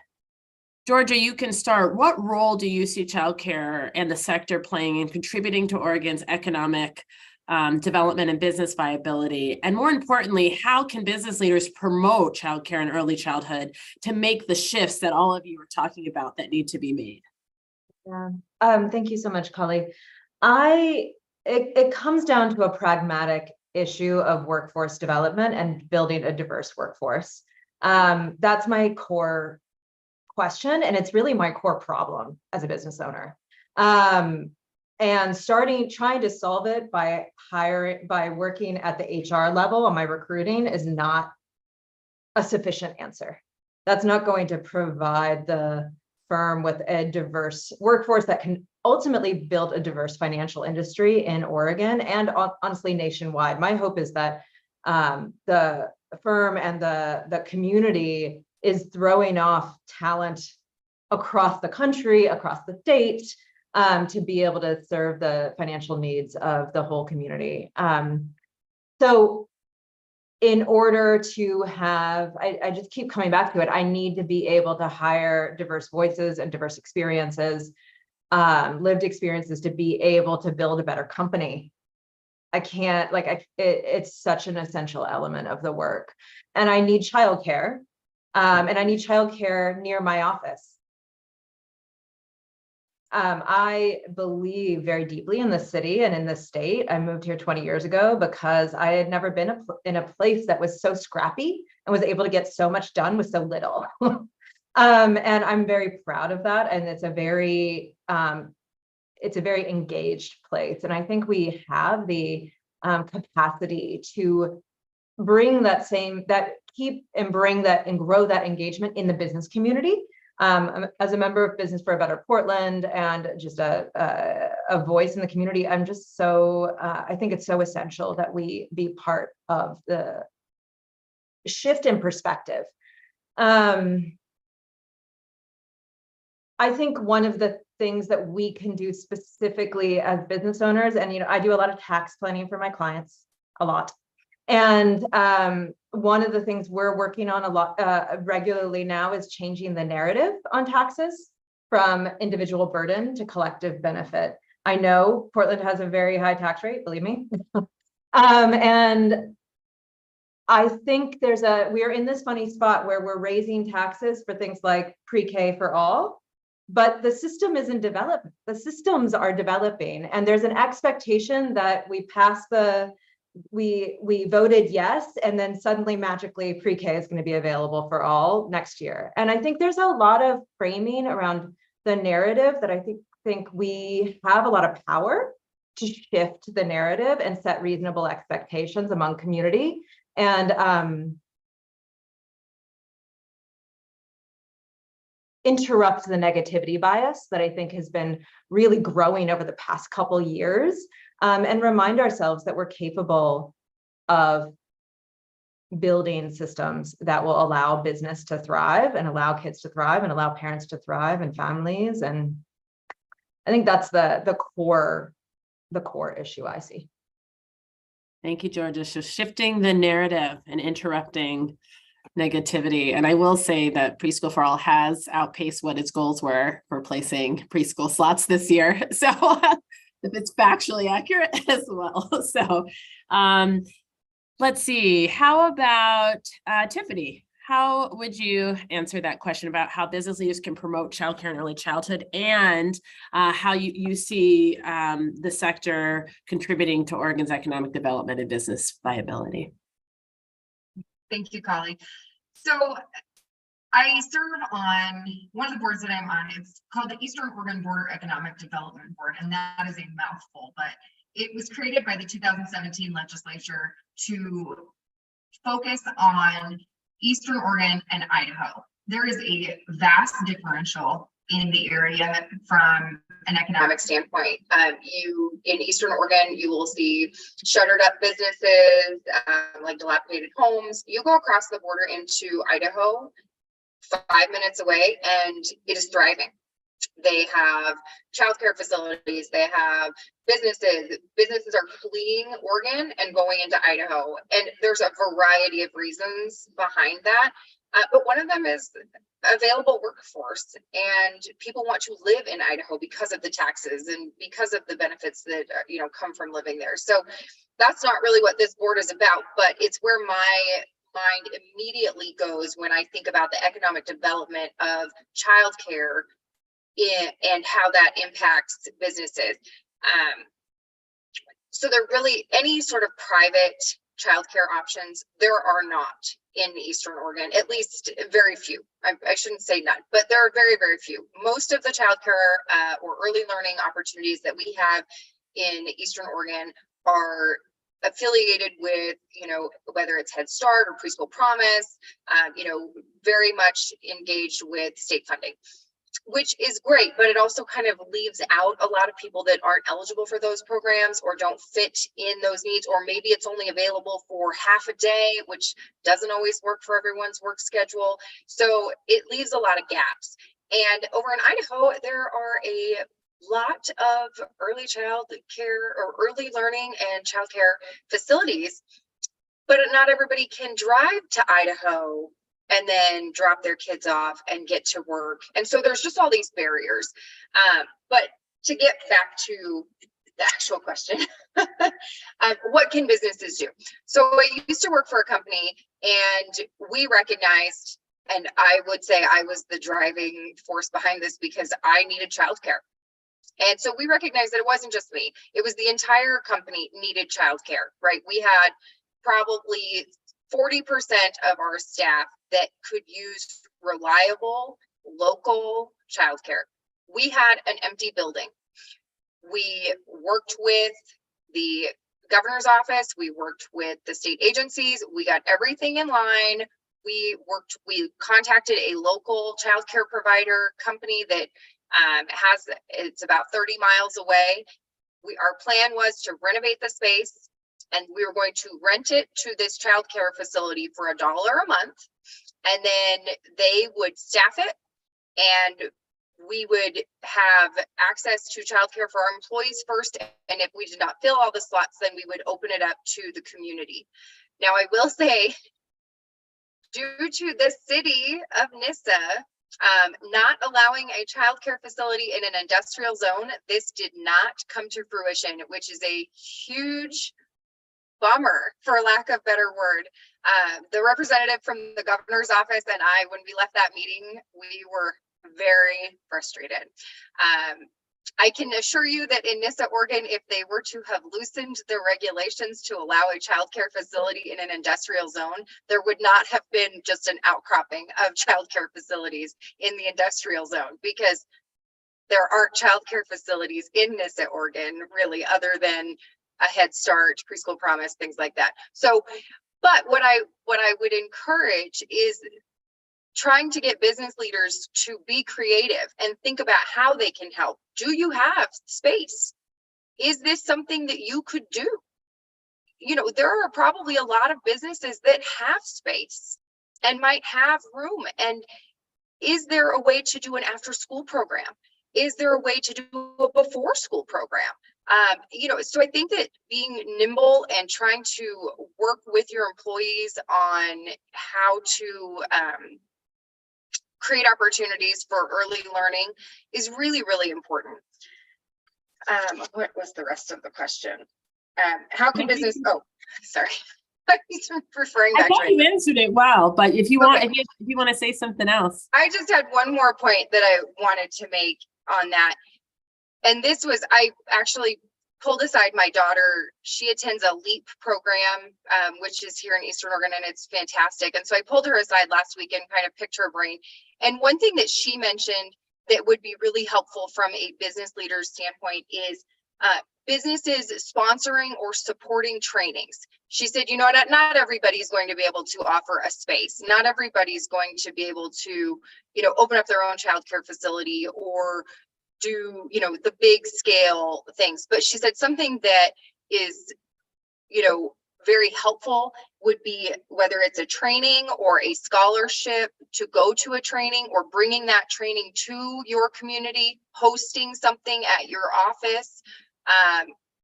Georgia, you can start. What role do you see childcare and the sector playing in contributing to Oregon's economic development and business viability? And more importantly, how can business leaders promote childcare and early childhood to make the shifts that all of you are talking about that need to be made? Yeah. Thank you so much, Kali. It comes down to a pragmatic issue of workforce development and building a diverse workforce. That's my core question, and it's really my core problem as a business owner. And trying to solve it by working at the HR level on my recruiting is not a sufficient answer. That's not going to provide the firm with a diverse workforce that can ultimately build a diverse financial industry in Oregon and honestly nationwide. My hope is that the firm and the community is throwing off talent across the country, across the state, to be able to serve the financial needs of the whole community. So in order to have, I just keep coming back to it, I need to be able to hire diverse voices and diverse experiences, lived experiences, to be able to build a better company. I can't, it's such an essential element of the work. And I need childcare, and I need childcare near my office. I believe very deeply in the city and in the state. I moved here 20 years ago because I had never been in a place that was so scrappy and was able to get so much done with so little. And I'm very proud of that. And it's a very engaged place. And I think we have the capacity to bring that bring that and grow that engagement in the business community. As a member of Business for a Better Portland and just a voice in the community, I'm just so, I think it's so essential that we be part of the shift in perspective. I think one of the things that we can do specifically as business owners, and I do a lot of tax planning for my clients, a lot. And one of the things we're working on a lot regularly now is changing the narrative on taxes from individual burden to collective benefit. I know Portland has a very high tax rate, believe me. And I think we are in this funny spot where we're raising taxes for things like pre-K for all, but the system isn't developed. The systems are developing, and there's an expectation that we voted yes, and then suddenly magically pre-K is going to be available for all next year. And I think there's a lot of framing around the narrative that I think we have a lot of power to shift the narrative and set reasonable expectations among community. And interrupt the negativity bias that I think has been really growing over the past couple years, and remind ourselves that we're capable of building systems that will allow business to thrive and allow kids to thrive and allow parents to thrive and families. And I think that's the core issue I see. Thank you, Georgia. So shifting the narrative and interrupting negativity. And I will say that Preschool for All has outpaced what its goals were for placing preschool slots this year. So if it's factually accurate as well. So let's see. How about Tiffany? How would you answer that question about how business leaders can promote childcare and early childhood, and how you see the sector contributing to Oregon's economic development and business viability? Thank you, Kali. So I serve on one of the boards that I'm on. It's called the Eastern Oregon Border Economic Development Board, and that is a mouthful, but it was created by the 2017 legislature to focus on Eastern Oregon and Idaho. There is a vast differential in the area from an economic standpoint. In Eastern Oregon, you will see shuttered up businesses, like dilapidated homes. You go across the border into Idaho, 5 minutes away, and it is thriving. They have childcare facilities, they have businesses. Businesses are fleeing Oregon and going into Idaho. And there's a variety of reasons behind that. But one of them is available workforce, and people want to live in Idaho because of the taxes and because of the benefits that come from living there. So that's not really what this board is about, but it's where my mind immediately goes when I think about the economic development of childcare and how that impacts businesses. So there really any sort of private childcare options, there are not in Eastern Oregon, at least very few. I shouldn't say none, but there are very, very few. Most of the childcare or early learning opportunities that we have in Eastern Oregon are affiliated with, whether it's Head Start or Preschool Promise, very much engaged with state funding, which is great, but it also kind of leaves out a lot of people that aren't eligible for those programs or don't fit in those needs, or maybe it's only available for half a day, which doesn't always work for everyone's work schedule. So it leaves a lot of gaps. And over in Idaho, there are a lot of early child care or early learning and childcare facilities, but not everybody can drive to Idaho and then drop their kids off and get to work. And so there's just all these barriers. But to get back to the actual question, what can businesses do? So I used to work for a company, and we recognized, and I would say I was the driving force behind this because I needed childcare. And so we recognized that it wasn't just me, it was the entire company needed childcare, right? We had probably 40% of our staff that could use reliable local childcare. We had an empty building. We worked with the governor's office, we worked with the state agencies, we got everything in line. We contacted a local childcare provider company that it's about 30 miles away. Our plan was to renovate the space, and we were going to rent it to this childcare facility for $1 a month, and then they would staff it, and we would have access to childcare for our employees first, and if we did not fill all the slots, then we would open it up to the community. Now, I will say, due to the city of Nissa not allowing a childcare facility in an industrial zone, this did not come to fruition, which is a huge bummer, for lack of better word. The representative from the governor's office and I, when we left that meeting, we were very frustrated. I can assure you that in Nissa, Oregon, if they were to have loosened the regulations to allow a childcare facility in an industrial zone, there would not have been just an outcropping of childcare facilities in the industrial zone, because there aren't childcare facilities in Nissa, Oregon, really, other than a Head Start, Preschool Promise, things like that. So, but what I would encourage is trying to get business leaders to be creative and think about how they can help. Do you have space? Is this something that you could do? There are probably a lot of businesses that have space and might have room. And is there a way to do an after school program? Is there a way to do a before school program? So I think that being nimble and trying to work with your employees on how to create opportunities for early learning is really, really important. What was the rest of the question? How can business, oh, sorry. He's referring I back to thought you answered it well, but if you want, if you want to say something else. I just had one more point that I wanted to make on that. And this was, I actually pulled aside my daughter. She attends a LEAP program, which is here in Eastern Oregon, and it's fantastic. And so I pulled her aside last week and kind of picked her brain. And one thing that she mentioned that would be really helpful from a business leader's standpoint is businesses sponsoring or supporting trainings. She said, you know, not everybody's going to be able to offer a space. Not everybody's going to be able to, you know, open up their own childcare facility or do, you know, the big scale things. But she said something that is, you know, very helpful would be whether it's a training or a scholarship to go to a training or bringing that training to your community, hosting something at your office,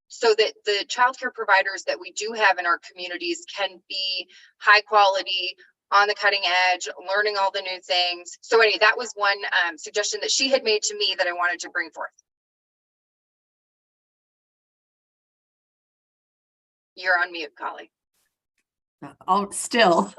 so that the childcare providers that we do have in our communities can be high quality, on the cutting edge, learning all the new things. So anyway, that was one suggestion that she had made to me that I wanted to bring forth. You're on mute, Collie. Oh, still.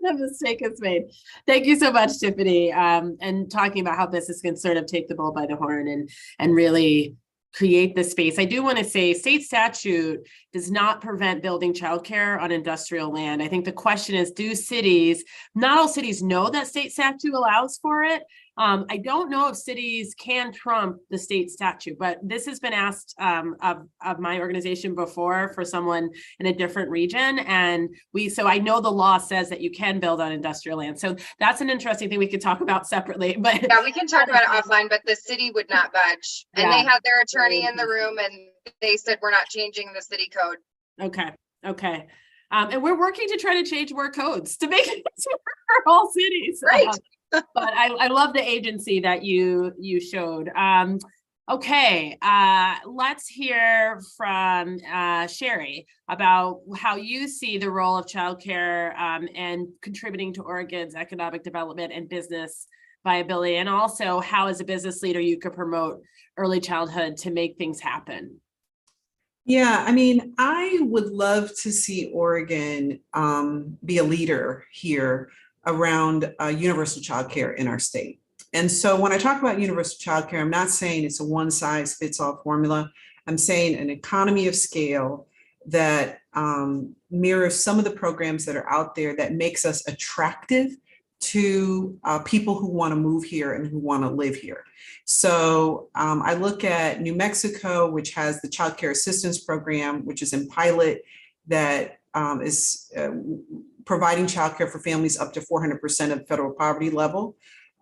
The mistake is made. Thank you so much, Tiffany. And talking about how business can sort of take the bull by the horn and really create the space. I do want to say state statute does not prevent building childcare on industrial land. I think the question is, do cities, not all cities know that state statute allows for it. I don't know if cities can trump the state statute, but this has been asked of my organization before for someone in a different region. And so I know the law says that you can build on industrial land. So that's an interesting thing we could talk about separately. But yeah, we can talk about it offline, but the city would not budge. And they had their attorney in the room and they said, we're not changing the city code. Okay. Okay. And we're working to try to change more codes to make it for all cities. Right. But I love the agency that you showed. Okay, let's hear from Sherry about how you see the role of childcare and contributing to Oregon's economic development and business viability, and also how as a business leader you could promote early childhood to make things happen. Yeah, I mean, I would love to see Oregon be a leader here around universal childcare in our state. And so when I talk about universal childcare, I'm not saying it's a one size fits all formula. I'm saying an economy of scale that mirrors some of the programs that are out there that makes us attractive to people who want to move here and who want to live here. So I look at New Mexico, which has the Child Care Assistance Program, which is in pilot, that is providing childcare for families up to 400% of federal poverty level.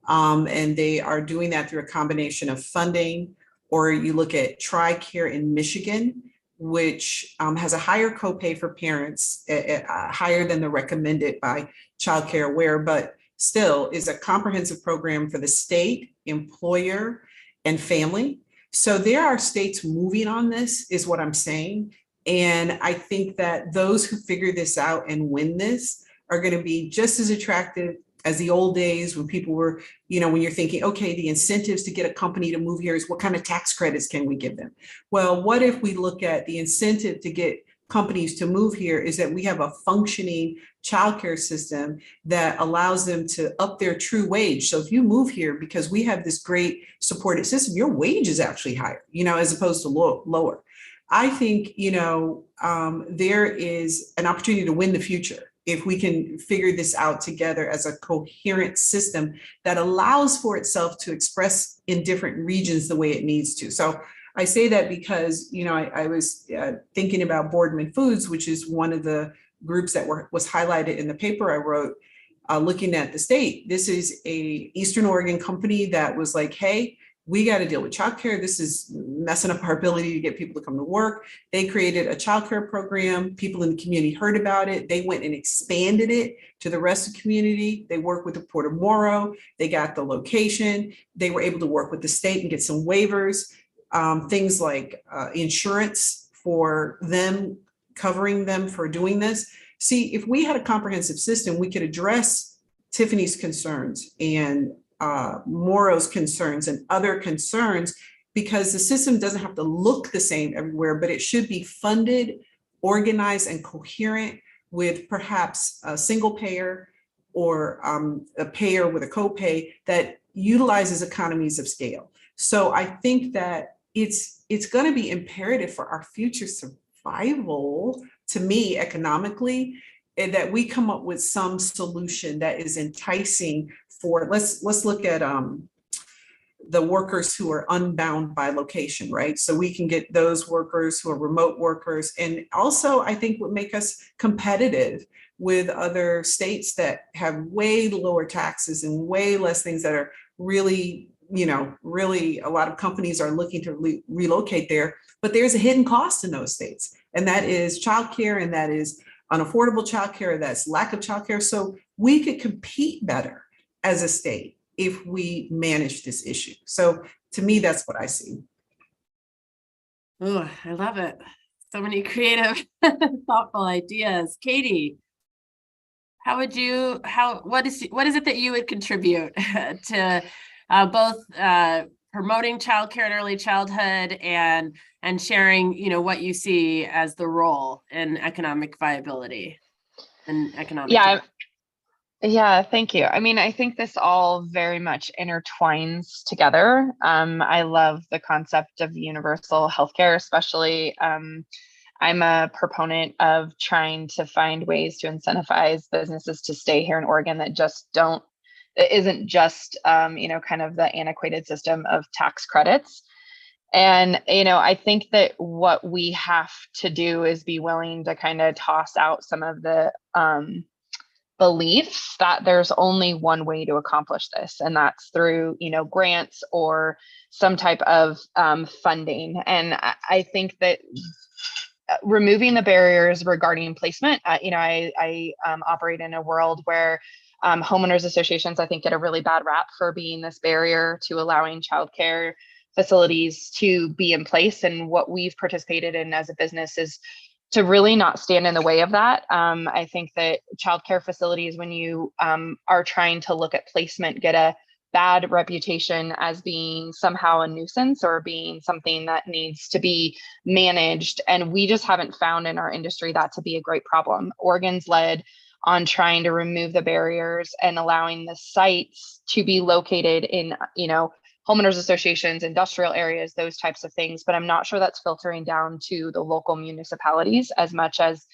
And they are doing that through a combination of funding, or you look at TRICARE in Michigan, which has a higher copay for parents, higher than the recommended by Child Care Aware, but still is a comprehensive program for the state, employer, and family. So there are states moving on this, is what I'm saying. And I think that those who figure this out and win this are going to be just as attractive as the old days when people were, you know, when you're thinking, okay, the incentives to get a company to move here is what kind of tax credits can we give them? Well, what if we look at the incentive to get companies to move here is that we have a functioning childcare system that allows them to up their true wage. So if you move here because we have this great supported system, your wage is actually higher, you know, as opposed to lower. I think, you know, there is an opportunity to win the future if we can figure this out together as a coherent system that allows for itself to express in different regions the way it needs to. So I say that because, you know, I was thinking about Boardman Foods, which is one of the groups that was highlighted in the paper I wrote, looking at the state. This is a Eastern Oregon company that was like, hey, we got to deal with childcare. This is messing up our ability to get people to come to work. They created a childcare program. People in the community heard about it. They went and expanded it to the rest of the community. They worked with the Port of Morrow. They got the location. They were able to work with the state and get some waivers. things like insurance for them, covering them for doing this. See, if we had a comprehensive system, we could address Tiffany's concerns and Moro's concerns and other concerns, because the system doesn't have to look the same everywhere, but it should be funded, organized, and coherent with perhaps a single payer or a payer with a copay that utilizes economies of scale. So I think that it's going to be imperative for our future survival, to me, economically, and that we come up with some solution that is enticing for, let's look at the workers who are unbound by location, right? So we can get those workers who are remote workers. And also, I think would make us competitive with other states that have way lower taxes and way less things that are really, really a lot of companies are looking to relocate there. But there's a hidden cost in those states, and that is childcare, and that is unaffordable childcare, that's lack of childcare. So we could compete better as a state if we manage this issue. So to me, that's what I see. Oh, I love it. So many creative, thoughtful ideas. Katie, what is it that you would contribute to both promoting childcare and early childhood and sharing, what you see as the role in economic viability and economic development? Yeah, thank you. I mean, I think this all very much intertwines together. I love the concept of universal healthcare, especially. I'm a proponent of trying to find ways to incentivize businesses to stay here in Oregon that isn't just, kind of the antiquated system of tax credits. And, I think that what we have to do is be willing to kind of toss out some of the beliefs that there's only one way to accomplish this, and that's through, grants or some type of funding. And I think that removing the barriers regarding placement, I operate in a world where homeowners associations, I think, get a really bad rap for being this barrier to allowing childcare facilities to be in place. And what we've participated in as a business is to really not stand in the way of that. I think that childcare facilities, when you are trying to look at placement, get a bad reputation as being somehow a nuisance or being something that needs to be managed. And we just haven't found in our industry that to be a great problem. Oregon's led on trying to remove the barriers and allowing the sites to be located in, homeowners associations, industrial areas, those types of things. But I'm not sure that's filtering down to the local municipalities as much as,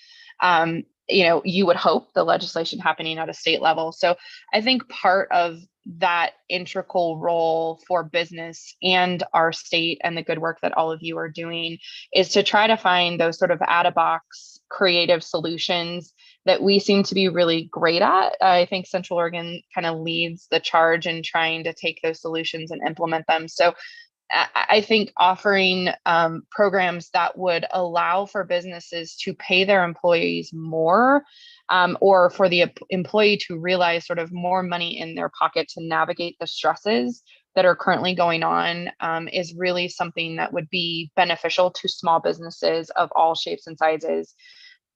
you would hope, the legislation happening at a state level. So I think part of that integral role for business and our state and the good work that all of you are doing is to try to find those sort of out-of-box creative solutions that we seem to be really great at. I think Central Oregon kind of leads the charge in trying to take those solutions and implement them. So I think offering programs that would allow for businesses to pay their employees more, or for the employee to realize sort of more money in their pocket to navigate the stresses that are currently going on, is really something that would be beneficial to small businesses of all shapes and sizes,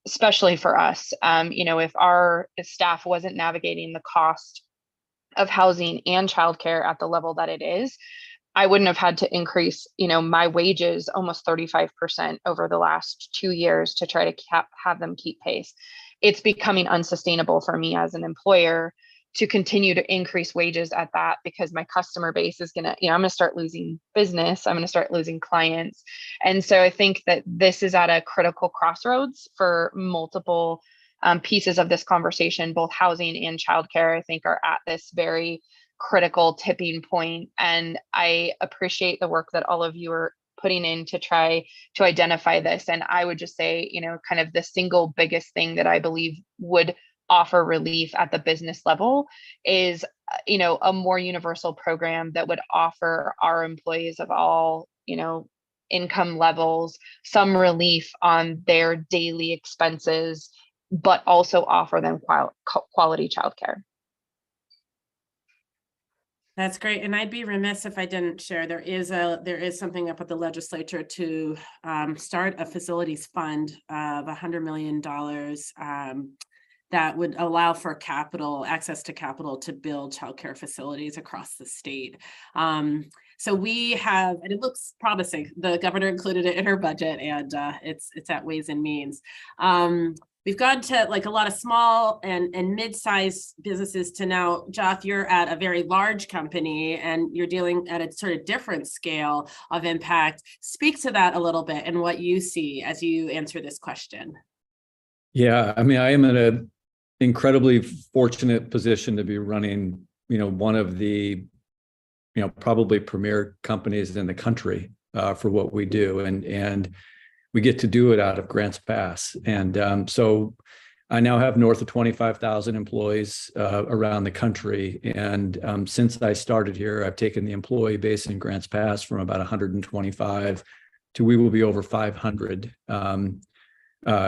especially for us. If our staff wasn't navigating the cost of housing and childcare at the level that it is, I wouldn't have had to increase, my wages almost 35% over the last 2 years to try to have them keep pace. It's becoming unsustainable for me as an employer to continue to increase wages at that, because my customer base is I'm going to start losing business. I'm going to start losing clients. And so I think that this is at a critical crossroads for multiple pieces of this conversation. Both housing and childcare, I think, are at this very critical tipping point. And I appreciate the work that all of you are putting in to try to identify this. And I would just say, kind of the single biggest thing that I believe would offer relief at the business level is, a more universal program that would offer our employees of all, income levels some relief on their daily expenses, but also offer them quality childcare. That's great. And I'd be remiss if I didn't share, there is something up at the legislature to start a facilities fund of $100 million that would allow for access to capital to build childcare facilities across the state. So we have, and it looks promising. The governor included it in her budget, and it's at Ways and Means. We've gone to like a lot of small and mid-sized businesses to now, Jeff, you're at a very large company and you're dealing at a sort of different scale of impact. Speak to that a little bit and what you see as you answer this question. Yeah, I mean, I am in an incredibly fortunate position to be running, one of the, probably premier companies in the country for what we do. And we get to do it out of Grants Pass. And so I now have north of 25,000 employees around the country. And since I started here, I've taken the employee base in Grants Pass from about 125 to we will be over 500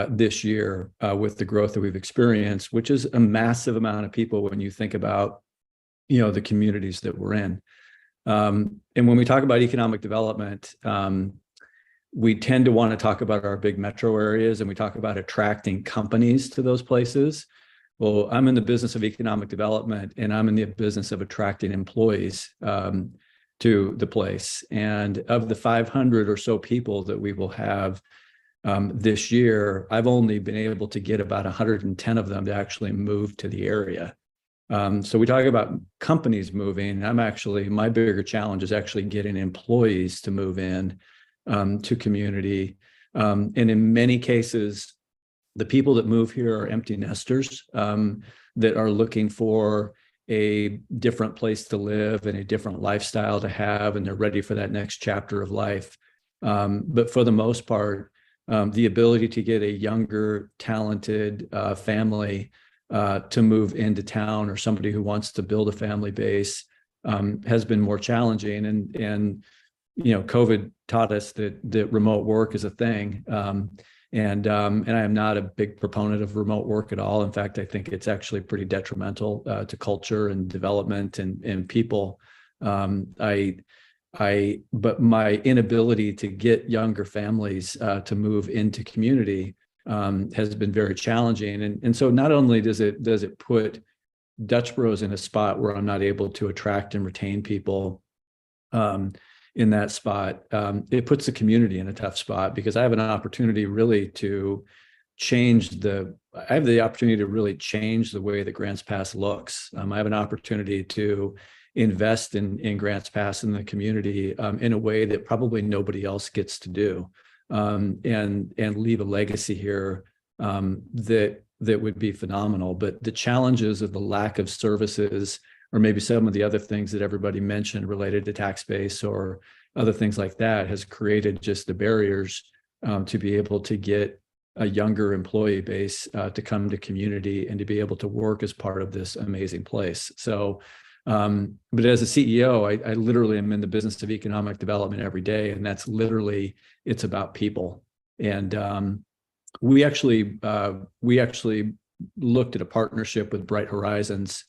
this year with the growth that we've experienced, which is a massive amount of people when you think about, the communities that we're in. And when we talk about economic development, we tend to want to talk about our big metro areas and we talk about attracting companies to those places. Well, I'm in the business of economic development and I'm in the business of attracting employees to the place. And of the 500 or so people that we will have this year, I've only been able to get about 110 of them to actually move to the area. So we talk about companies moving. My bigger challenge is actually getting employees to move in to community. And in many cases, the people that move here are empty nesters that are looking for a different place to live and a different lifestyle to have, and they're ready for that next chapter of life. But for the most part, the ability to get a younger, talented family to move into town, or somebody who wants to build a family base has been more challenging. And COVID taught us that remote work is a thing. And I am not a big proponent of remote work at all. In fact, I think it's actually pretty detrimental to culture and development and people. But my inability to get younger families to move into community has been very challenging. And so not only does it put Dutch Bros in a spot where I'm not able to attract and retain people in that spot, it puts the community in a tough spot, because I have an opportunity really to change the way that Grants Pass looks. I have an opportunity to invest in Grants Pass in the community in a way that probably nobody else gets to do, and leave a legacy here that would be phenomenal. But the challenges of the lack of services, or maybe some of the other things that everybody mentioned related to tax base or other things like that, has created just the barriers to be able to get a younger employee base to come to community and to be able to work as part of this amazing place. So, but as a CEO, I literally am in the business of economic development every day, and that's literally, it's about people. And we actually looked at a partnership with Bright Horizons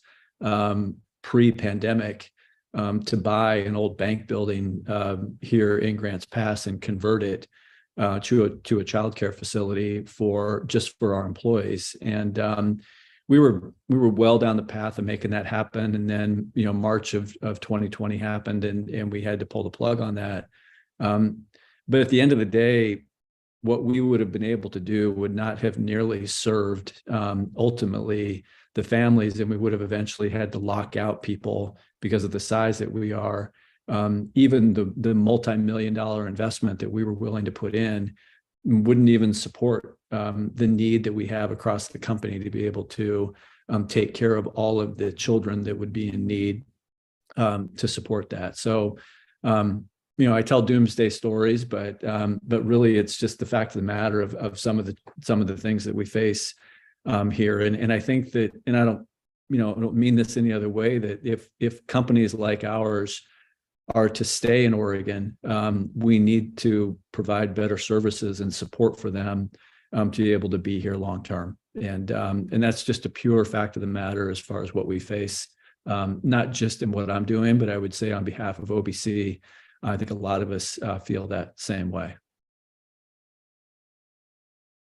pre-pandemic to buy an old bank building here in Grants Pass and convert it to a childcare facility for our employees. And we were well down the path of making that happen. And then, March of 2020 happened, and we had to pull the plug on that. But at the end of the day, what we would have been able to do would not have nearly served ultimately the families, and we would have eventually had to lock out people because of the size that we are. Even the multi-million-dollar investment that we were willing to put in wouldn't even support the need that we have across the company to be able to take care of all of the children that would be in need to support that. So, I tell doomsday stories, but really it's just the fact of the matter of some of the things that we face here. And I think that, and I don't mean this any other way, that if companies like ours are to stay in Oregon, we need to provide better services and support for them to be able to be here long term. And that's just a pure fact of the matter as far as what we face not just in what I'm doing, but I would say on behalf of OBC, I think a lot of us feel that same way.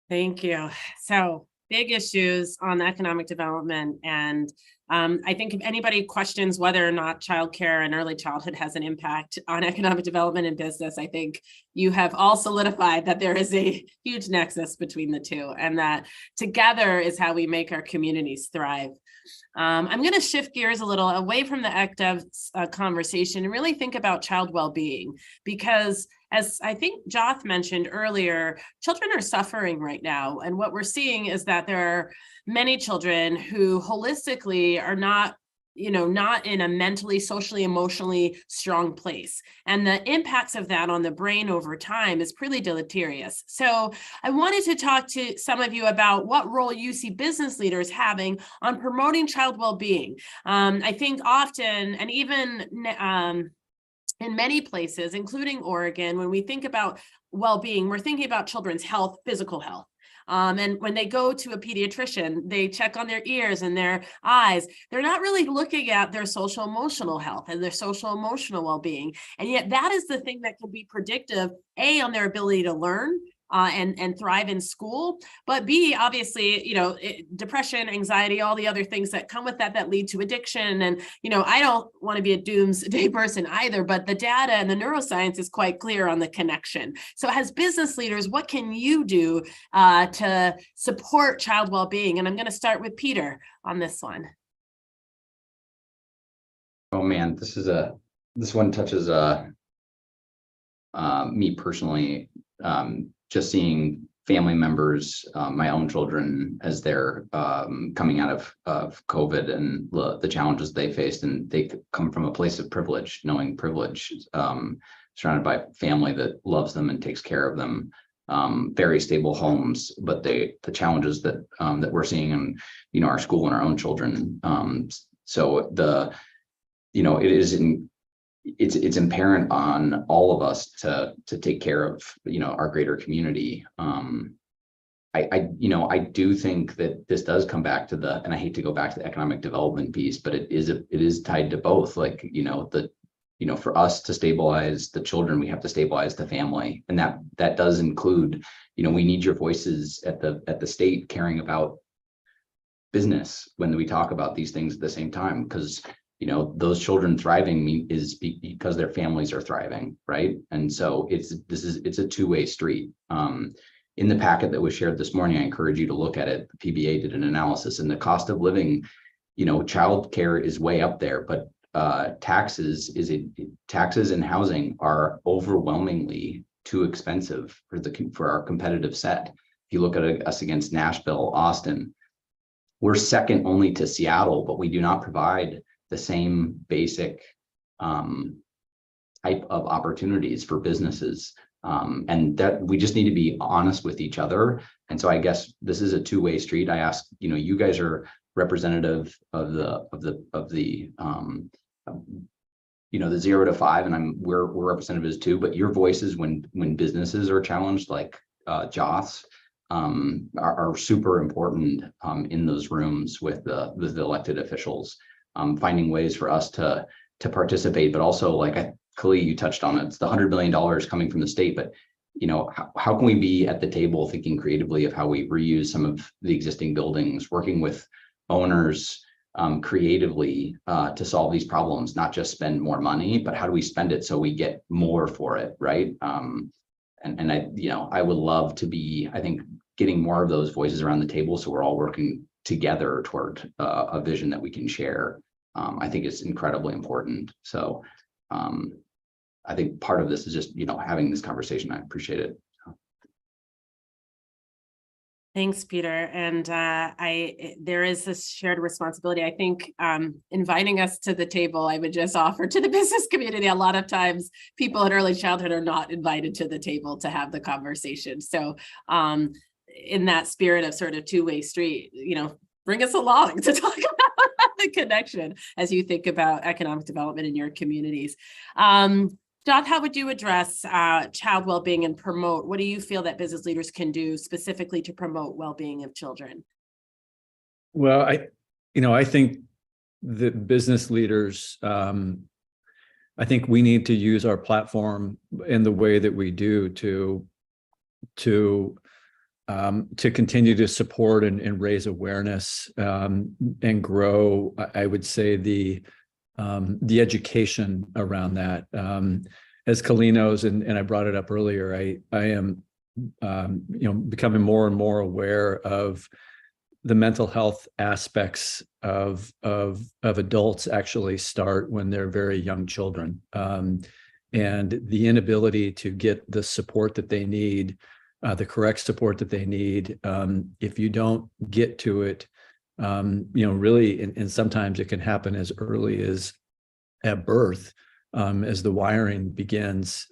Thank you. So big issues on economic development. And I think if anybody questions whether or not childcare and early childhood has an impact on economic development and business, I think you have all solidified that there is a huge nexus between the two, and that together is how we make our communities thrive. I'm going to shift gears a little away from the ECDEV conversation and really think about child well-being, because as I think Joth mentioned earlier, children are suffering right now. And what we're seeing is that there are many children who holistically are not in a mentally, socially, emotionally strong place. And the impacts of that on the brain over time is pretty deleterious. So I wanted to talk to some of you about what role you see business leaders having on promoting child well-being. I think often, and even in many places, including Oregon, when we think about well-being, we're thinking about children's health, physical health. And when they go to a pediatrician, they check on their ears and their eyes. They're not really looking at their social emotional health and their social emotional well-being. And yet that is the thing that can be predictive, A, on their ability to learn and thrive in school, but B, obviously, depression, anxiety, all the other things that come with that lead to addiction. And, I don't want to be a doomsday person either, but the data and the neuroscience is quite clear on the connection. So as business leaders, what can you do to support child well-being? And I'm going to start with Peter on this one. Oh man, this one touches me personally. Just seeing family members, my own children, as they're coming out of COVID and the challenges they faced, and they come from a place of privilege, knowing privilege, surrounded by family that loves them and takes care of them, very stable homes, but the challenges that we're seeing in our school and our own children. So it's inherent on all of us to take care of our greater community. I do think that this does come back to and I hate to go back to the economic development piece, but it is tied to both. Like for us to stabilize the children, we have to stabilize the family, and that does include we need your voices at the state caring about business when we talk about these things at the same time, because those children thriving is because their families are thriving, right? And so it's a two-way street. In the packet that was shared this morning, I encourage you to look at it. The PBA did an analysis, and the cost of living, childcare is way up there, but taxes and housing are overwhelmingly too expensive for our competitive set. If you look at us against Nashville, Austin, we're second only to Seattle, but we do not provide the same basic type of opportunities for businesses, and that we just need to be honest with each other. And so I guess this is a two-way street. I ask, you guys are representative of the 0 to 5, and we're representatives too. But your voices when businesses are challenged, like Joth's, are super important in those rooms with the elected officials. Finding ways for us to participate, but also, like Kali, you touched on it, it's the $100 million coming from the state, but how can we be at the table thinking creatively of how we reuse some of the existing buildings, working with owners creatively to solve these problems, not just spend more money, but how do we spend it so we get more for it, right? And I would love to be, I think, getting more of those voices around the table so we're all working together toward a vision that we can share. I think it's incredibly important. So I think part of this is just, having this conversation. I appreciate it. Thanks, Peter. And there is this shared responsibility. I think inviting us to the table, I would just offer to the business community, a lot of times people in early childhood are not invited to the table to have the conversation. So in that spirit of sort of two-way street, bring us along to talk about the connection as you think about economic development in your communities. Joth, how would you address child well-being and promote? What do you feel that business leaders can do specifically to promote well-being of children? Well, I think the business leaders, I think we need to use our platform in the way that we do to continue to support and raise awareness and grow, I would say, the education around that. As Kali knows, and I brought it up earlier, I am becoming more and more aware of the mental health aspects of adults actually start when they're very young children, and the inability to get the support that they need, the correct support that they need, if you don't get to it, really, and sometimes it can happen as early as at birth, as the wiring begins.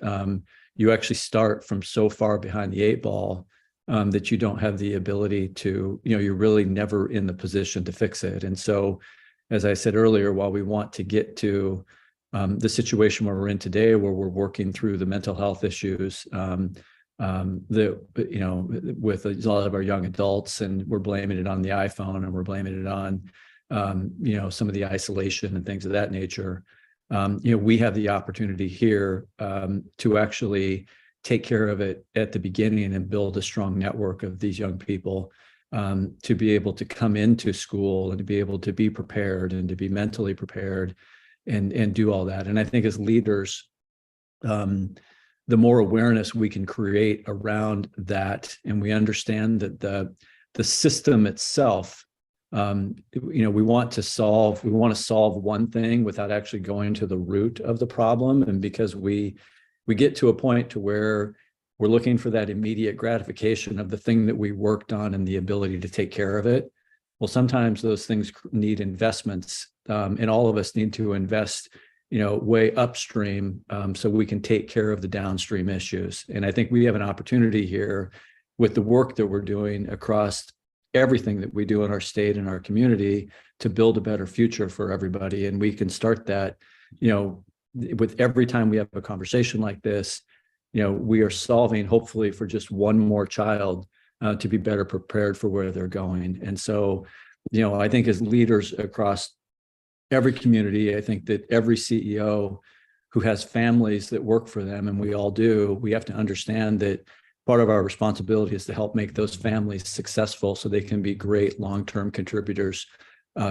You actually start from so far behind the 8 ball that you don't have the ability to, you're really never in the position to fix it. And so, as I said earlier, while we want to get to the situation where we're in today, where we're working through the mental health issues, with a lot of our young adults, and we're blaming it on the iPhone, and we're blaming it on, some of the isolation and things of that nature. We have the opportunity here to actually take care of it at the beginning and build a strong network of these young people to be able to come into school and to be able to be prepared and to be mentally prepared and do all that. And I think as leaders, the more awareness we can create around that, and we understand that the system itself, we want to solve one thing without actually going to the root of the problem. And because we get to a point to where we're looking for that immediate gratification of the thing that we worked on and the ability to take care of it. Well, sometimes those things need investments, and all of us need to invest way upstream, so we can take care of the downstream issues. And I think we have an opportunity here with the work that we're doing across everything that we do in our state and our community to build a better future for everybody. And we can start that, with every time we have a conversation like this, we are solving, hopefully, for just one more child to be better prepared for where they're going. And so, I think as leaders across every community, I think that every CEO who has families that work for them, and we all do, we have to understand that part of our responsibility is to help make those families successful so they can be great long-term contributors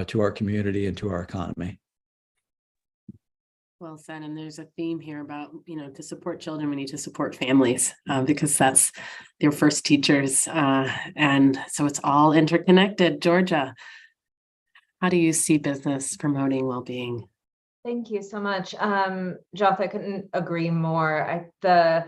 to our community and to our economy. Well said. And there's a theme here about, to support children, we need to support families because that's their first teachers. And so it's all interconnected. Georgia, how do you see business promoting well-being? Thank you so much. Joff, I couldn't agree more. The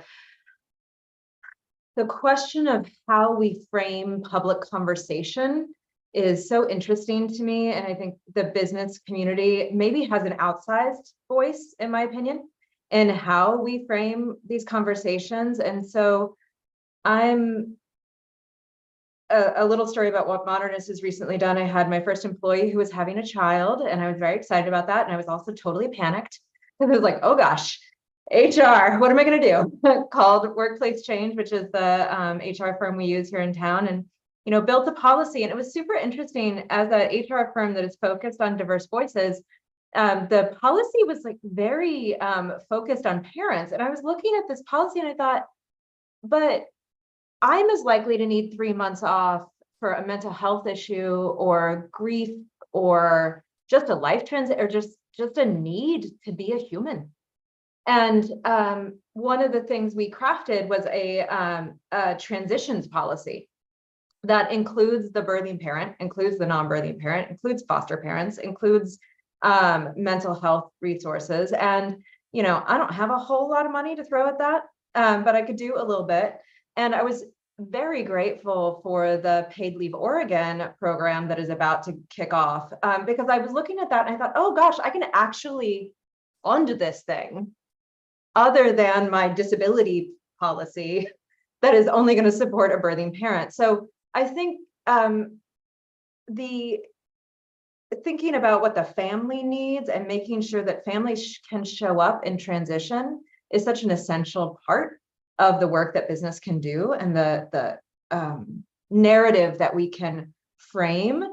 question of how we frame public conversation is so interesting to me. And I think the business community maybe has an outsized voice, in my opinion, in how we frame these conversations. And so I'm a little story about what Modernist has recently done. I had my first employee who was having a child, and I was very excited about that. And I was also totally panicked because I was like, oh gosh, HR, what am I going to do? Called Workplace Change, which is the HR firm we use here in town, and built a policy. And it was super interesting as a HR firm that is focused on diverse voices. The policy was like very focused on parents. And I was looking at this policy and I thought, but I'm as likely to need 3 months off for a mental health issue or grief or just a life transit or just a need to be a human. And one of the things we crafted was a transitions policy that includes the birthing parent, includes the non-birthing parent, includes foster parents, includes mental health resources. And, I don't have a whole lot of money to throw at that, but I could do a little bit. And I was very grateful for the Paid Leave Oregon program that is about to kick off, because I was looking at that and I thought, oh gosh, I can actually fund this thing other than my disability policy that is only going to support a birthing parent. So I think thinking about what the family needs and making sure that families can show up in transition is such an essential part of the work that business can do, and the narrative that we can frame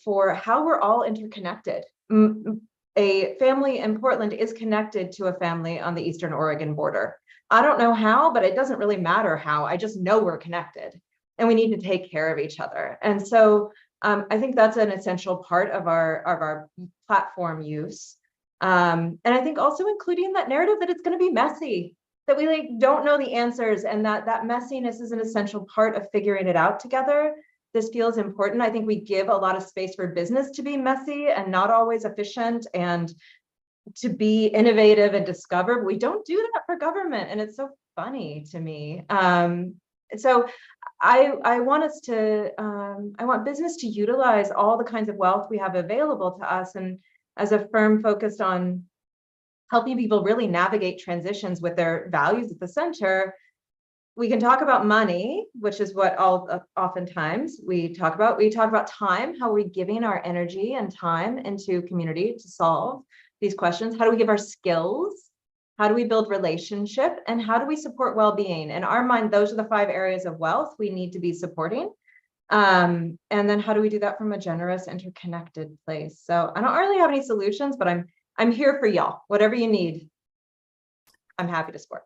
for how we're all interconnected a family in Portland is connected to a family on the Eastern Oregon border. I don't know how, but it doesn't really matter how. I just know we're connected and we need to take care of each other. And so I think that's an essential part of our platform use. And I think also including that narrative that it's going to be messy, that we like don't know the answers, and that messiness is an essential part of figuring it out together. This feels important. I think we give a lot of space for business to be messy and not always efficient and to be innovative and discover. We don't do that for government, and it's so funny to me. So I want us to, I want business to utilize all the kinds of wealth we have available to us, and as a firm focused on helping people really navigate transitions with their values at the center, we can talk about money, which is what oftentimes we talk about. We talk about time. How are we giving our energy and time into community to solve these questions? How do we give our skills? How do we build relationship? And how do we support well-being? In our mind, those are the 5 areas of wealth we need to be supporting. And then how do we do that from a generous, interconnected place? So I don't really have any solutions, but I'm here for y'all. Whatever you need, I'm happy to support.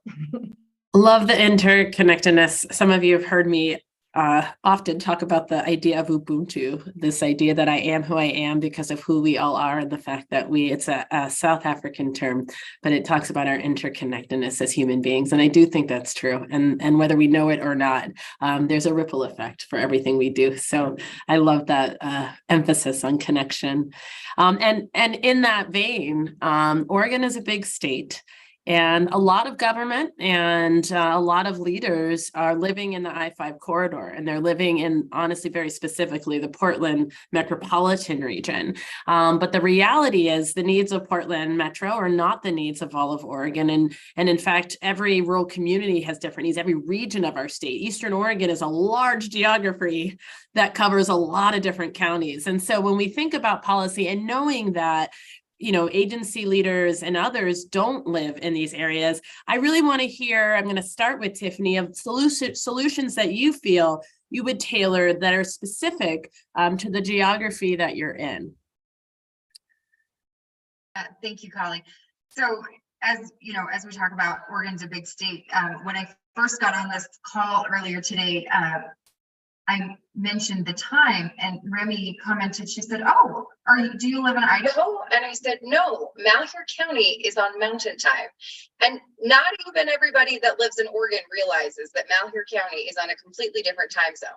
Love the interconnectedness. Some of you have heard me often talk about the idea of Ubuntu, this idea that I am who I am because of who we all are, and the fact that it's a South African term, but it talks about our interconnectedness as human beings. And I do think that's true. And whether we know it or not, there's a ripple effect for everything we do. So I love that emphasis on connection. And in that vein, Oregon is a big state. And a lot of government and a lot of leaders are living in the I-5 corridor, and they're living in, honestly, very specifically, the Portland metropolitan region. But the reality is the needs of Portland Metro are not the needs of all of Oregon. And in fact, every rural community has different needs, every region of our state. Eastern Oregon is a large geography that covers a lot of different counties. And so when we think about policy and knowing that, agency leaders and others don't live in these areas, I really want to hear, I'm going to start with Tiffany, of solutions that you feel you would tailor that are specific to the geography that you're in. Thank you, Colleen. So as we talk about Oregon's a big state, when I first got on this call earlier today, I mentioned the time, and Remy commented, she said, "Oh, do you live in Idaho?" And I said, "No, Malheur County is on mountain time." And not even everybody that lives in Oregon realizes that Malheur County is on a completely different time zone.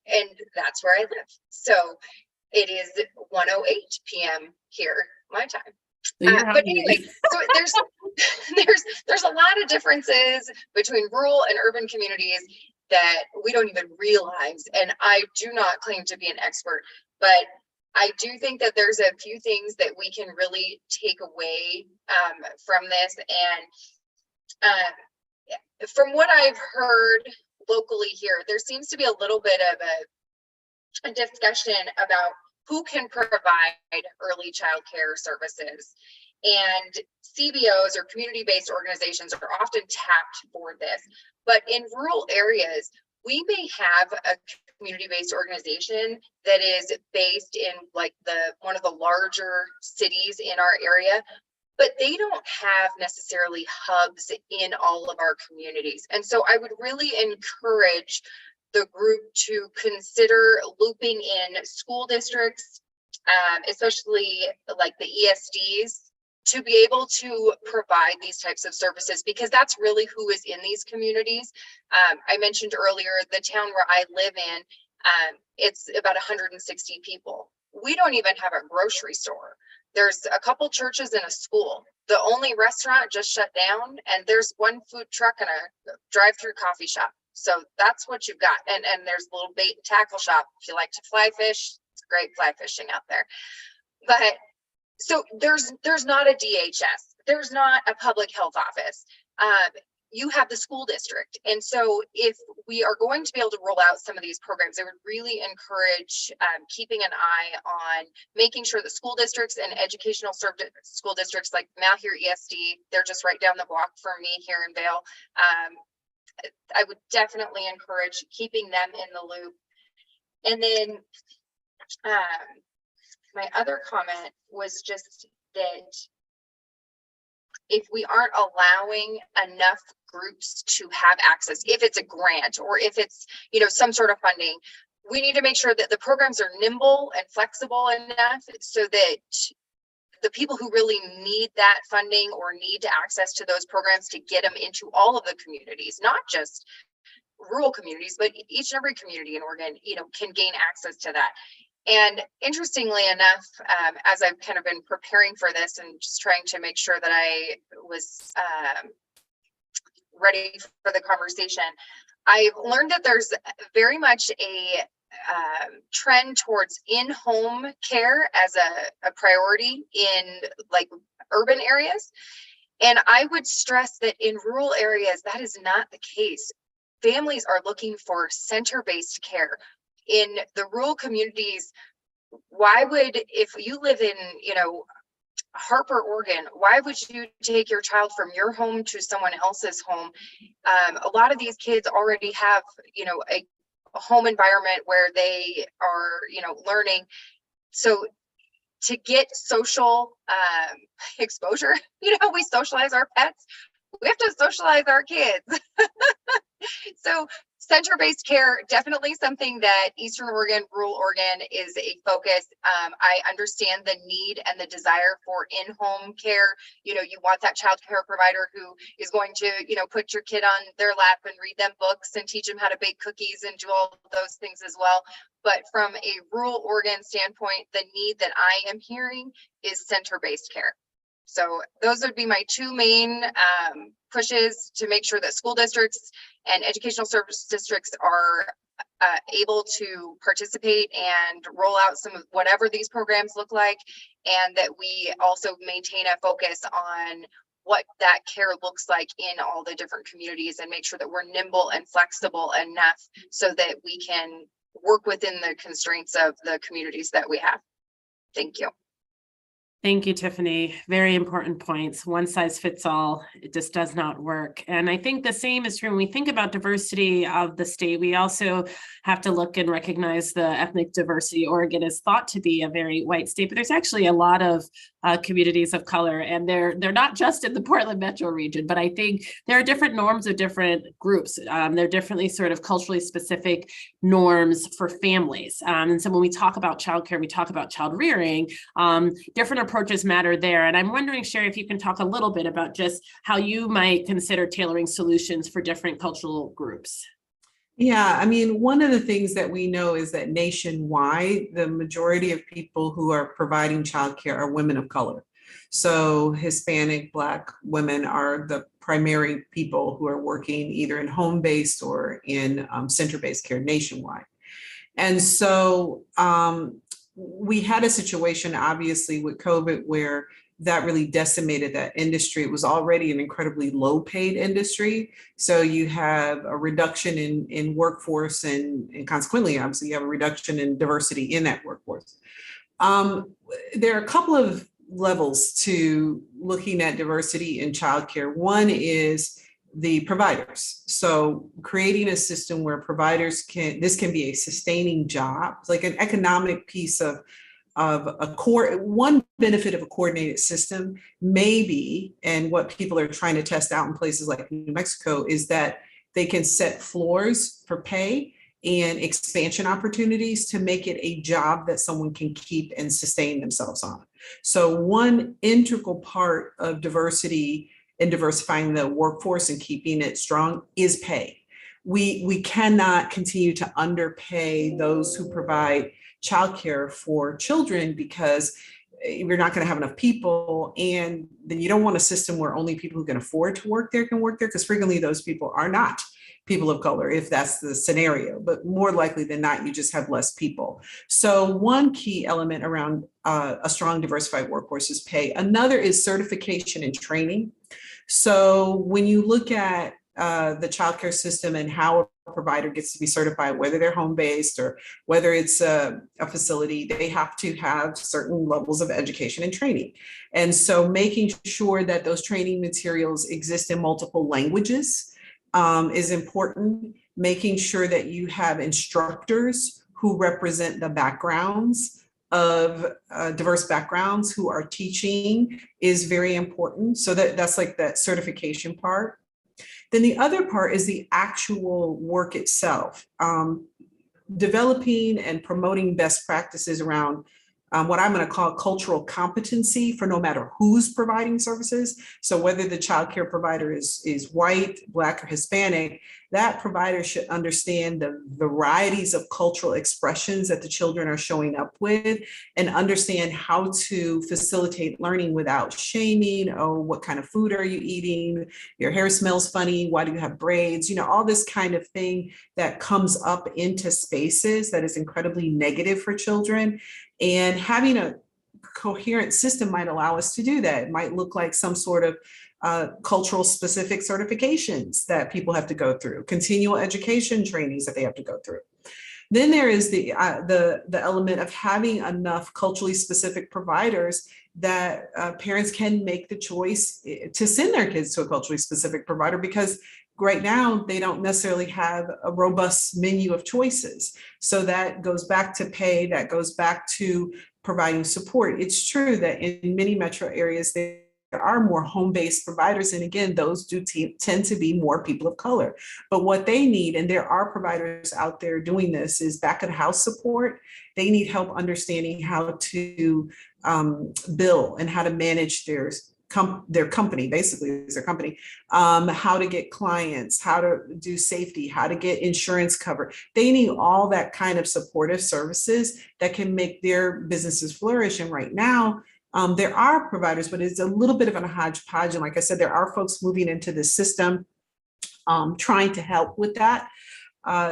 And that's where I live. So it is 1:08 p.m. here, my time. But anyway, so there's a lot of differences between rural and urban communities that we don't even realize. And I do not claim to be an expert, but I do think that there's a few things that we can really take away from this. And from what I've heard locally here, there seems to be a little bit of a discussion about who can provide early child care services. And CBOs, or community-based organizations, are often tapped for this. But in rural areas, we may have a community-based organization that is based in like one of the larger cities in our area, but they don't have necessarily hubs in all of our communities. And so I would really encourage the group to consider looping in school districts, especially like the ESDs, to be able to provide these types of services, because that's really who is in these communities. I mentioned earlier, the town where I live in, it's about 160 people. We don't even have a grocery store. There's a couple churches and a school. The only restaurant just shut down, and there's one food truck and a drive-through coffee shop. So that's what you've got. And there's a little bait and tackle shop. If you like to fly fish, it's great fly fishing out there. But so there's not a DHS, there's not a public health office. You have the school district. And so if we are going to be able to roll out some of these programs, I would really encourage keeping an eye on making sure that school districts and educational school districts like Malheur ESD, they're just right down the block from me here in Vail. I would definitely encourage keeping them in the loop. And then my other comment was just that if we aren't allowing enough groups to have access, if it's a grant or if it's, you know, some sort of funding, we need to make sure that the programs are nimble and flexible enough so that the people who really need that funding or need access to those programs to get them into all of the communities, not just rural communities, but each and every community in Oregon, you know, can gain access to that. And interestingly enough, as I've kind of been preparing for this and just trying to make sure that I was ready for the conversation, I've learned that there's very much a trend towards in-home care as a priority in like urban areas. And I would stress that in rural areas, that is not the case. Families are looking for center-based care. In the rural communities, why would, if you live in, you know, Harper, Oregon, why would you take your child from your home to someone else's home? A lot of these kids already have, you know, a home environment where they are, you know, learning. So to get social exposure, you know, we socialize our pets, we have to socialize our kids. So center-based care, definitely something that Eastern Oregon, rural Oregon is a focus. I understand the need and the desire for in-home care. You know, you want that child care provider who is going to, you know, put your kid on their lap and read them books and teach them how to bake cookies and do all of those things as well. But from a rural Oregon standpoint, the need that I am hearing is center-based care. So those would be my two main pushes to make sure that school districts and educational service districts are able to participate and roll out some of whatever these programs look like, and that we also maintain a focus on what that care looks like in all the different communities and make sure that we're nimble and flexible enough so that we can work within the constraints of the communities that we have. Thank you. Thank you, Tiffany. Very important points. One size fits all. It just does not work. And I think the same is true when we think about diversity of the state. We also have to look and recognize the ethnic diversity. Oregon is thought to be a very white state, but there's actually a lot of communities of color, and they're not just in the Portland metro region, but I think there are different norms of different groups. They're differently sort of culturally specific norms for families. And so when we talk about childcare, we talk about child rearing, different approaches matter there. And I'm wondering, Sherry, if you can talk a little bit about just how you might consider tailoring solutions for different cultural groups. Yeah, I mean, one of the things that we know is that nationwide, the majority of people who are providing childcare are women of color. So Hispanic, Black women are the primary people who are working either in home-based or in center-based care nationwide. And so we had a situation, obviously, with COVID where that really decimated that industry. It was already an incredibly low paid industry. So you have a reduction in workforce and consequently, obviously, you have a reduction in diversity in that workforce. There are a couple of levels to looking at diversity in childcare. One is the providers. So creating a system where providers this can be a sustaining job. It's like an economic piece of a core. One benefit of a coordinated system maybe, and what people are trying to test out in places like New Mexico, is that they can set floors for pay and expansion opportunities to make it a job that someone can keep and sustain themselves on. So one integral part of diversity and diversifying the workforce and keeping it strong is pay. We cannot continue to underpay those who provide childcare for children because we're not going to have enough people. And then you don't want a system where only people who can afford to work there can work there, because frequently those people are not people of color, if that's the scenario, but more likely than not, you just have less people. So one key element around a strong diversified workforce is pay. Another is certification and training. So when you look at the childcare system and how a provider gets to be certified, whether they're home-based or whether it's a facility, they have to have certain levels of education and training. And so making sure that those training materials exist in multiple languages is important. Making sure that you have instructors who represent the backgrounds of diverse backgrounds who are teaching is very important. So that's like that certification part. Then the other part is the actual work itself. Developing and promoting best practices around what I'm going to call cultural competency for no matter who's providing services. So whether the childcare provider is white, Black, or Hispanic, that provider should understand the varieties of cultural expressions that the children are showing up with and understand how to facilitate learning without shaming. Oh, what kind of food are you eating? Your hair smells funny. Why do you have braids? You know, all this kind of thing that comes up into spaces that is incredibly negative for children. And having a coherent system might allow us to do that. It might look like some sort of cultural specific certifications that people have to go through, continual education trainings that they have to go through. Then there is the element of having enough culturally specific providers that parents can make the choice to send their kids to a culturally specific provider, because right now they don't necessarily have a robust menu of choices. So that goes back to pay, that goes back to providing support. It's true that in many metro areas, there are more home-based providers. And again, those do tend to be more people of color. But what they need, and there are providers out there doing this, is back of the house support. They need help understanding how to bill and how to manage their company, basically is their company, how to get clients, how to do safety, how to get insurance cover. They need all that kind of supportive services that can make their businesses flourish. And right now, there are providers, but it's a little bit of a hodgepodge. And like I said, there are folks moving into the system trying to help with that.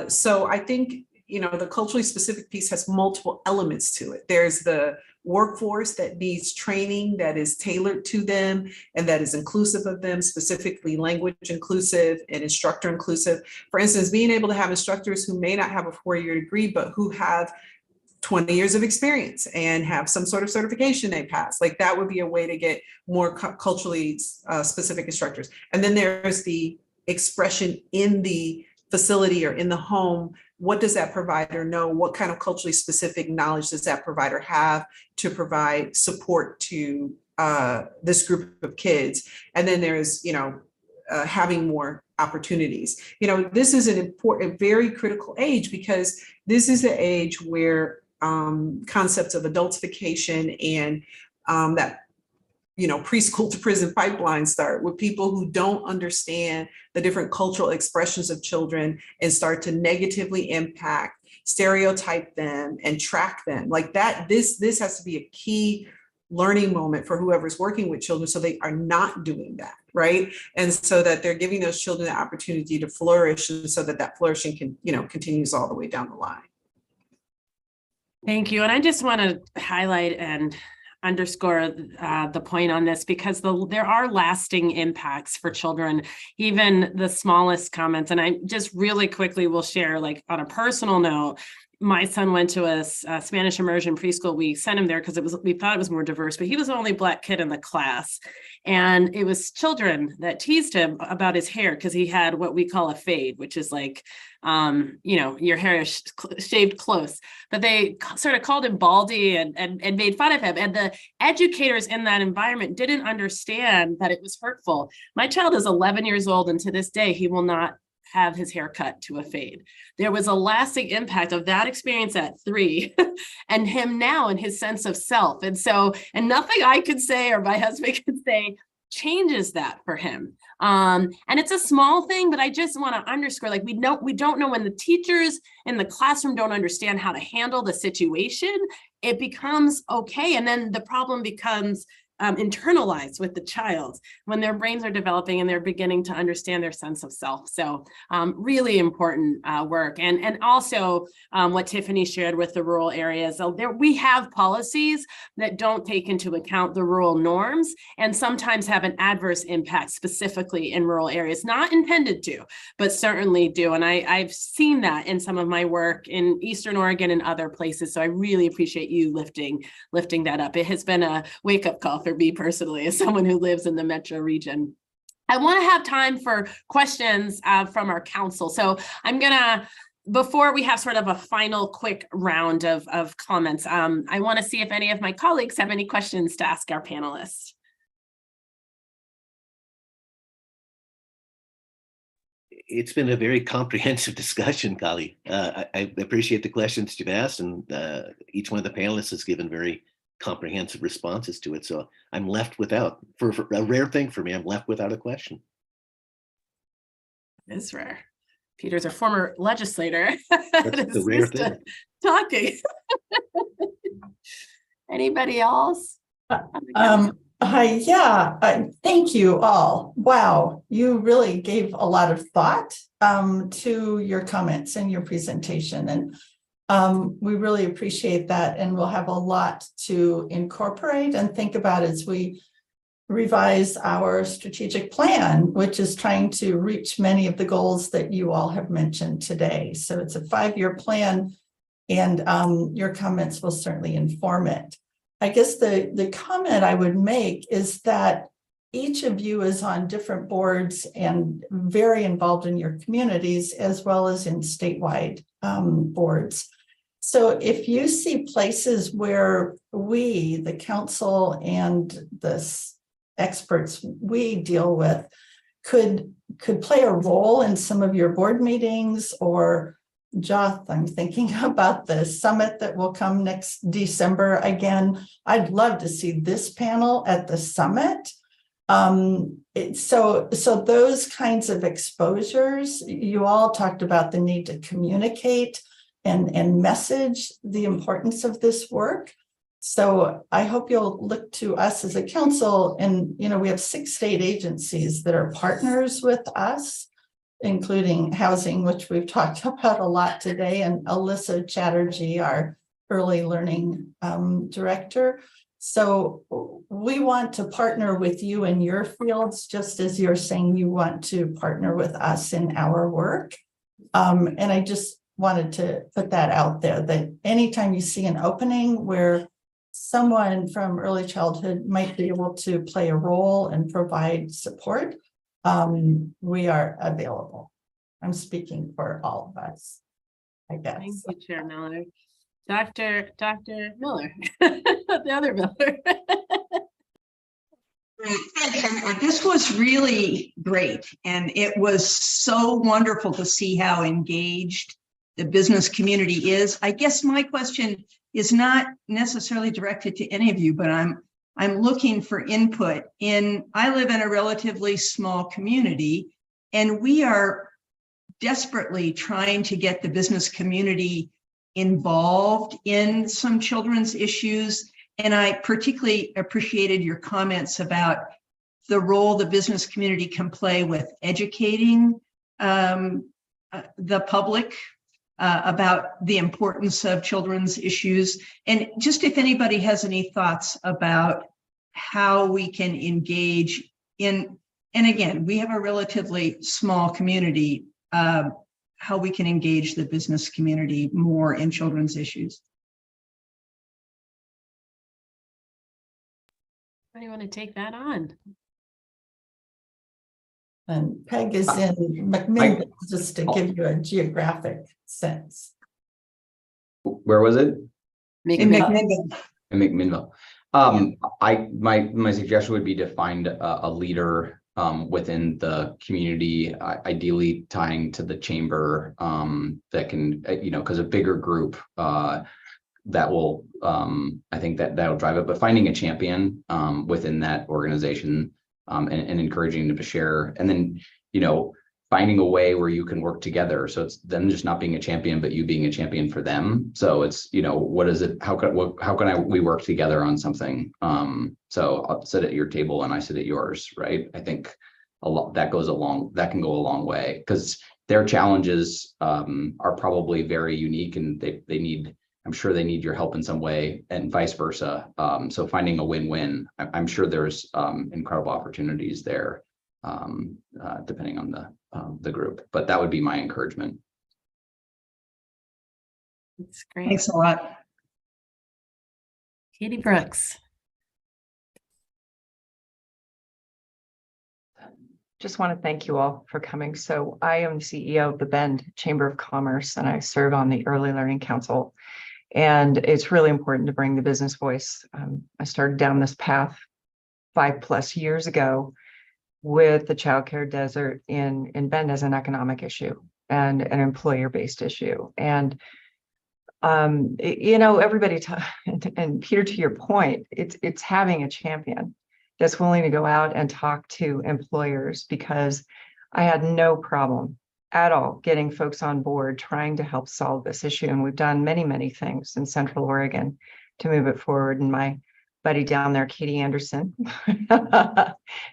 So I think, you know, the culturally specific piece has multiple elements to it. There's the workforce that needs training that is tailored to them and that is inclusive of them, specifically language inclusive and instructor inclusive. For instance, being able to have instructors who may not have a 4-year degree, but who have 20 years of experience and have some sort of certification they pass. Like that would be a way to get more culturally specific instructors. And then there's the expression in the facility or in the home. What does that provider know? What kind of culturally specific knowledge does that provider have to provide support to this group of kids? And then there's, you know, having more opportunities. You know, this is an important, very critical age, because this is the age where concepts of adultification and that, you know, preschool to prison pipeline start, with people who don't understand the different cultural expressions of children and start to negatively impact, stereotype them, and track them like that. This has to be a key learning moment for whoever's working with children, so they are not doing that, right? And so that they're giving those children the opportunity to flourish, and so that that flourishing can, you know, continues all the way down the line. Thank you. And I just want to highlight and underscore the point on this, because there are lasting impacts for children, even the smallest comments. And I just really quickly will share, like on a personal note, my son went to a Spanish immersion preschool. We sent him there because we thought it was more diverse, but he was the only Black kid in the class. And it was children that teased him about his hair because he had what we call a fade, which is like, you know, your hair is shaved close. But they sort of called him baldy and made fun of him. And the educators in that environment didn't understand that it was hurtful. My child is 11 years old, and to this day, he will not have his hair cut to a fade. There was a lasting impact of that experience at 3 and him now and his sense of self. And so, and nothing I could say or my husband could say changes that for him. And it's a small thing, but I just want to underscore, like, we don't know when the teachers in the classroom don't understand how to handle the situation, it becomes okay. And then the problem becomes internalized with the child when their brains are developing and they're beginning to understand their sense of self. So really important work. And also what Tiffany shared with the rural areas. So we have policies that don't take into account the rural norms and sometimes have an adverse impact specifically in rural areas, not intended to, but certainly do. And I've seen that in some of my work in Eastern Oregon and other places. So I really appreciate you lifting that up. It has been a wake-up call for me personally, as someone who lives in the metro region. I want to have time for questions from our council. So I'm going to before we have sort of a final quick round of comments, I want to see if any of my colleagues have any questions to ask our panelists. It's been a very comprehensive discussion, Kali. I appreciate the questions you've asked, and each one of the panelists has given very comprehensive responses to it. So I'm left without, for a rare thing for me, I'm left without a question. It's rare. Peter's a former legislator. That's a rare thing. Talking. Anybody else? Thank you all. Wow, you really gave a lot of thought to your comments and your presentation, and we really appreciate that, and we'll have a lot to incorporate and think about as we revise our strategic plan, which is trying to reach many of the goals that you all have mentioned today. So it's a 5-year plan, and your comments will certainly inform it. I guess the comment I would make is that each of you is on different boards and very involved in your communities as well as in statewide boards. So if you see places where we, the council and the experts we deal with, could play a role in some of your board meetings, or Joth, I'm thinking about the summit that will come next December. Again, I'd love to see this panel at the summit. So those kinds of exposures, you all talked about the need to communicate and message the importance of this work. So I hope you'll look to us as a council, and we have 6 state agencies that are partners with us, including housing, which we've talked about a lot today, and Alyssa Chatterjee, our early learning director. So we want to partner with you in your fields, just as you're saying you want to partner with us in our work. And I just wanted to put that out there, that anytime you see an opening where someone from early childhood might be able to play a role and provide support, we are available. I'm speaking for all of us, I guess. Thank you, Chair Miller. Dr. Miller, the other Miller. This was really great, and it was so wonderful to see how engaged the business community is. I guess my question is not necessarily directed to any of you, but I'm looking for input. I live in a relatively small community, and we are desperately trying to get the business community involved in some children's issues. And I particularly appreciated your comments about the role the business community can play with educating the public about the importance of children's issues. And just if anybody has any thoughts about how we can engage in, and again, we have a relatively small community, how we can engage the business community more in children's issues. How do you want to take that on? And Peg is in McMinnville, just to give you a geographic sense. Where was it? In McMinnville. In McMinnville. My suggestion would be to find a leader within the community, ideally tying to the chamber, that can, because a bigger group that will, I think that'll drive it. But finding a champion within that organization and encouraging them to share, and then finding a way where you can work together. So it's them just not being a champion, but you being a champion for them. So it's, what is it? How can we work together on something? So I'll sit at your table and I sit at yours, right? I think that can go a long way, because their challenges are probably very unique, and I'm sure they need your help in some way, and vice versa. So finding a win-win, I'm sure there's incredible opportunities there, depending on the group. But that would be my encouragement. That's great. Thanks a lot. Katie Brooks. just want to thank you all for coming. So I am the CEO of the Bend Chamber of Commerce, and I serve on the Early Learning Council. And it's really important to bring the business voice. I started down this path 5+ years ago with the childcare desert in Bend as an economic issue and an employer-based issue. And everybody, and Peter, to your point, it's having a champion that's willing to go out and talk to employers, because I had no problem at all getting folks on board trying to help solve this issue. And we've done many, many things in Central Oregon to move it forward. And my buddy down there, Katie Anderson,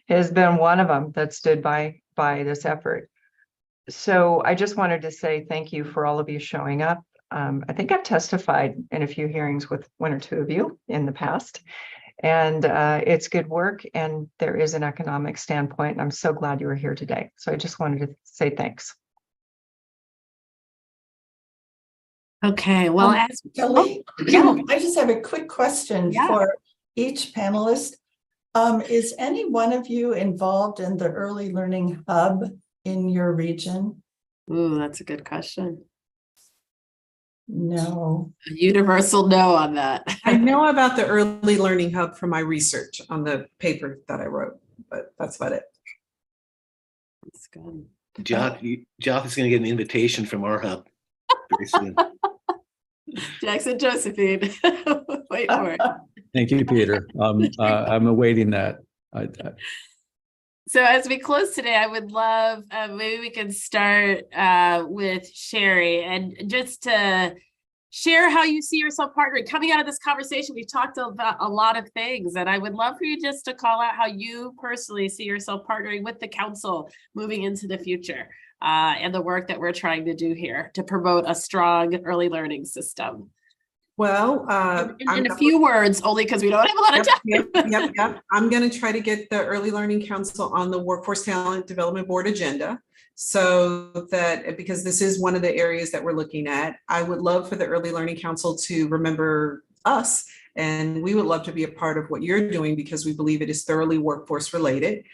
has been one of them that stood by this effort. So I just wanted to say thank you for all of you showing up. I think I've testified in a few hearings with one or two of you in the past, and it's good work, and there is an economic standpoint, and I'm so glad you were here today. So I just wanted to say thanks. Okay, well, Kelly, I just have a quick question for each panelist. Is any one of you involved in the Early Learning Hub in your region? Ooh, that's a good question. No. A universal no on that. I know about the Early Learning Hub from my research on the paper that I wrote, but that's about it. That's good. Joff is going to get an invitation from our hub very soon. Jackson Josephine, wait for it. Thank you, Peter. I'm awaiting that. So as we close today, I would love, maybe we can start with Sherry, and just to share how you see yourself partnering. Coming out of this conversation, we've talked about a lot of things, and I would love for you just to call out how you personally see yourself partnering with the council moving into the future, and the work that we're trying to do here to promote a strong early learning system. Well, in a few words, only because we don't have a lot of time. Yep. I'm going to try to get the Early Learning Council on the Workforce Talent Development Board agenda, so that, because this is one of the areas that we're looking at. I would love for the Early Learning Council to remember us, and we would love to be a part of what you're doing, because we believe it is thoroughly workforce related.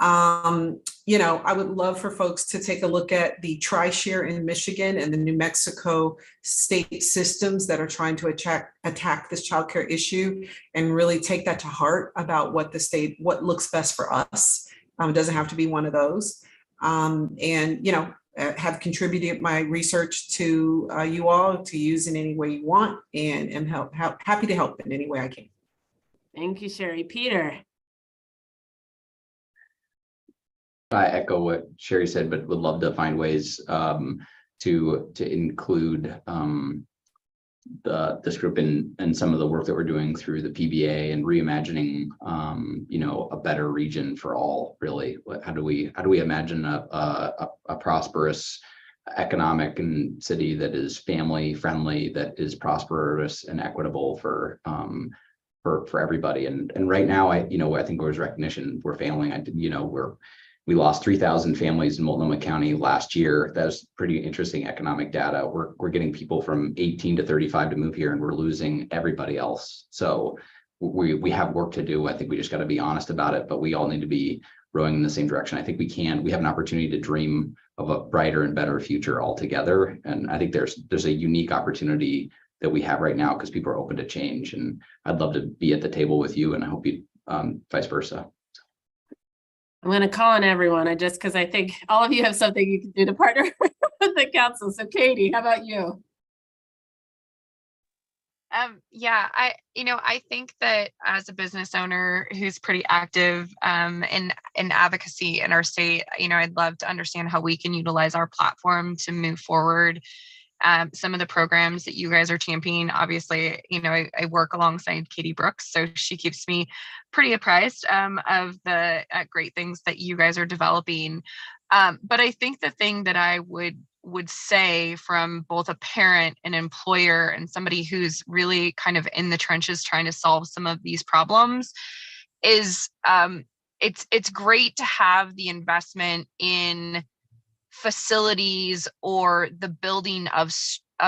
I would love for folks to take a look at the TriShare in Michigan and the New Mexico state systems that are trying to attack this childcare issue, and really take that to heart about what looks best for us. It doesn't have to be one of those. Have contributed my research to you all to use in any way you want, and am happy to help in any way I can. Thank you, Sherry. Peter. I echo what Sherry said, but would love to find ways to include this group in some of the work that we're doing through the PBA and reimagining, a better region for all. Really, how do we imagine a prosperous economic and city that is family friendly, that is prosperous and equitable for everybody. And right now, I think there's recognition we're failing. We lost 3,000 families in Multnomah County last year. That's pretty interesting economic data. We're getting people from 18 to 35 to move here, and we're losing everybody else. So we have work to do. I think we just got to be honest about it, but we all need to be rowing in the same direction. I think we have an opportunity to dream of a brighter and better future altogether. And I think there's a unique opportunity that we have right now, because people are open to change. And I'd love to be at the table with you, and I hope you vice versa. I'm going to call on everyone, because I think all of you have something you can do to partner with the council. So Katie, how about you? I think that as a business owner who's pretty active in advocacy in our state, I'd love to understand how we can utilize our platform to move forward some of the programs that you guys are championing. Obviously, I work alongside Katie Brooks, so she keeps me pretty apprised of the great things that you guys are developing. But I think the thing that I would say from both a parent, an employer, and somebody who's really kind of in the trenches trying to solve some of these problems is it's great to have the investment in facilities or the building of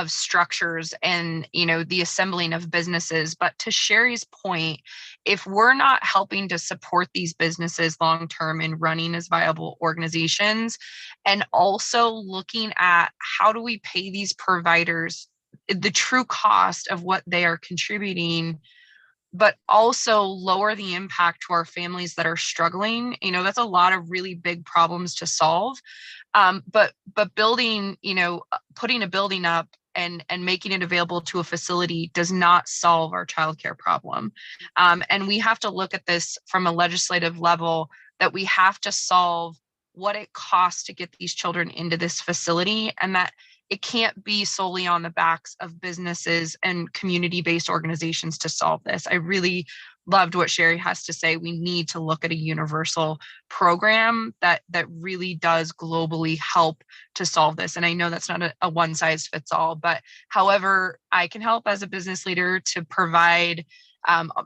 structures and the assembling of businesses. But to Sherry's point, if we're not helping to support these businesses long-term in running as viable organizations, and also looking at how do we pay these providers the true cost of what they are contributing, but also lower the impact to our families that are struggling. That's a lot of really big problems to solve. But building, putting a building up and making it available to a facility does not solve our childcare problem. And we have to look at this from a legislative level, that we have to solve what it costs to get these children into this facility, and that it can't be solely on the backs of businesses and community-based organizations to solve this. I really loved what Sherry has to say. We need to look at a universal program that really does globally help to solve this. And I know that's not a one size fits all, but however I can help as a business leader to provide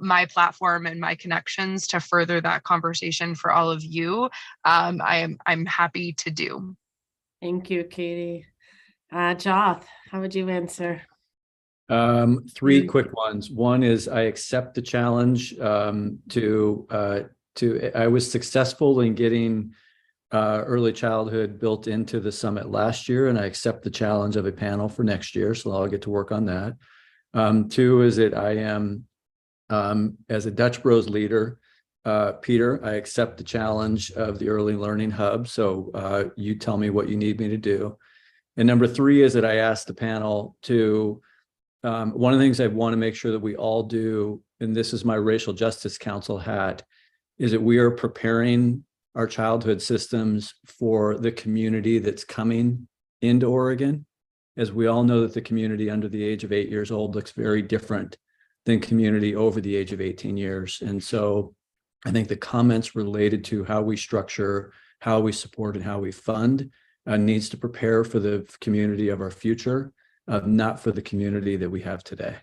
my platform and my connections to further that conversation for all of you, I'm happy to do. Thank you, Katie. Joth, how would you answer? Three quick ones. One is I accept the challenge I was successful in getting early childhood built into the summit last year, and I accept the challenge of a panel for next year. So I'll get to work on that. Two is that I am, as a Dutch Bros leader, Peter, I accept the challenge of the Early Learning Hub. So you tell me what you need me to do. And number three is that I asked the panel to, one of the things I want to make sure that we all do, and this is my Racial Justice Council hat, is that we are preparing our childhood systems for the community that's coming into Oregon. As we all know that the community under the age of 8 years old looks very different than community over the age of 18 years. And so I think the comments related to how we structure, how we support, and how we fund needs to prepare for the community of our future, not for the community that we have today.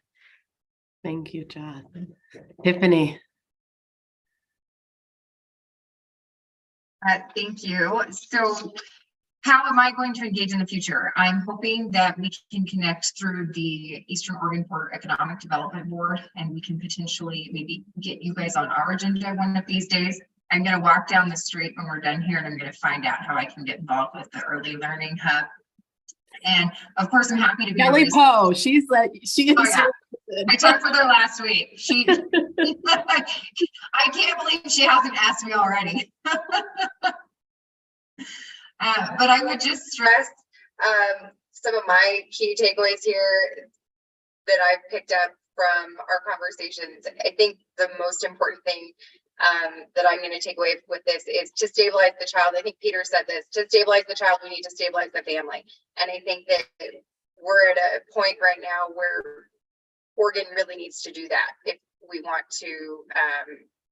Thank you, John. Tiffany. Thank you. So how am I going to engage in the future? I'm hoping that we can connect through the Eastern Oregon Port Economic Development Board, and we can potentially maybe get you guys on our agenda one of these days. I'm going to walk down the street when we're done here, and I'm going to find out how I can get involved with the Early Learning Hub. And of course, I'm happy to be Kelly Poe. She's like, she is. Oh, yeah. I talked with her last week. I can't believe she hasn't asked me already. But I would just stress some of my key takeaways here that I've picked up from our conversations. I think the most important thing that I'm going to take away with this is to stabilize the child. I think Peter said this, to stabilize the child, we need to stabilize the family. And I think that we're at a point right now where Oregon really needs to do that if we want to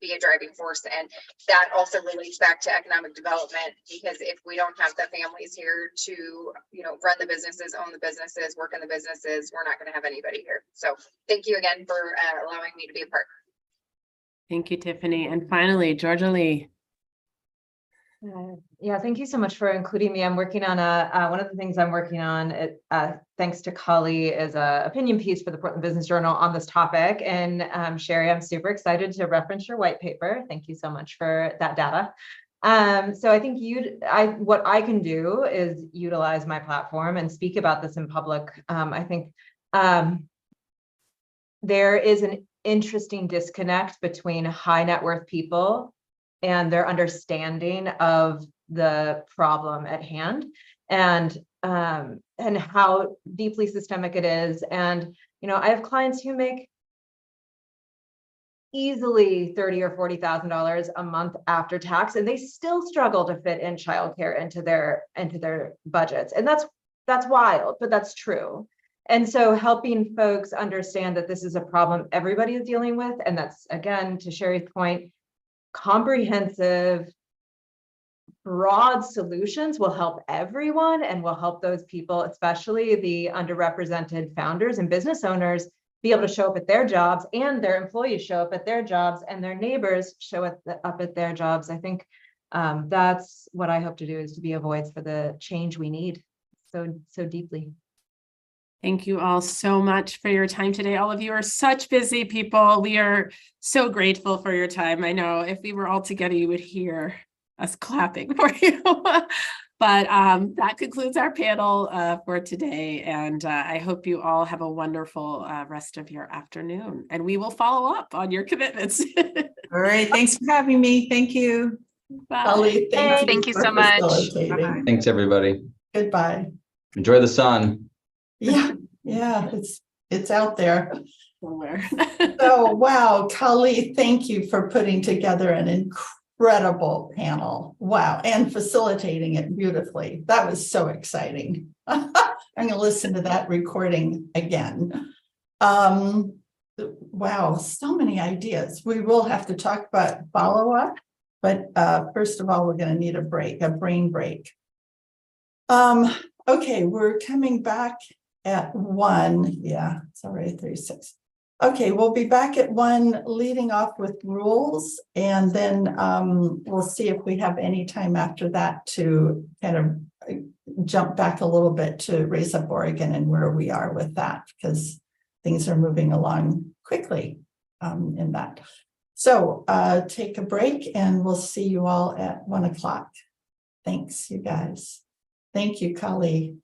be a driving force. And that also relates back to economic development, because if we don't have the families here to, run the businesses, own the businesses, work in the businesses, we're not going to have anybody here. So thank you again for allowing me to be a part. Thank you, Tiffany. And finally, Georgia Lee. Yeah, thank you so much for including me. I'm working on one of the things I'm working on, thanks to Kali, is a opinion piece for the Portland Business Journal on this topic. And Sherry, I'm super excited to reference your white paper. Thank you so much for that data. So I think what I can do is utilize my platform and speak about this in public. I think there is an interesting disconnect between high net worth people and their understanding of the problem at hand, and how deeply systemic it is. And I have clients who make easily $30,000 or $40,000 a month after tax, and they still struggle to fit in childcare into their budgets. And that's wild, but that's true. And so helping folks understand that this is a problem everybody is dealing with, and that's, again, to Sherry's point, comprehensive, broad solutions will help everyone and will help those people, especially the underrepresented founders and business owners, be able to show up at their jobs, and their employees show up at their jobs, and their neighbors show up at their jobs. I think that's what I hope to do, is to be a voice for the change we need so deeply. Thank you all so much for your time today. All of you are such busy people. We are so grateful for your time. I know if we were all together, you would hear us clapping for you. But that concludes our panel for today. And I hope you all have a wonderful rest of your afternoon. And we will follow up on your commitments. All right, thanks for having me. Thank you. Bye. Holly, thank you so for much. facilitating. Thanks, everybody. Goodbye. Enjoy the sun. Yeah, yeah, it's out there. Somewhere. So, wow, Kali, thank you for putting together an incredible panel. Wow, and facilitating it beautifully. That was so exciting. I'm going to listen to that recording again. Wow, so many ideas. We will have to talk about follow-up, but first of all, we're going to need a break, a brain break. Okay, we're coming back at 1. Yeah, it's already 36. Okay, we'll be back at 1, leading off with rules, and then we'll see if we have any time after that to kind of jump back a little bit to Raise Up Oregon and where we are with that, because things are moving along quickly in that. So take a break and we'll see you all at 1 o'clock. Thanks, you guys. Thank you, Kali.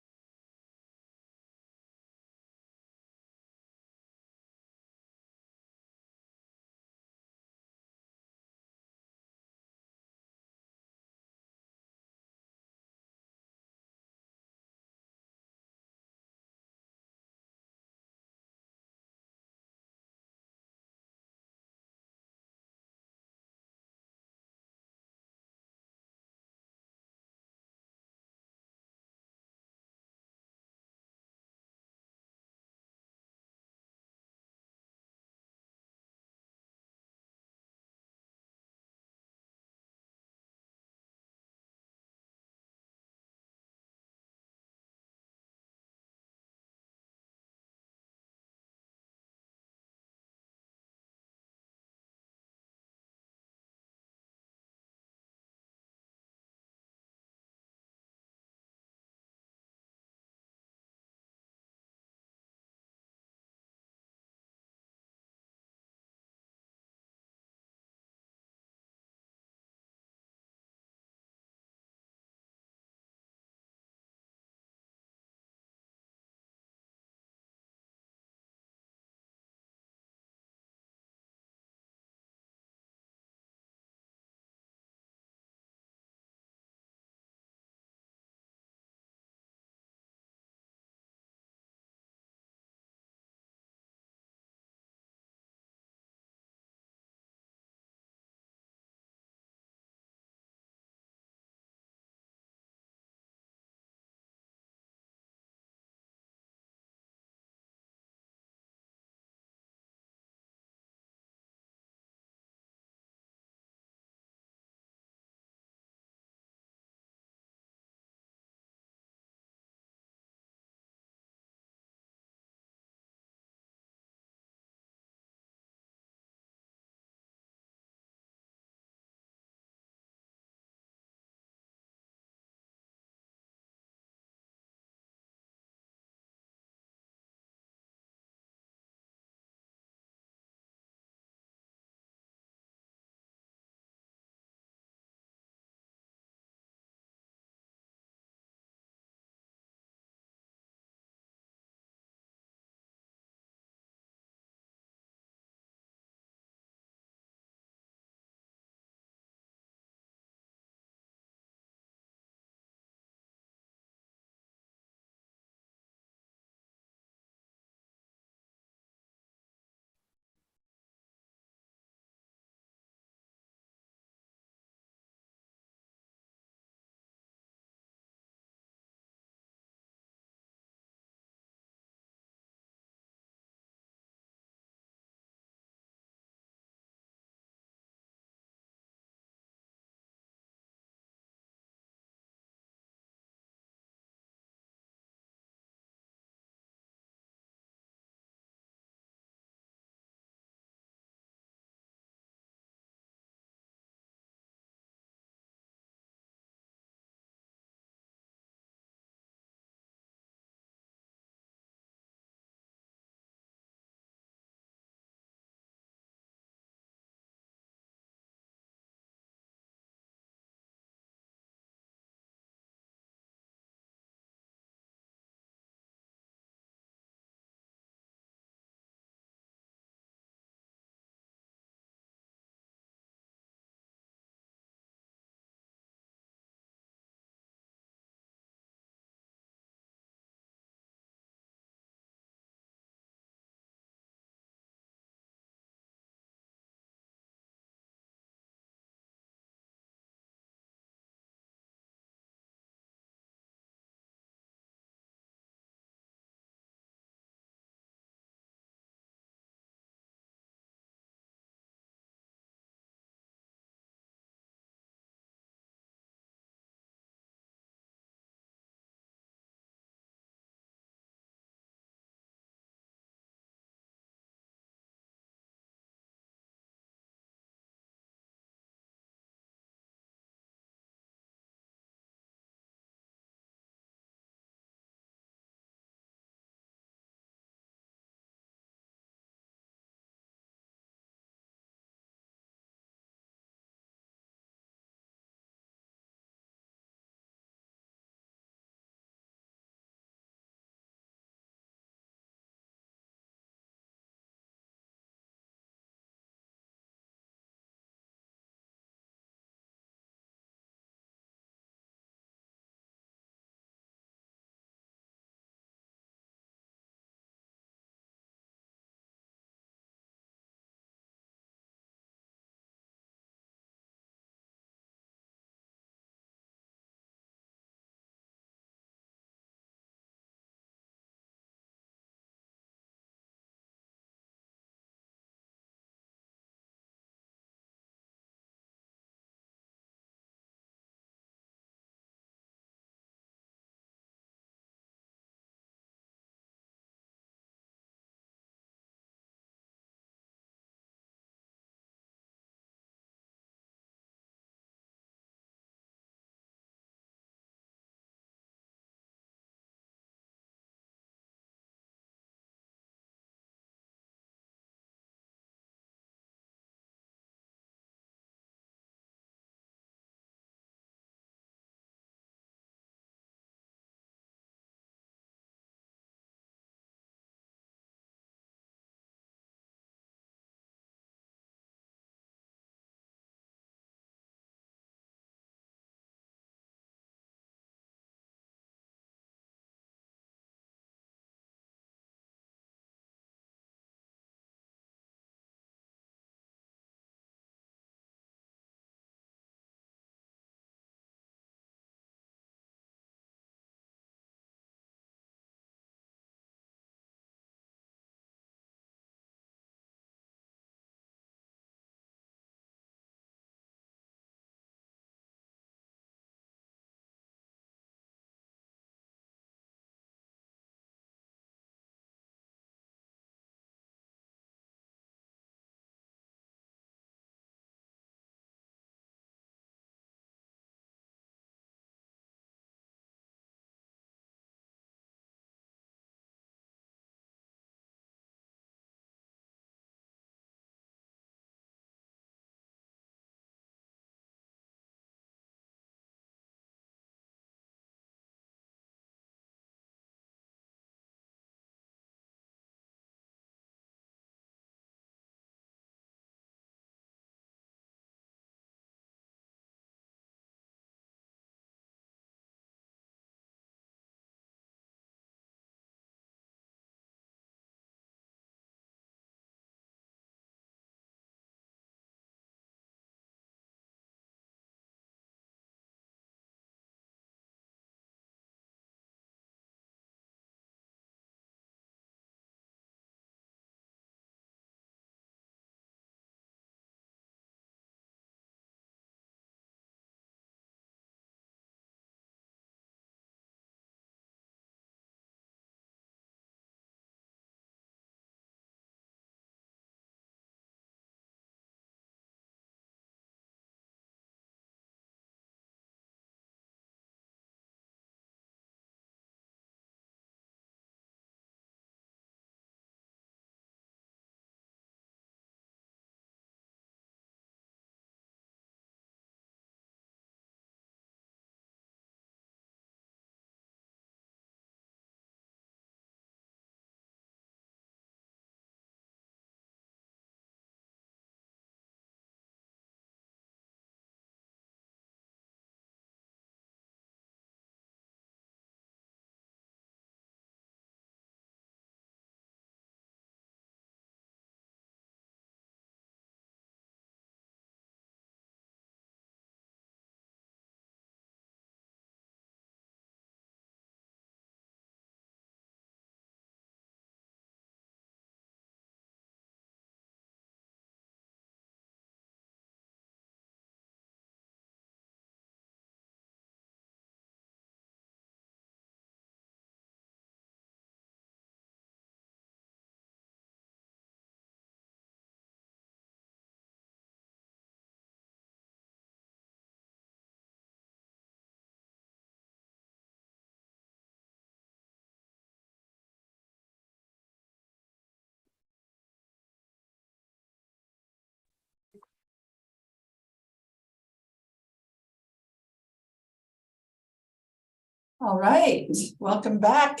All right, welcome back,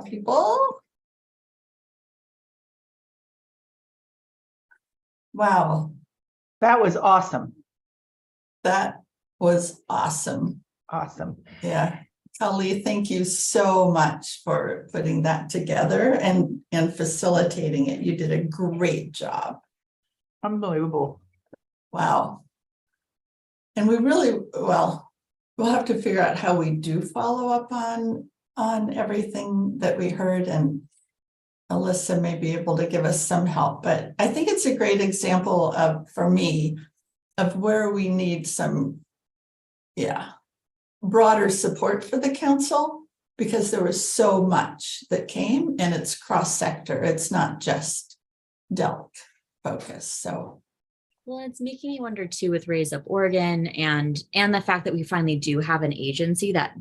people. Wow, That was awesome. that was awesome. Awesome. Yeah, Kelly, thank you so much for putting that together and facilitating it. You did a great job. Unbelievable. Wow. And we really, well, we'll have to figure out how we do follow up on everything that we heard, and Alyssa may be able to give us some help, but I think it's a great example of, for me, of where we need some, broader support for the council, because there was so much that came and it's cross-sector. It's not just Delk focused. So well, it's making me wonder too with Raise Up Oregon and the fact that we finally do have an agency that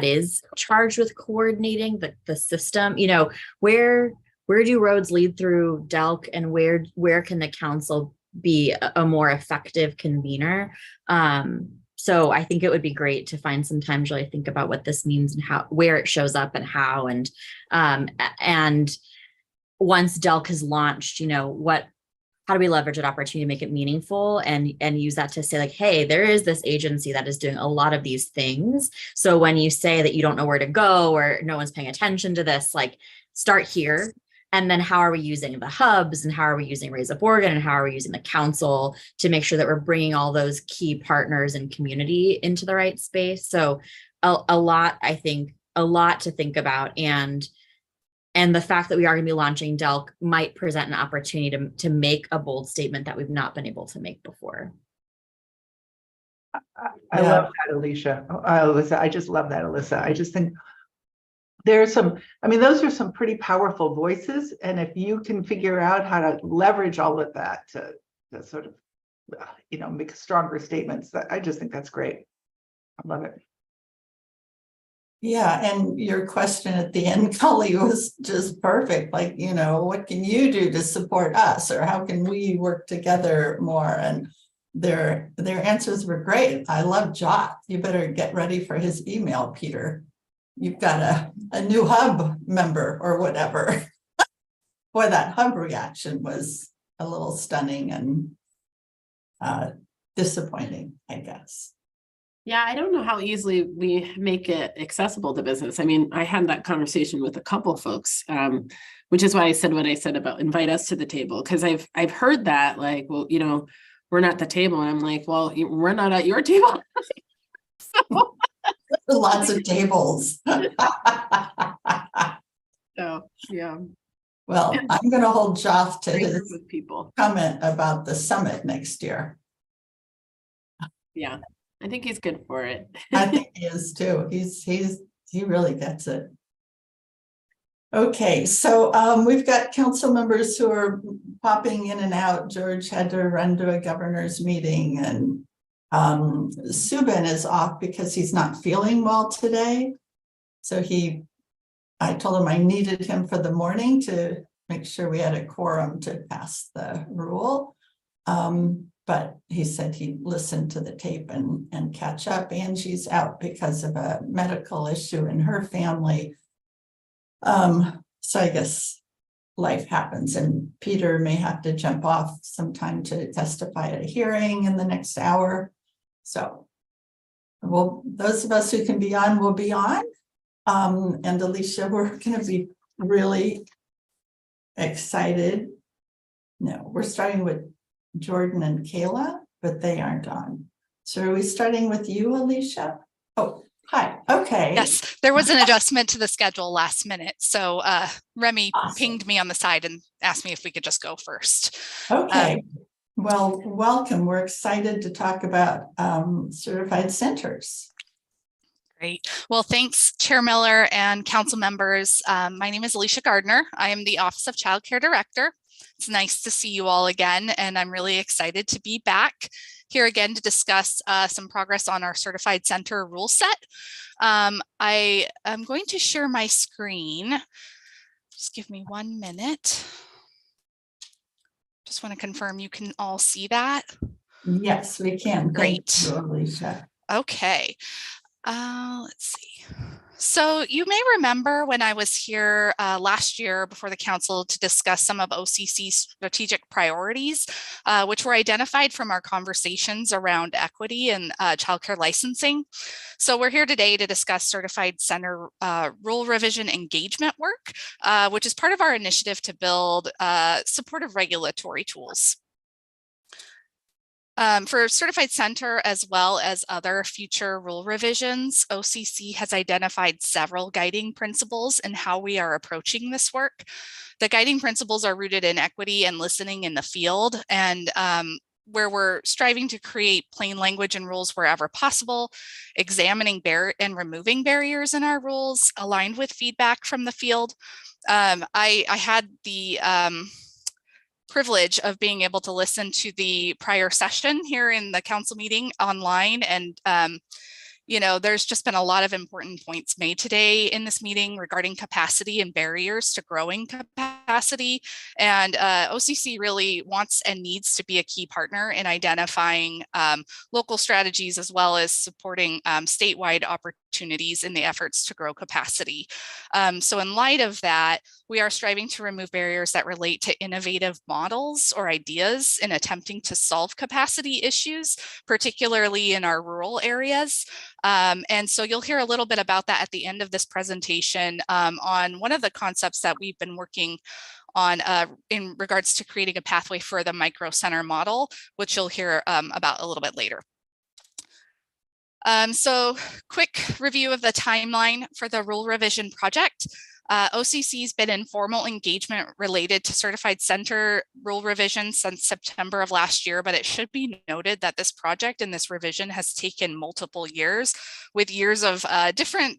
is charged with coordinating the system. You know, where do roads lead through Delk, and where can the council be a more effective convener? So I think it would be great to find some time to really think about what this means and where it shows up and how, and once Delk has launched, you know, how do we leverage that opportunity to make it meaningful and use that to say like, hey, there is this agency that is doing a lot of these things. So when you say that you don't know where to go or no one's paying attention to this, like start here. And then how are we using the hubs, and how are we using Raise Up Oregon, and how are we using the council to make sure that we're bringing all those key partners and community into the right space? So a lot to think about. And the fact that we are going to be launching Delk might present an opportunity to make a bold statement that we've not been able to make before. I love that, Alicia. Alyssa, I just love that, Alyssa. I just think there's those are some pretty powerful voices. And if you can figure out how to leverage all of that to sort of, make stronger statements, I just think that's great. I love it. yeah, and your question at the end, Kelly, was just perfect. Like, what can you do to support us, or how can we work together more? And their answers were great. I love Jot. You better get ready for his email, Peter. You've got a new hub member or whatever. Boy, that hub reaction was a little stunning and disappointing, I guess. Yeah, I don't know how easily we make it accessible to business. I mean, I had that conversation with a couple of folks, which is why I said what I said about invite us to the table, because I've heard that, like, well, we're not the table, and I'm like, well, we're not at your table. So, lots of tables. So yeah. Well, I'm going to hold Joff to his with people. comment about the summit next year. Yeah, I think he's good for it. I think he is too. He really gets it. Okay, so we've got council members who are popping in and out. George had to run to a governor's meeting, and Subin is off because he's not feeling well today. So I told him I needed him for the morning to make sure we had a quorum to pass the rule. But he said he'd listen to the tape and catch up. Angie's out because of a medical issue in her family. So I guess life happens, and Peter may have to jump off sometime to testify at a hearing in the next hour. So, well, those of us who can be on will be on. And Alicia, we're going to be really excited. No, we're starting with Jordan and Kayla, but they aren't on. So are we starting with you, Alicia? Oh, hi. Okay. Yes, there was an adjustment to the schedule last minute. So Remy pinged me on the side and asked me if we could just go first. Okay. Well, welcome. We're excited to talk about certified centers. Great. Well, thanks, Chair Miller and council members. My name is Alicia Gardner. I am the Office of Child Care Director. It's nice to see you all again, and I'm really excited to be back here again to discuss some progress on our certified center rule set. I am going to share my screen. Just give me 1 minute. Just want to confirm you can all see that. Yes, we can. Great. Thank you, Alicia. Okay. Let's see. So you may remember when I was here last year before the council to discuss some of OCC's strategic priorities, which were identified from our conversations around equity and childcare licensing. So we're here today to discuss Certified Center rule revision engagement work, which is part of our initiative to build supportive regulatory tools. For Certified Center, as well as other future rule revisions, OCC has identified several guiding principles in how we are approaching this work. The guiding principles are rooted in equity and listening in the field, and where we're striving to create plain language and rules wherever possible, examining and removing barriers in our rules aligned with feedback from the field. I had the privilege of being able to listen to the prior session here in the council meeting online, and you know, there's just been a lot of important points made today in this meeting regarding capacity and barriers to growing capacity. And OCC really wants and needs to be a key partner in identifying local strategies, as well as supporting statewide opportunities in the efforts to grow capacity. So in light of that, we are striving to remove barriers that relate to innovative models or ideas in attempting to solve capacity issues, particularly in our rural areas. And so you'll hear a little bit about that at the end of this presentation on one of the concepts that we've been working on in regards to creating a pathway for the micro center model, which you'll hear about a little bit later. So quick review of the timeline for the rule revision project. OCC's been in formal engagement related to Certified Center rule revision since September of last year, but it should be noted that this project and this revision has taken multiple years, with years of different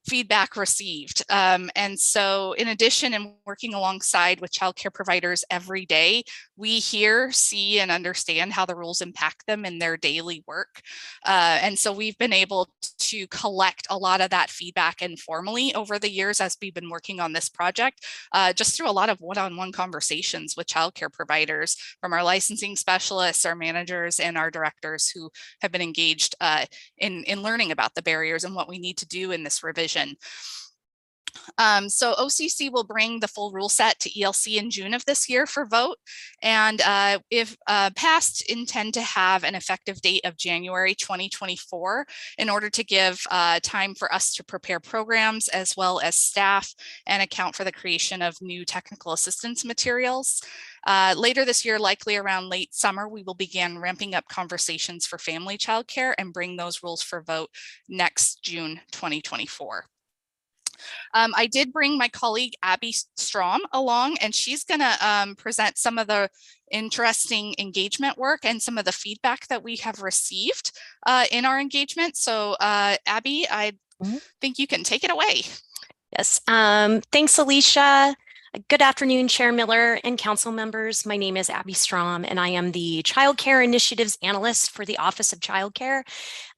feedback received. And so in addition, and working alongside with childcare providers every day, we hear, see, and understand how the rules impact them in their daily work. And so we've been able to collect a lot of that feedback informally over the years as we've been working on this project, just through a lot of one-on-one conversations with childcare providers, from our licensing specialists, our managers, and our directors who have been engaged in learning about the barriers and what we need to do in this revision. So OCC will bring the full rule set to ELC in June of this year for vote, and if passed, intend to have an effective date of January 2024 in order to give time for us to prepare programs as well as staff and account for the creation of new technical assistance materials. Later this year, likely around late summer, we will begin ramping up conversations for family childcare and bring those rules for vote next June 2024. I did bring my colleague Abby Strom along, and she's going to present some of the interesting engagement work and some of the feedback that we have received in our engagement. So Abby, I think you can take it away. Yes, thanks, Alicia. Good afternoon, Chair Miller and council members. My name is Abby Strom, and I am the Child Care Initiatives Analyst for the Office of Child Care.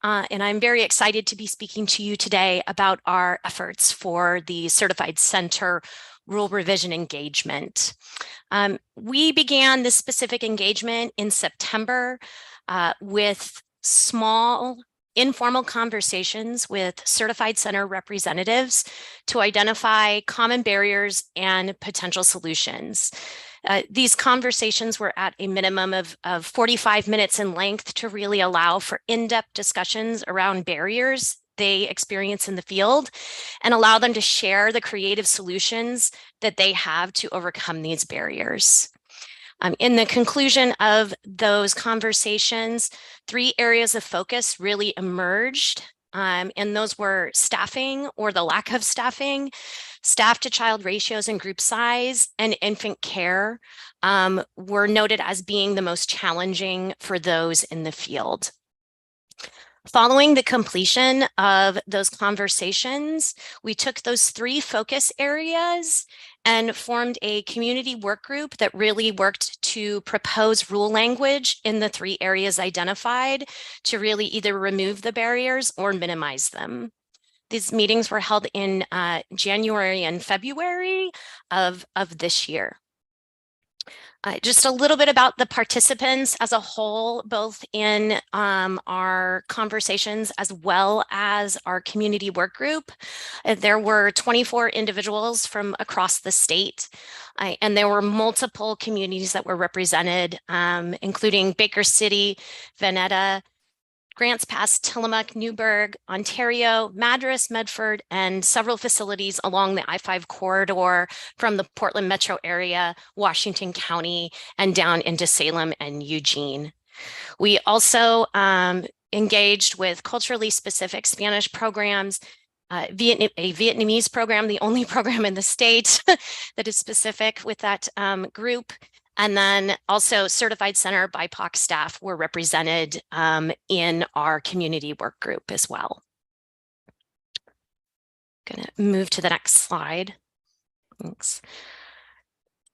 And I'm very excited to be speaking to you today about our efforts for the Certified Center rule revision engagement. We began this specific engagement in September with small informal conversations with Certified Center representatives to identify common barriers and potential solutions. These conversations were at a minimum of 45 minutes in length to really allow for in-depth discussions around barriers they experience in the field and allow them to share the creative solutions that they have to overcome these barriers. In the conclusion of those conversations, 3 areas of focus really emerged, and those were staffing or the lack of staffing, staff to child ratios and group size, and infant care were noted as being the most challenging for those in the field. Following the completion of those conversations, we took those 3 focus areas and formed a community work group that really worked to propose rule language in the 3 areas identified to really either remove the barriers or minimize them. These meetings were held in January and February of this year. Just a little bit about the participants as a whole, both in our conversations as well as our community work group. There were 24 individuals from across the state, and there were multiple communities that were represented, including Baker City, Veneta, Grants Pass, Tillamook, Newburgh, Ontario, Madras, Medford, and several facilities along the I-5 corridor from the Portland metro area, Washington County, and down into Salem and Eugene. We also engaged with culturally specific Spanish programs, a Vietnamese program, the only program in the state that is specific with that group. And then also Certified Center BIPOC staff were represented in our community work group as well. Gonna move to the next slide. Thanks.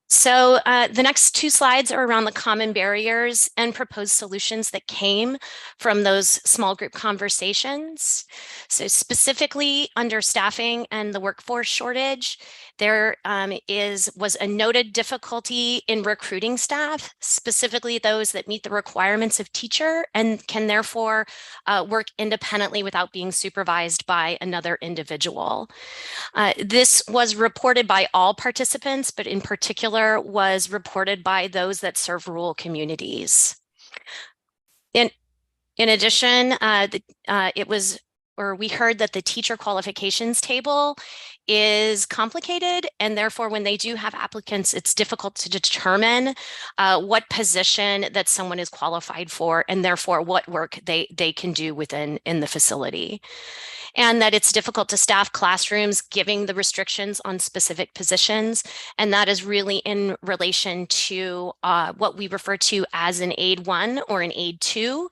So the next 2 slides are around the common barriers and proposed solutions that came from those small group conversations. So specifically under staffing and the workforce shortage, there was a noted difficulty in recruiting staff, specifically those that meet the requirements of teacher and can therefore work independently without being supervised by another individual. This was reported by all participants, but in particular was reported by those that serve rural communities. In addition, we heard that the teacher qualifications table is complicated, and therefore when they do have applicants, it's difficult to determine what position that someone is qualified for, and therefore what work they can do in the facility. And that it's difficult to staff classrooms giving the restrictions on specific positions. And that is really in relation to what we refer to as an aid 1 or an aid 2.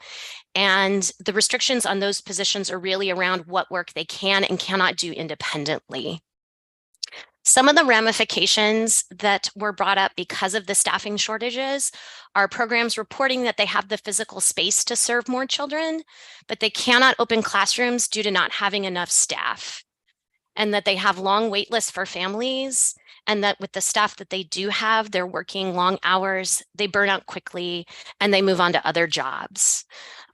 And the restrictions on those positions are really around what work they can and cannot do independently. Some of the ramifications that were brought up because of the staffing shortages are programs reporting that they have the physical space to serve more children, but they cannot open classrooms due to not having enough staff, and that they have long wait lists for families, and that with the staff that they do have, they're working long hours, they burn out quickly, and they move on to other jobs.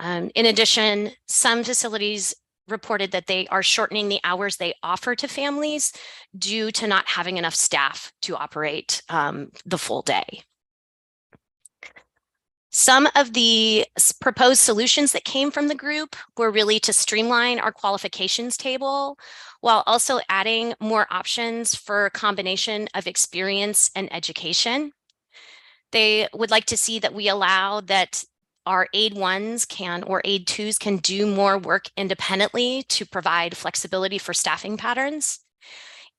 In addition, some facilities reported that they are shortening the hours they offer to families due to not having enough staff to operate the full day. Some of the proposed solutions that came from the group were really to streamline our qualifications table while also adding more options for a combination of experience and education. They would like to see that we allow that our aid 1s or aid 2s can do more work independently to provide flexibility for staffing patterns.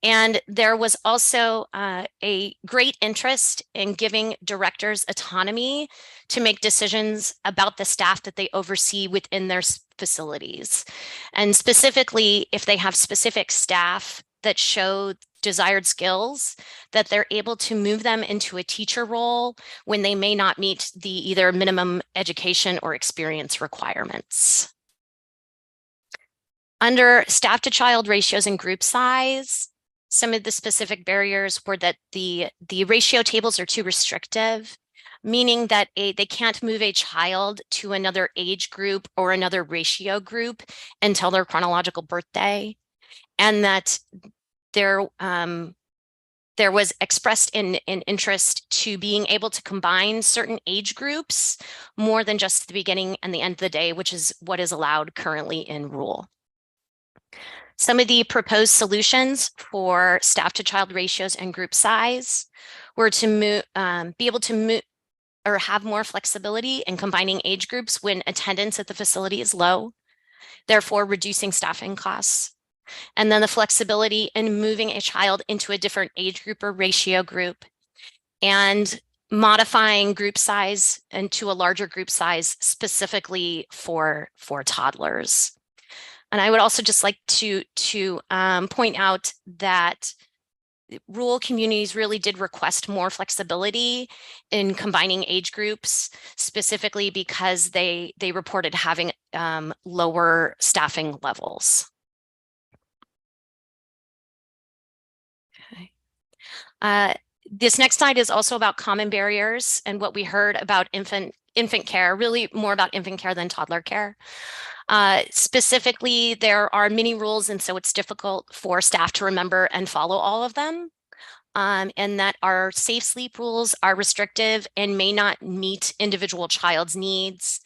And there was also a great interest in giving directors autonomy to make decisions about the staff that they oversee within their facilities. And specifically, if they have specific staff that show desired skills, that they're able to move them into a teacher role when they may not meet the either minimum education or experience requirements. Under staff to child ratios and group size, some of the specific barriers were that the ratio tables are too restrictive, meaning that they can't move a child to another age group or another ratio group until their chronological birthday, and that there was expressed in interest to being able to combine certain age groups more than just the beginning and the end of the day, which is what is allowed currently in rule. Some of the proposed solutions for staff to child ratios and group size were to be able to move or have more flexibility in combining age groups when attendance at the facility is low, therefore reducing staffing costs. And then the flexibility in moving a child into a different age group or ratio group, and modifying group size into a larger group size specifically for toddlers. And I would also just like to point out that rural communities really did request more flexibility in combining age groups, specifically because they reported having lower staffing levels. Okay. This next slide is also about common barriers and what we heard about infant care, really more about infant care than toddler care. Specifically, there are many rules, and so it's difficult for staff to remember and follow all of them. And that our safe sleep rules are restrictive and may not meet individual child's needs.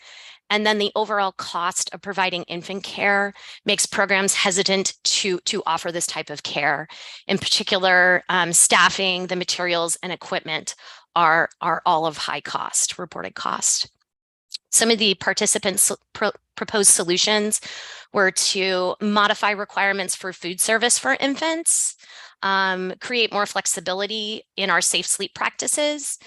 And then the overall cost of providing infant care makes programs hesitant to offer this type of care. In particular, staffing, the materials and equipment are all of high cost, reported cost. Some of the participants' proposed solutions were to modify requirements for food service for infants, create more flexibility in our safe sleep practices,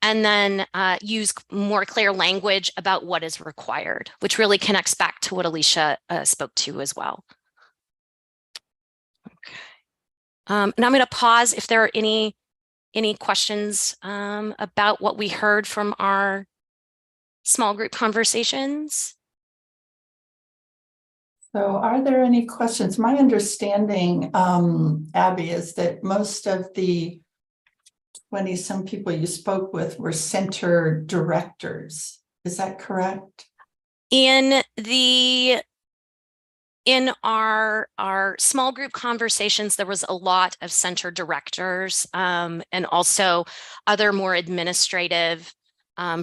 and then use more clear language about what is required, which really connects back to what Alicia spoke to as well. Okay. And I'm going to pause if there are any questions about what we heard from our small group conversations. So are there any questions? My understanding, Abby, is that most of the 20-some people you spoke with were center directors. Is that correct? In our small group conversations, there was a lot of center directors and also other more administrative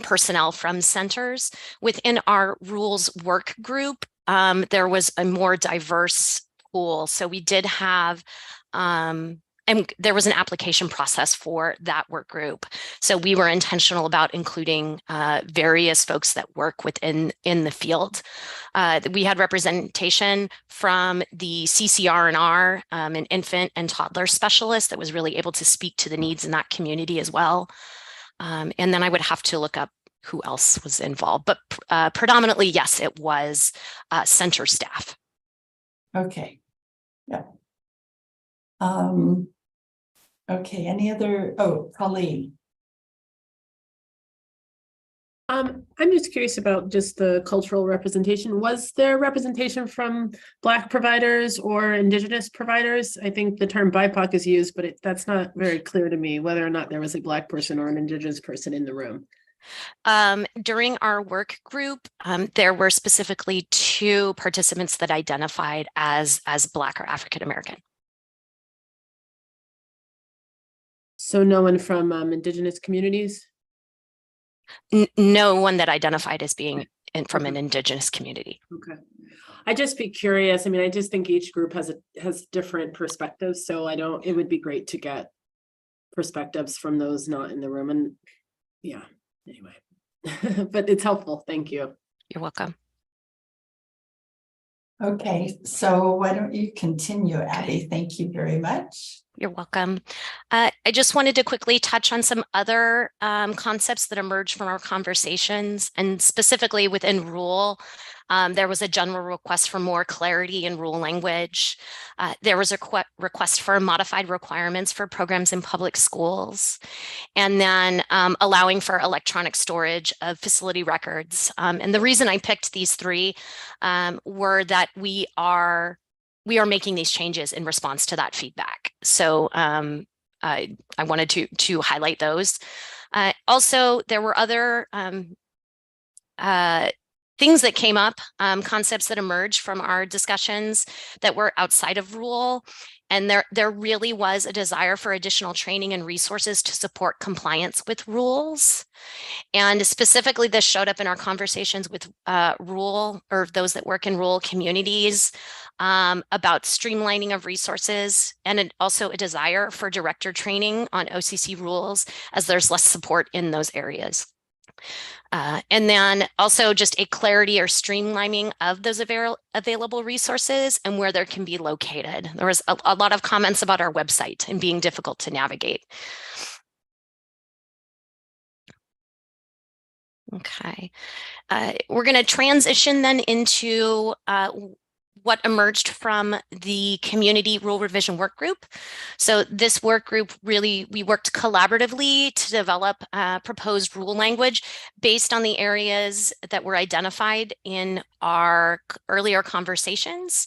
personnel from centers. Within our rules work group, there was a more diverse pool. So we did have, and there was an application process for that work group. So we were intentional about including various folks that work in the field. We had representation from the CCR&R, an infant and toddler specialist that was really able to speak to the needs in that community as well. And then I would have to look up who else was involved, but predominantly, yes, it was center staff. Okay. Yeah. Okay, any other, Colleen. I'm just curious about just the cultural representation. Was there representation from Black providers or Indigenous providers? I think the term BIPOC is used, but that's not very clear to me whether or not there was a Black person or an Indigenous person in the room. During our work group, there were specifically 2 participants that identified as Black or African American. So no one from Indigenous communities? No one that identified as being from an Indigenous community. Okay. I'd just be curious. I mean, I just think each group has different perspectives. So it would be great to get perspectives from those not in the room. And yeah, anyway, but it's helpful. Thank you. You're welcome. Okay, so why don't you continue, Abby? Thank you very much. You're welcome. I just wanted to quickly touch on some other concepts that emerged from our conversations, and specifically within rule. There was a general request for more clarity in rule language. There was a request for modified requirements for programs in public schools, and then allowing for electronic storage of facility records. And the reason I picked these 3 were that we are making these changes in response to that feedback. So I wanted to highlight those. Also, there were other things that came up, concepts that emerged from our discussions that were outside of rule. And there really was a desire for additional training and resources to support compliance with rules. And specifically, this showed up in our conversations with rural or those that work in rural communities about streamlining of resources, and also a desire for director training on OCC rules as there's less support in those areas. And then also just a clarity or streamlining of those available resources and where they can be located. There was a lot of comments about our website and being difficult to navigate. Okay, we're going to transition then into what emerged from the community rule revision work group. So this work group we worked collaboratively to develop proposed rule language based on the areas that were identified in our earlier conversations.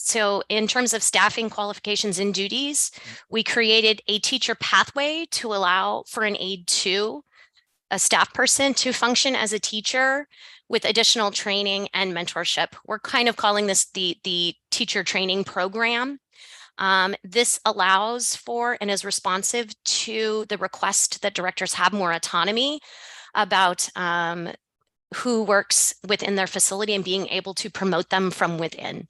So in terms of staffing qualifications and duties, we created a teacher pathway to allow for an aide to a staff person to function as a teacher with additional training and mentorship. We're kind of calling this the teacher training program. This allows for and is responsive to the request that directors have more autonomy about who works within their facility and being able to promote them from within.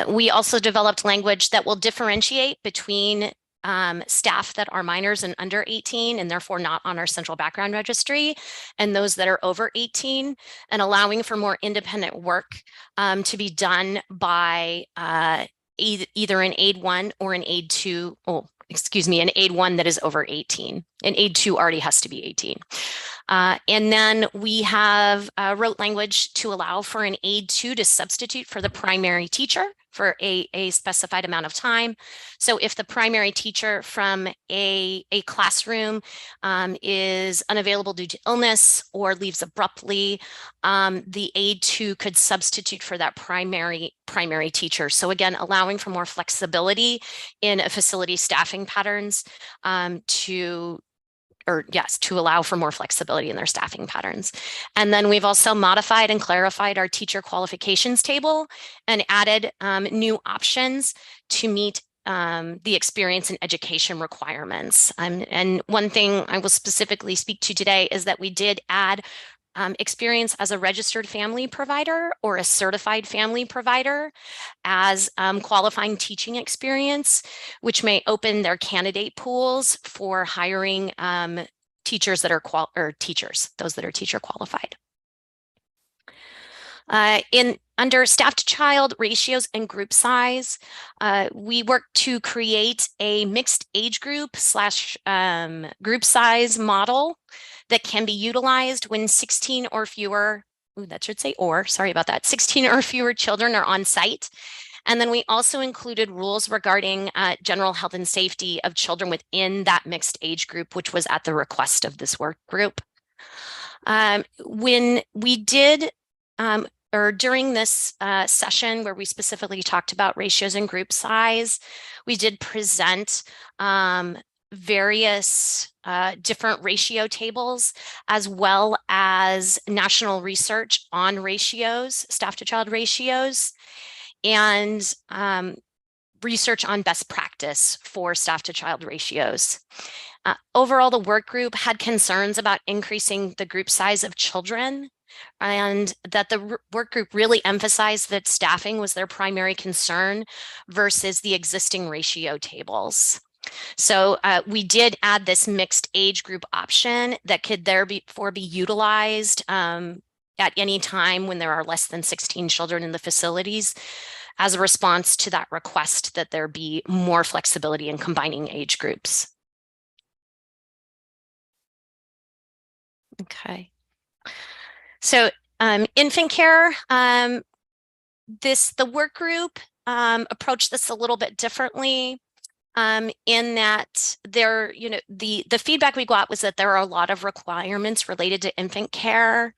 We also developed language that will differentiate between staff that are minors and under 18 and therefore not on our central background registry, and those that are over 18, and allowing for more independent work to be done by either an aide 1 or an aide 2, an aide 1 that is over 18. An aide 2 already has to be 18. And then we have wrote language to allow for an aide 2 to substitute for the primary teacher for a specified amount of time. So if the primary teacher from a classroom is unavailable due to illness or leaves abruptly, the aide 2 could substitute for that primary teacher. So again, allowing for more flexibility in a facility staffing patterns to allow for more flexibility in their staffing patterns. And then we've also modified and clarified our teacher qualifications table and added new options to meet the experience and education requirements. And one thing I will specifically speak to today is that we did add experience as a registered family provider or a certified family provider as qualifying teaching experience, which may open their candidate pools for hiring teachers that are those that are teacher qualified. Under staff to child ratios and group size, we work to create a mixed age group / group size model that can be utilized when 16 or fewer, sorry about that, 16 or fewer children are on site. And then we also included rules regarding general health and safety of children within that mixed age group, which was at the request of this work group. When we did, or during this session where we specifically talked about ratios and group size, we did present various different ratio tables, as well as national research on ratios, staff to child ratios, and research on best practice for staff to child ratios. Overall, the work group had concerns about increasing the group size of children, and that the work group really emphasized that staffing was their primary concern versus the existing ratio tables. So we did add this mixed age group option that could therefore be utilized at any time when there are less than 16 children in the facilities, as a response to that request that there be more flexibility in combining age groups. Okay. So infant care, the work group approached this a little bit differently. In that the feedback we got was that there are a lot of requirements related to infant care.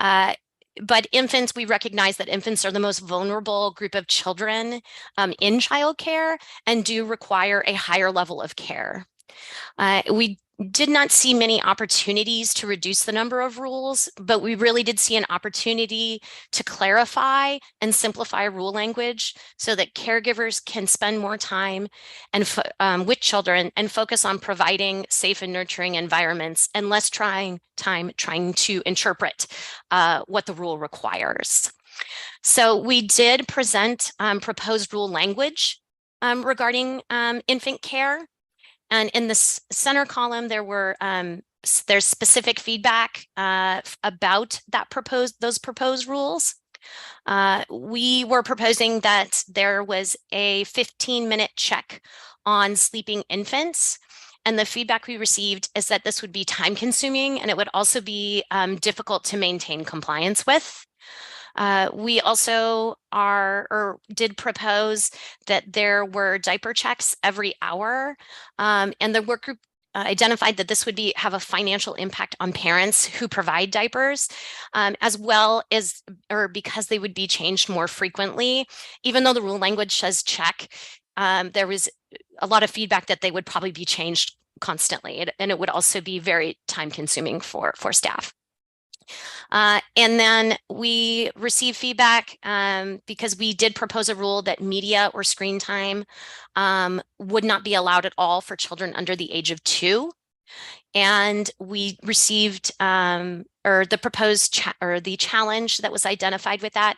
But infants, we recognize that infants are the most vulnerable group of children in childcare and do require a higher level of care. We did not see many opportunities to reduce the number of rules, but we really did see an opportunity to clarify and simplify rule language so that caregivers can spend more time with children and focus on providing safe and nurturing environments and less time trying to interpret what the rule requires. So we did present proposed rule language regarding infant care. And in the center column, there's specific feedback about those proposed rules. We were proposing that there was a 15-minute check on sleeping infants. And the feedback we received is that this would be time consuming and it would also be difficult to maintain compliance with. We also did propose that there were diaper checks every hour, and the work group identified that this would have a financial impact on parents who provide diapers, as well as, or because they would be changed more frequently. Even though the rule language says check, there was a lot of feedback that they would probably be changed constantly, and it would also be very time consuming for staff. And then we received feedback because we did propose a rule that media or screen time would not be allowed at all for children under the age of 2. And we received, or the proposed or the challenge that was identified with that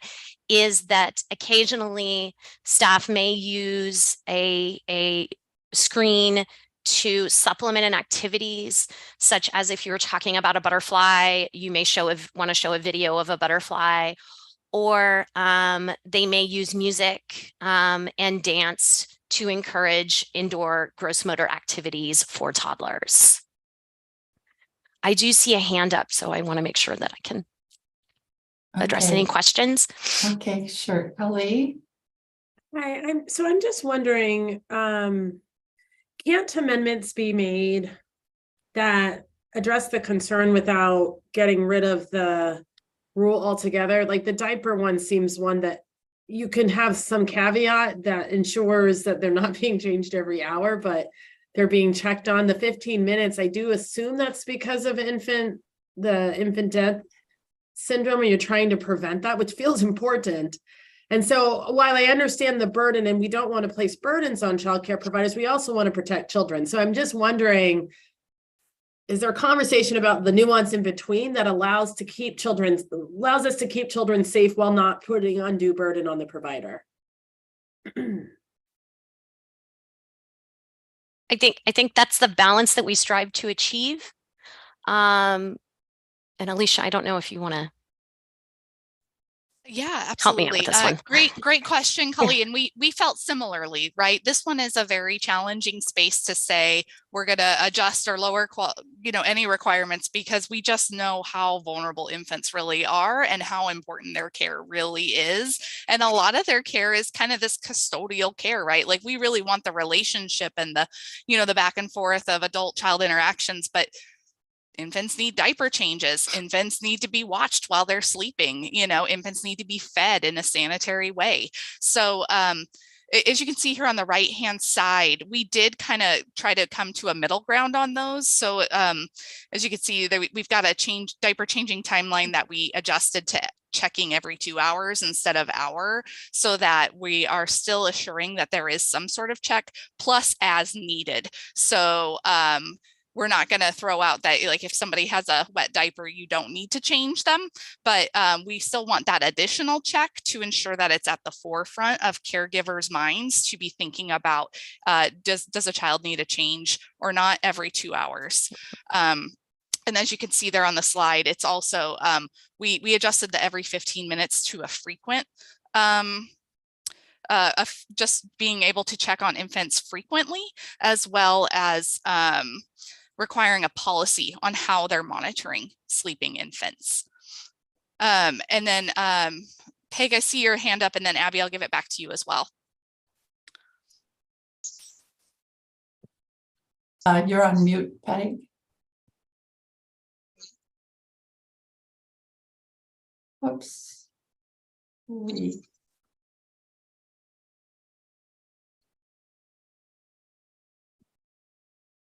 is that occasionally staff may use a screen to supplement in activities, such as if you're talking about a butterfly, you may want to show a video of a butterfly, or they may use music and dance to encourage indoor gross motor activities for toddlers. I do see a hand up, so I want to make sure that I can address any questions. Okay, sure. Kelly? Hi, I'm just wondering, can't amendments be made that address the concern without getting rid of the rule altogether? Like the diaper one seems one that you can have some caveat that ensures that they're not being changed every hour, but they're being checked on. The 15 minutes, I do assume that's because of the infant death syndrome, and you're trying to prevent that, which feels important. And so while I understand the burden and we don't want to place burdens on childcare providers, we also want to protect children. So I'm just wondering, is there a conversation about the nuance in between that allows us to keep children safe while not putting undue burden on the provider? I think that's the balance that we strive to achieve. And Alicia, I don't know if you want to. Yeah, Help me out absolutely. with this one. Great question, Kali. And we felt similarly, right? This one is a very challenging space to say we're going to adjust or lower, any requirements, because we just know how vulnerable infants really are and how important their care really is. And a lot of their care is kind of this custodial care, right? Like we really want the relationship and the back and forth of adult-child interactions, but infants need diaper changes. Infants need to be watched while they're sleeping. Infants need to be fed in a sanitary way. So as you can see here on the right-hand side, we did kind of try to come to a middle ground on those. So as you can see, we've got a diaper changing timeline that we adjusted to checking every 2 hours instead of hour, so that we are still assuring that there is some sort of check plus as needed. So we're not going to throw out that, like, if somebody has a wet diaper, you don't need to change them, but we still want that additional check to ensure that it's at the forefront of caregivers' minds to be thinking about, does a child need a change or not every 2 hours? And as you can see there on the slide, it's also, we adjusted the every 15 minutes to a frequent, just being able to check on infants frequently, as well as requiring a policy on how they're monitoring sleeping infants. And then Peg, I see your hand up, and then Abby, I'll give it back to you as well. You're on mute, Peg. Whoops.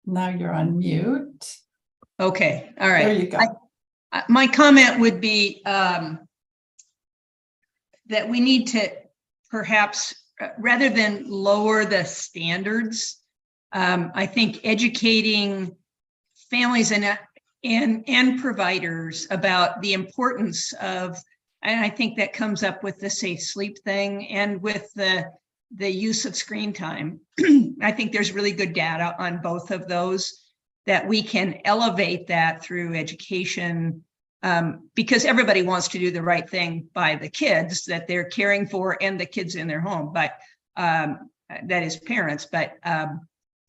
Now you're on mute. Okay, all right. There you go. My comment would be that we need to perhaps, rather than lower the standards, I think educating families and providers about the importance of, and I think that comes up with the safe sleep thing and with the use of screen time. I think there's really good data on both of those, that we can elevate that through education, because everybody wants to do the right thing by the kids that they're caring for and the kids in their home, but that is parents. But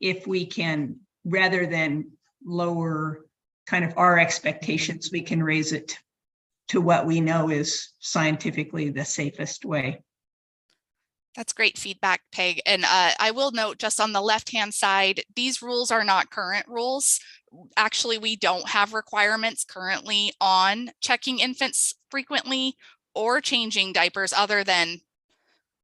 if we can, rather than lower kind of our expectations, we can raise it to what we know is scientifically the safest way. That's great feedback, Peg. And I will note just on the left-hand side, these rules are not current rules. Actually, we don't have requirements currently on checking infants frequently or changing diapers, other than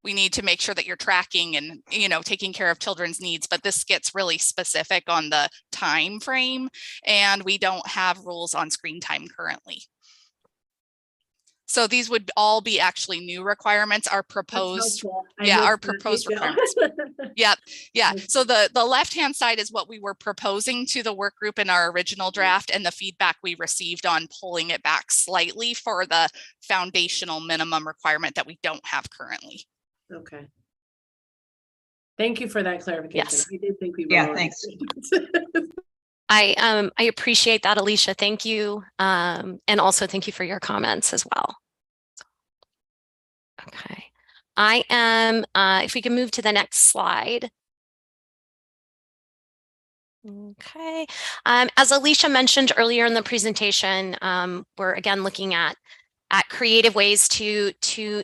we need to make sure that you're tracking and, you know, taking care of children's needs. But this gets really specific on the time frame, and we don't have rules on screen time currently. So these would all be actually new requirements, our proposed, our proposed requirements. Yep. Yeah. So the left-hand side is what we were proposing to the work group in our original draft, and the feedback we received on pulling it back slightly for the foundational minimum requirement that we don't have currently. Okay. Thank you for that clarification. Yes. I did think we were. Yeah, thanks. I appreciate that, Alicia. Thank you. And also thank you for your comments as well. Okay. I am, if we can move to the next slide. Okay. As Alicia mentioned earlier in the presentation, we're again looking at creative ways to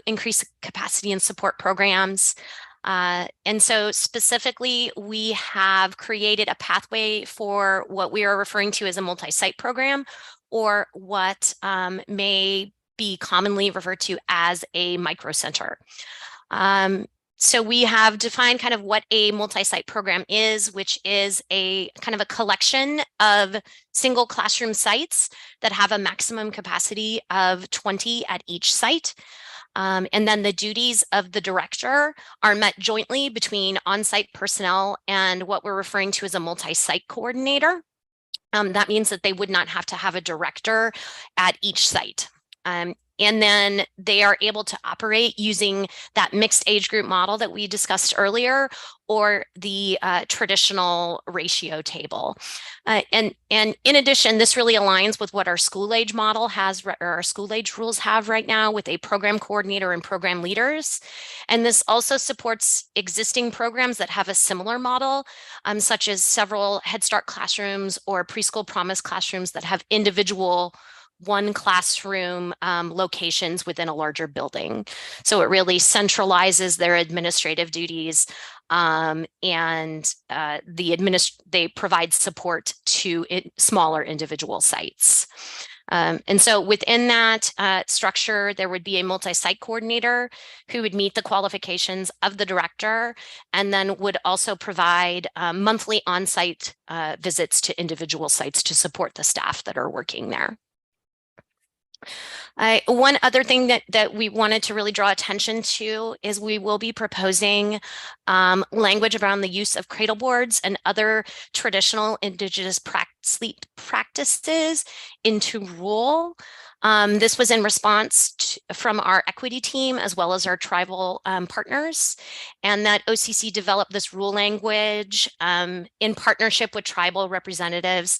increase capacity and support programs. And so specifically, we have created a pathway for what we are referring to as a multi-site program, or what may be commonly referred to as a micro center. So we have defined kind of what a multi-site program is, which is a kind of a collection of single classroom sites that have a maximum capacity of 20 at each site. And then the duties of the director are met jointly between on-site personnel and what we're referring to as a multi-site coordinator. That means that they would not have to have a director at each site. And then they are able to operate using that mixed age group model that we discussed earlier, or the traditional ratio table. And in addition, this really aligns with what our school age model has, or our school age rules have right now, with a program coordinator and program leaders. And this also supports existing programs that have a similar model, such as several Head Start classrooms or Preschool Promise classrooms that have individual one classroom locations within a larger building. So it really centralizes their administrative duties, and they provide support to smaller individual sites. And so within that structure, there would be a multi-site coordinator who would meet the qualifications of the director, and then would also provide monthly on-site visits to individual sites to support the staff that are working there. One other thing that we wanted to really draw attention to is we will be proposing language around the use of cradle boards and other traditional Indigenous sleep practices into rule. This was in response from our equity team as well as our tribal partners, and that OCC developed this rule language in partnership with tribal representatives,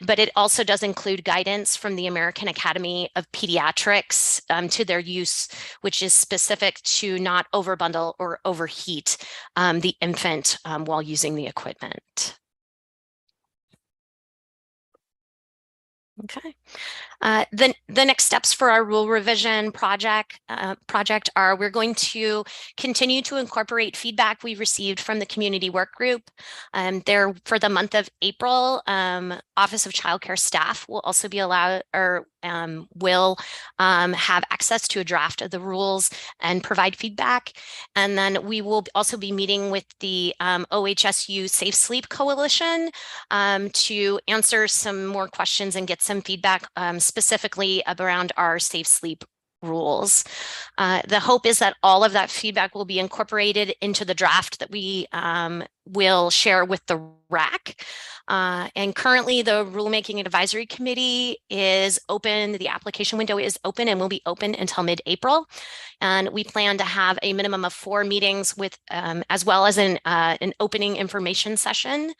but it also does include guidance from the American Academy of Pediatrics to their use, which is specific to not overbundle or overheat the infant while using the equipment. Okay. The next steps for our rule revision project are we're going to continue to incorporate feedback we received from the community work group. There for the month of April, Office of Child Care staff will also be allowed, or will have access to a draft of the rules and provide feedback. And then we will also be meeting with the OHSU Safe Sleep Coalition to answer some more questions and get some feedback specifically around our safe sleep rules. The hope is that all of that feedback will be incorporated into the draft that we will share with the RAC. And currently the Rulemaking Advisory Committee is open. The application window is open and will be open until mid-April. And we plan to have a minimum of 4 meetings with, as well as an opening information session.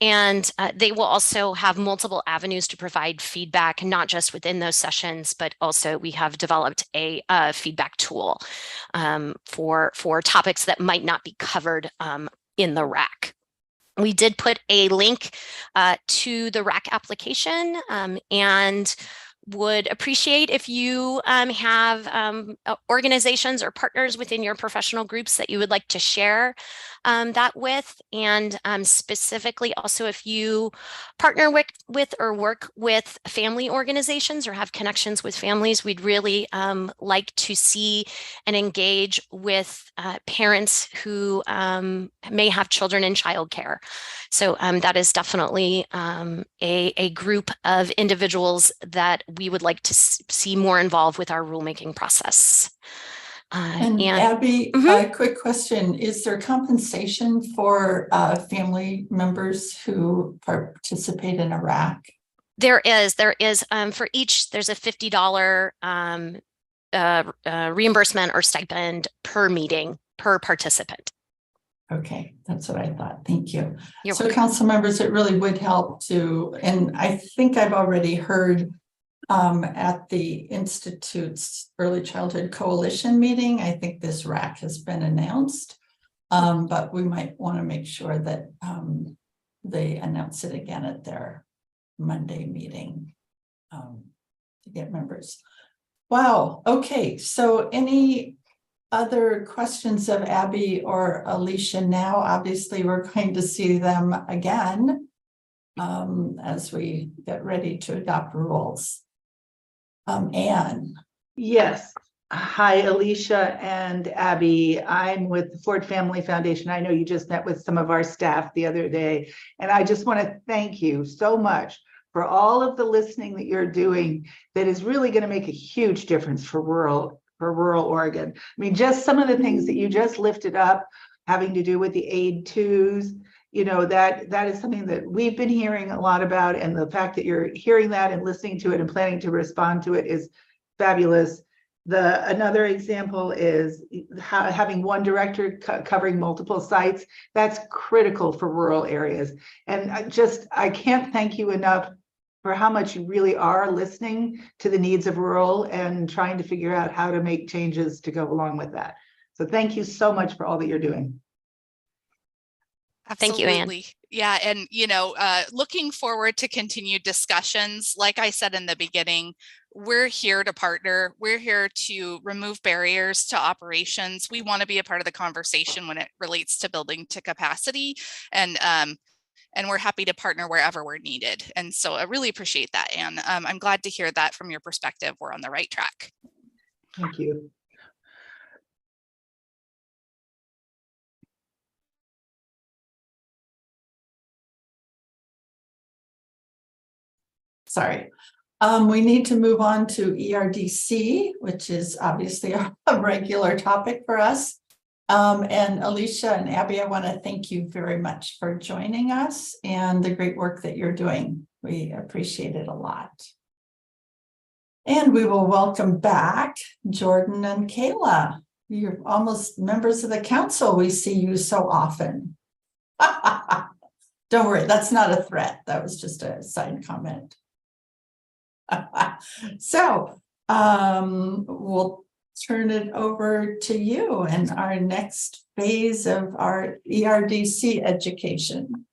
And they will also have multiple avenues to provide feedback, not just within those sessions, but also we have developed a feedback tool for topics that might not be covered in the RAC. We did put a link to the RAC application, and would appreciate if you have organizations or partners within your professional groups that you would like to share that with. And specifically also if you partner with or work with family organizations or have connections with families, we'd really like to see and engage with parents who may have children in childcare. So that is definitely a group of individuals that we would like to see more involved with our rulemaking process. And Abby, a quick question. Is there compensation for family members who participate in a RAC? There is for each, there's a $50 reimbursement or stipend per meeting, per participant. Okay, that's what I thought. Thank you. You're so welcome. council members, it really would help to, and I think I've already heard at the Institute's Early Childhood Coalition meeting, I think this RAC has been announced, but we might want to make sure that they announce it again at their Monday meeting to get members. Wow. Okay. So any other questions of Abby or Alicia now? Obviously, we're going to see them again as we get ready to adopt rules. Anne. Yes. Hi, Alicia and Abby. I'm with the Ford Family Foundation. I know you just met with some of our staff the other day, and I just want to thank you so much for all of the listening that you're doing that is really going to make a huge difference for rural Oregon. I mean, just some of the things that you just lifted up having to do with the aid twos, you know, that is something that we've been hearing a lot about, and the fact that you're hearing that and listening to it and planning to respond to it is fabulous. Another example is having one director covering multiple sites. That's critical for rural areas. And I can't thank you enough for how much you really are listening to the needs of rural and trying to figure out how to make changes to go along with that. So thank you so much for all that you're doing. Absolutely. Thank you, Anne. Yeah. And, you know, looking forward to continued discussions. Like I said in the beginning, we're here to partner. We're here to remove barriers to operations. We want to be a part of the conversation when it relates to building to capacity. And we're happy to partner wherever we're needed. And so I really appreciate that, Anne. I'm glad to hear that from your perspective, we're on the right track. Thank you. Sorry. We need to move on to ERDC, which is obviously a regular topic for us. And Alicia and Abby, I want to thank you very much for joining us and the great work that you're doing. We appreciate it a lot. And we will welcome back Jordan and Kayla. You're almost members of the council. We see you so often. Don't worry, that's not a threat. That was just a side comment. So we'll turn it over to you and our next phase of our ERDC education.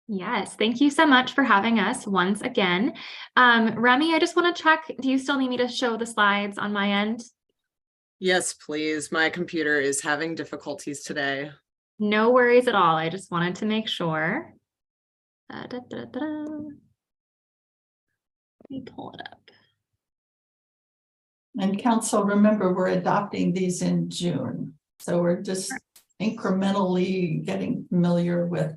Yes, thank you so much for having us once again. Remy, I just want to check, do you still need me to show the slides on my end? Yes, please. My computer is having difficulties today. No worries at all. I just wanted to make sure. Let me pull it up. And council, remember, we're adopting these in June. So we're just incrementally getting familiar with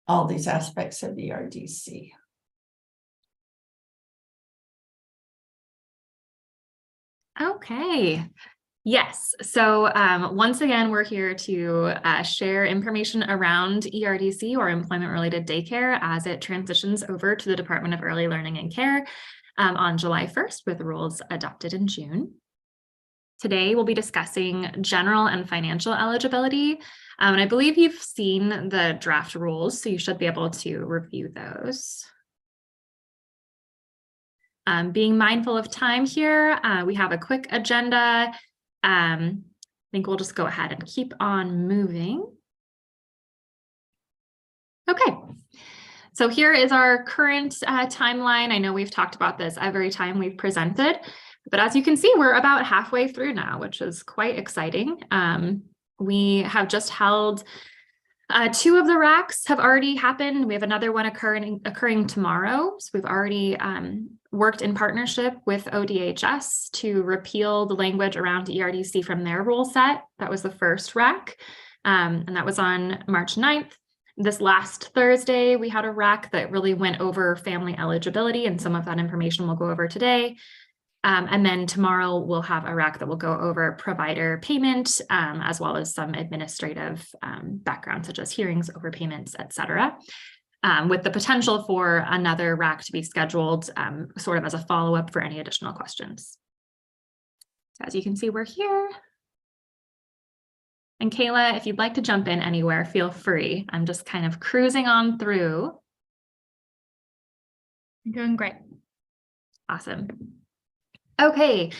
all these aspects of ERDC. Okay. Yes. So once again, we're here to share information around ERDC, or employment-related daycare, as it transitions over to the Department of Early Learning and Care on July 1st, with rules adopted in June. Today, we'll be discussing general and financial eligibility. And I believe you've seen the draft rules, so you should be able to review those. Being mindful of time here, we have a quick agenda. I think we'll just go ahead and keep on moving. Okay. So here is our current timeline. I know we've talked about this every time we've presented, but as you can see, we're about halfway through now, which is quite exciting. We have just held 2 of the racks have already happened. We have another one occurring tomorrow. So we've already worked in partnership with ODHS to repeal the language around ERDC from their rule set. That was the first rack, and that was on March 9th. This last Thursday, we had a rack that really went over family eligibility, and some of that information we'll go over today. And then tomorrow we'll have a rack that will go over provider payment, as well as some administrative background, such as hearings, overpayments, et cetera, with the potential for another rack to be scheduled sort of as a follow-up for any additional questions. So as you can see, we're here. And Kayla, if you'd like to jump in anywhere, feel free. I'm just kind of cruising on through. You're doing great. Awesome. Okay,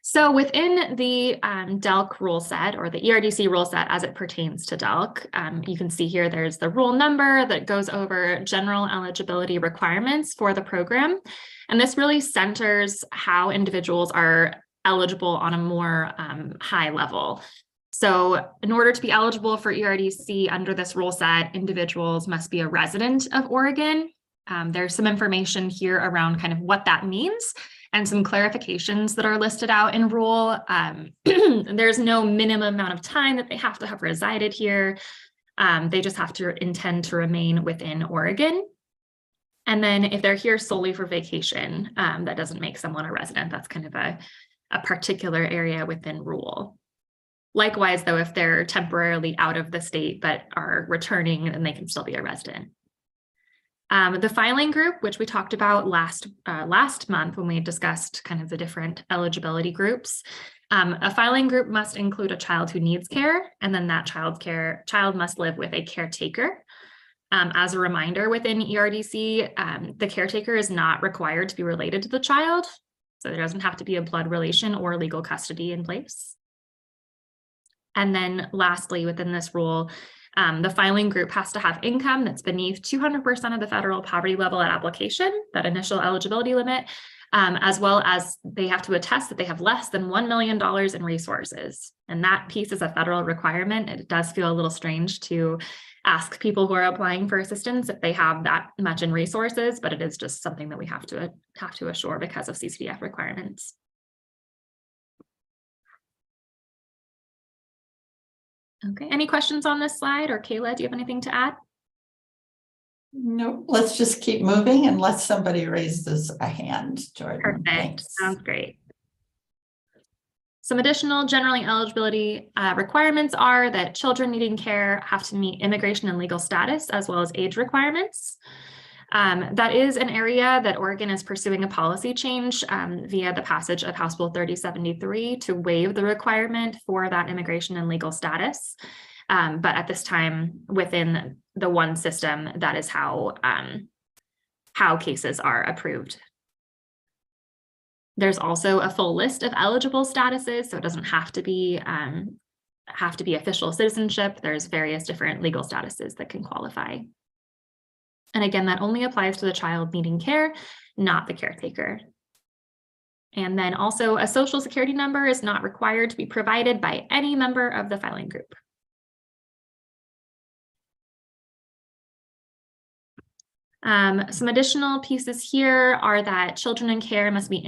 so within the DELC rule set, or the ERDC rule set as it pertains to DELC, you can see here there's the rule number that goes over general eligibility requirements for the program. And this really centers how individuals are eligible on a more high level. So in order to be eligible for ERDC under this rule set, individuals must be a resident of Oregon. There's some information here around kind of what that means, and some clarifications that are listed out in rule. There's no minimum amount of time that they have to have resided here. They just have to intend to remain within Oregon. And then if they're here solely for vacation, that doesn't make someone a resident. That's kind of a particular area within rule. Likewise, though, if they're temporarily out of the state but are returning, then they can still be a resident. The filing group, which we talked about last month when we discussed kind of the different eligibility groups, a filing group must include a child who needs care, and then that child must live with a caretaker. As a reminder, within ERDC, the caretaker is not required to be related to the child, so there doesn't have to be a blood relation or legal custody in place. And then lastly, within this rule, the filing group has to have income that's beneath 200% of the federal poverty level at application, that initial eligibility limit, as well as they have to attest that they have less than $1 million in resources. And that piece is a federal requirement. It does feel a little strange to ask people who are applying for assistance if they have that much in resources, but it is just something that we have to assure because of CCDF requirements. Okay, any questions on this slide? Or Kayla, do you have anything to add? No, let's just keep moving unless somebody raises a hand, Jordan. Perfect, Thanks. Sounds great. Some additional general eligibility requirements are that children needing care have to meet immigration and legal status, as well as age requirements. That is an area that Oregon is pursuing a policy change via the passage of House Bill 3073 to waive the requirement for that immigration and legal status. But at this time, within the one system, that is how cases are approved. There's also a full list of eligible statuses, so it doesn't have to be official citizenship. There's various different legal statuses that can qualify. And again, that only applies to the child needing care, not the caretaker. And then also a social security number is not required to be provided by any member of the filing group. Some additional pieces here are that children in care must meet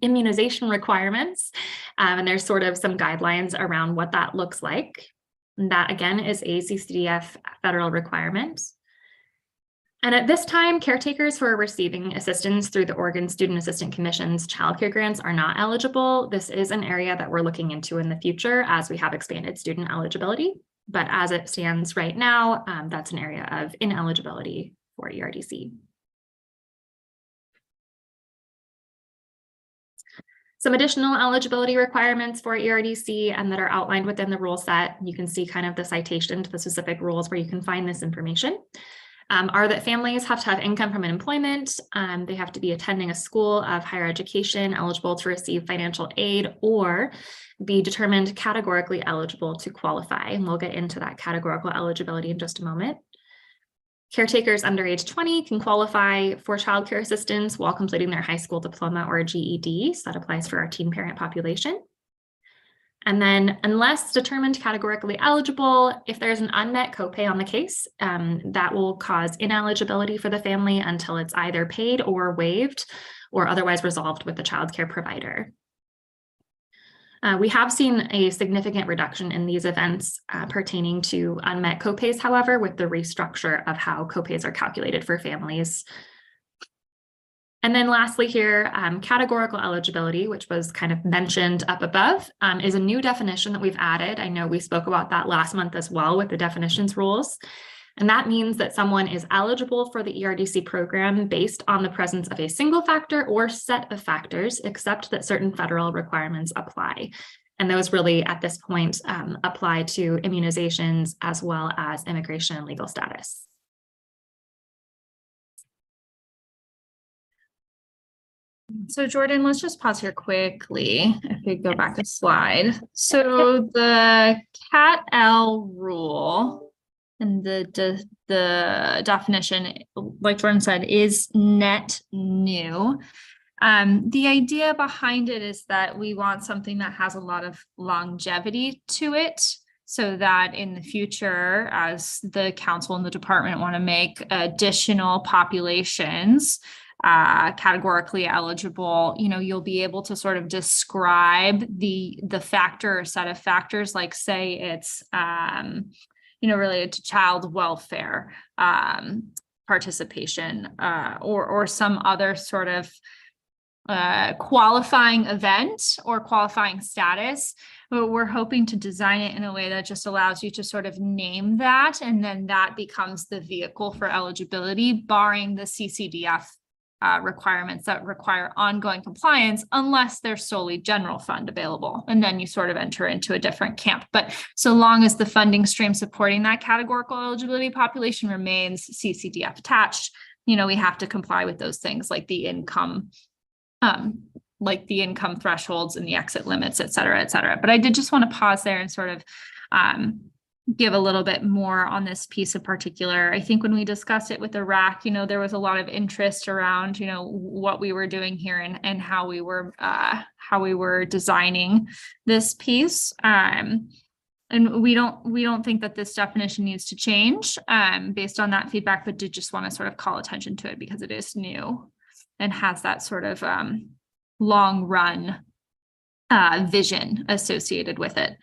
immunization requirements. And there's sort of some guidelines around what that looks like. And that again is a CCDF federal requirement. And at this time, caretakers who are receiving assistance through the Oregon Student Assistance Commission's child care grants are not eligible. This is an area that we're looking into in the future as we have expanded student eligibility. But as it stands right now, that's an area of ineligibility for ERDC. Some additional eligibility requirements for ERDC and that are outlined within the rule set. You can see kind of the citation to the specific rules where you can find this information. Are that families have to have income from employment, they have to be attending a school of higher education eligible to receive financial aid, or be determined categorically eligible to qualify. And we'll get into that categorical eligibility in just a moment. Caretakers under age 20 can qualify for childcare assistance while completing their high school diploma or GED. So that applies for our teen parent population. And then unless determined categorically eligible, if there's an unmet copay on the case, that will cause ineligibility for the family until it's either paid or waived or otherwise resolved with the childcare provider. We have seen a significant reduction in these events pertaining to unmet copays, however, with the restructure of how copays are calculated for families. And then lastly here, categorical eligibility, which was kind of mentioned up above, is a new definition that we've added. I know we spoke about that last month as well with the definitions rules. And that means that someone is eligible for the ERDC program based on the presence of a single factor or set of factors, except that certain federal requirements apply. And those really at this point apply to immunizations as well as immigration and legal status. So Jordan, let's just pause here quickly. If we go back a slide. So the CAT-L rule and the definition, like Jordan said, is net new. The idea behind it is that we want something that has a lot of longevity to it, so that in the future, as the council and the department want to make additional populations categorically eligible, you'll be able to sort of describe the factor or set of factors, like say it's related to child welfare participation or some other sort of qualifying event or qualifying status. But we're hoping to design it in a way that just allows you to sort of name that, and then that becomes the vehicle for eligibility, barring the CCDF requirements that require ongoing compliance, unless there's solely general fund available. And then you sort of enter into a different camp. But so long as the funding stream supporting that categorical eligibility population remains CCDF attached, we have to comply with those things like the income thresholds and the exit limits, et cetera, et cetera. But I did just want to pause there and sort of give a little bit more on this piece in particular. I think when we discussed it with the RAC, there was a lot of interest around, what we were doing here and how we were designing this piece. And we don't think that this definition needs to change based on that feedback, but did just want to sort of call attention to it because it is new and has that sort of long run vision associated with it.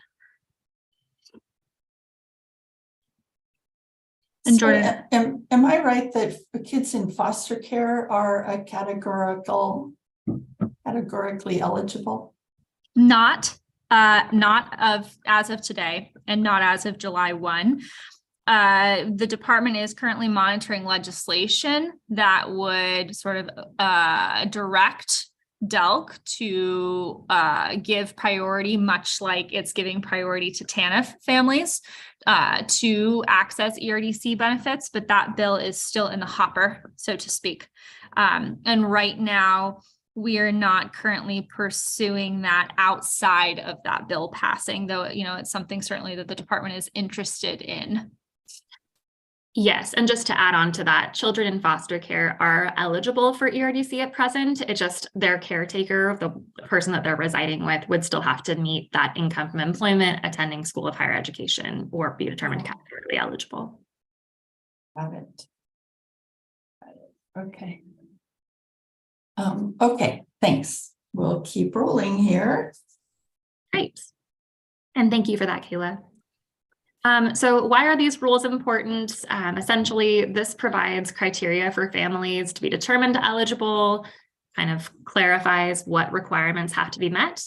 And Jordan, am I right that kids in foster care are categorically eligible? Not as of today, and not as of July 1. The department is currently monitoring legislation that would sort of direct DELC to give priority, much like it's giving priority to TANF families to access ERDC benefits, but that bill is still in the hopper, so to speak. And right now, we are not currently pursuing that outside of that bill passing, though, it's something certainly that the department is interested in. Yes, and just to add on to that, children in foster care are eligible for ERDC at present. It just their caretaker, the person that they're residing with, would still have to meet that income from employment, attending school of higher education, or be determined categorically eligible. Got it. Okay. Okay, thanks. We'll keep rolling here. Great. And thank you for that, Kayla. So why are these rules important? Essentially, this provides criteria for families to be determined eligible, kind of clarifies what requirements have to be met.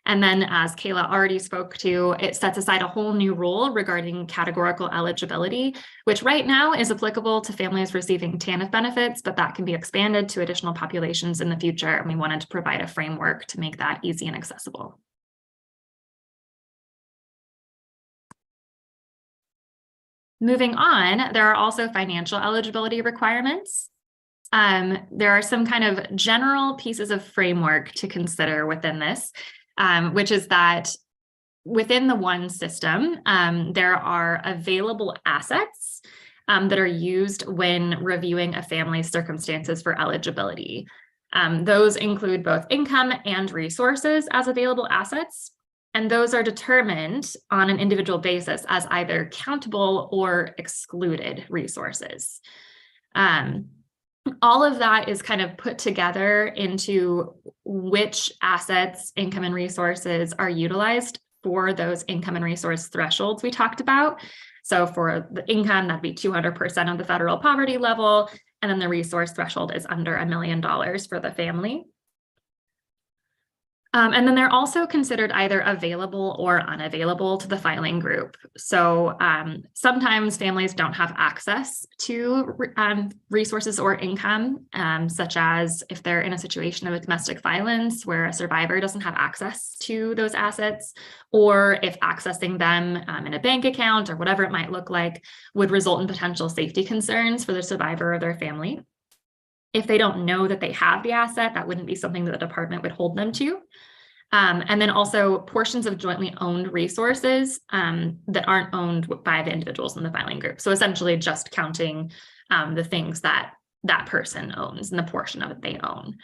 And then, as Kayla already spoke to, it sets aside a whole new rule regarding categorical eligibility, which right now is applicable to families receiving TANF benefits, but that can be expanded to additional populations in the future. And we wanted to provide a framework to make that easy and accessible. Moving on, there are also financial eligibility requirements. There are some kind of general pieces of framework to consider within this, which is that within the one system, there are available assets that are used when reviewing a family's circumstances for eligibility. Those include both income and resources as available assets, and those are determined on an individual basis as either countable or excluded resources. All of that is kind of put together into which assets, income and resources are utilized for those income and resource thresholds we talked about. So for the income, that'd be 200% of the federal poverty level, and then the resource threshold is under $1 million for the family. And then they're also considered either available or unavailable to the filing group. So sometimes families don't have access to resources or income, such as if they're in a situation of domestic violence where a survivor doesn't have access to those assets, or if accessing them in a bank account or whatever it might look like would result in potential safety concerns for the survivor or their family. If they don't know that they have the asset, that wouldn't be something that the department would hold them to. And then also portions of jointly owned resources that aren't owned by the individuals in the filing group. So essentially just counting the things that that person owns and the portion of it they own.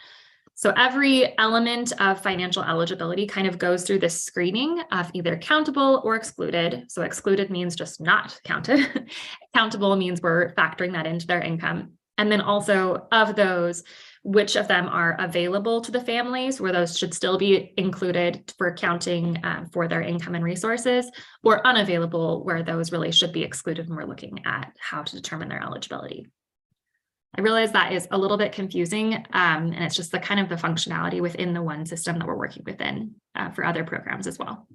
So every element of financial eligibility kind of goes through this screening of either countable or excluded. So excluded means just not counted. Countable means we're factoring that into their income. And then also of those, which of them are available to the families, where those should still be included for accounting for their income and resources, or unavailable, where those really should be excluded when we're looking at how to determine their eligibility. I realize that is a little bit confusing, and it's just the kind of the functionality within the one system that we're working within for other programs as well.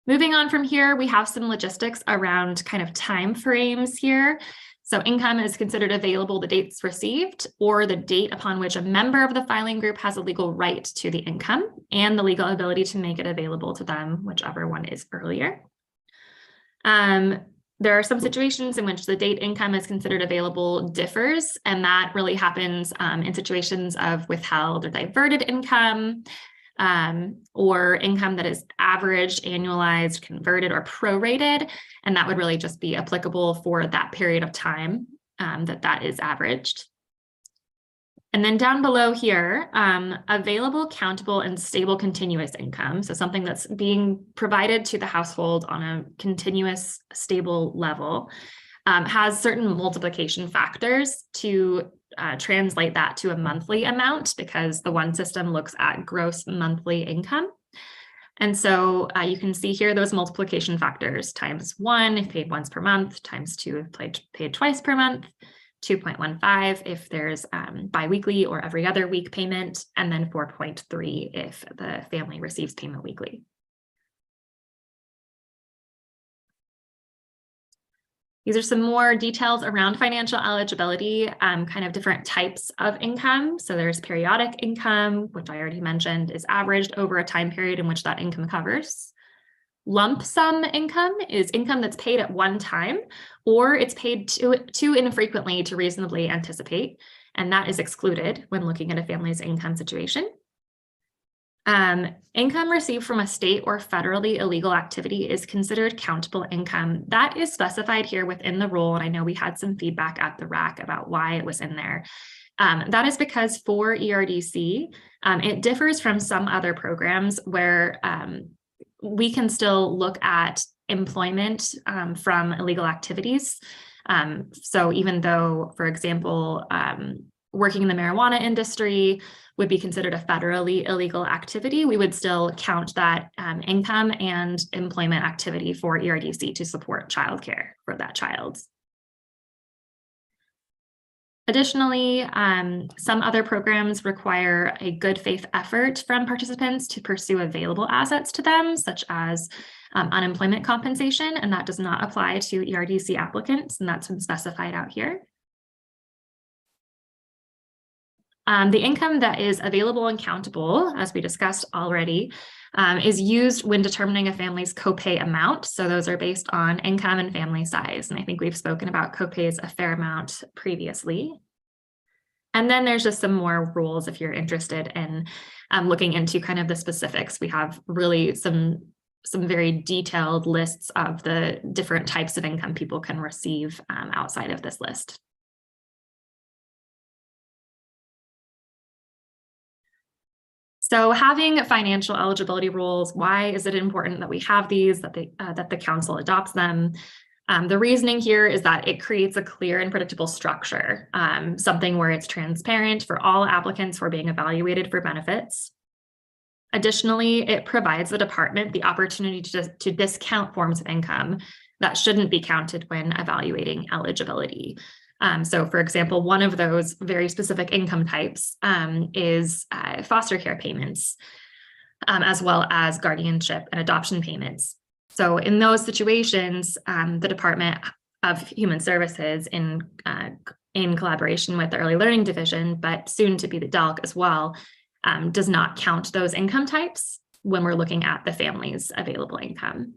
Moving on from here, we have some logistics around kind of time frames here. So income is considered available the dates received or the date upon which a member of the filing group has a legal right to the income and the legal ability to make it available to them, whichever one is earlier. There are some situations in which the date income is considered available differs, and that really happens in situations of withheld or diverted income, or income that is averaged, annualized, converted, or prorated. And that would really just be applicable for that period of time that is averaged. And then down below here, available, countable, and stable continuous income. So something that's being provided to the household on a continuous, stable level has certain multiplication factors to translate that to a monthly amount, because the one system looks at gross monthly income. And so you can see here those multiplication factors: ×1 if paid once per month, ×2 if paid twice per month, 2.15 if there's biweekly or every other week payment, and then 4.3 if the family receives payment weekly. These are some more details around financial eligibility, kind of different types of income. So there's periodic income, which I already mentioned is averaged over a time period in which that income covers. Lump sum income is income that's paid at one time, or it's paid too infrequently to reasonably anticipate, and that is excluded when looking at a family's income situation. Income received from a state or federally illegal activity is considered countable income. That is specified here within the rule, and I know we had some feedback at the RAC about why it was in there. That is because for ERDC, it differs from some other programs where we can still look at employment from illegal activities. So even though, for example, working in the marijuana industry would be considered a federally illegal activity, we would still count that income and employment activity for ERDC to support childcare for that child. Additionally, some other programs require a good faith effort from participants to pursue available assets to them, such as unemployment compensation, and that does not apply to ERDC applicants, and that's been specified out here. The income that is available and countable, as we discussed already, is used when determining a family's copay amount. So those are based on income and family size. And I think we've spoken about copays a fair amount previously. And then there's just some more rules if you're interested in looking into kind of the specifics. We have really some some very detailed lists of the different types of income people can receive outside of this list. So having financial eligibility rules, why is it important that we have these, that the council adopts them? The reasoning here is that it creates a clear and predictable structure, something where it's transparent for all applicants who are being evaluated for benefits. Additionally, it provides the department the opportunity to discount forms of income that shouldn't be counted when evaluating eligibility. So for example, one of those very specific income types is foster care payments, as well as guardianship and adoption payments. So in those situations, the Department of Human Services in collaboration with the Early Learning Division, but soon to be the DELC as well, does not count those income types when we're looking at the family's available income.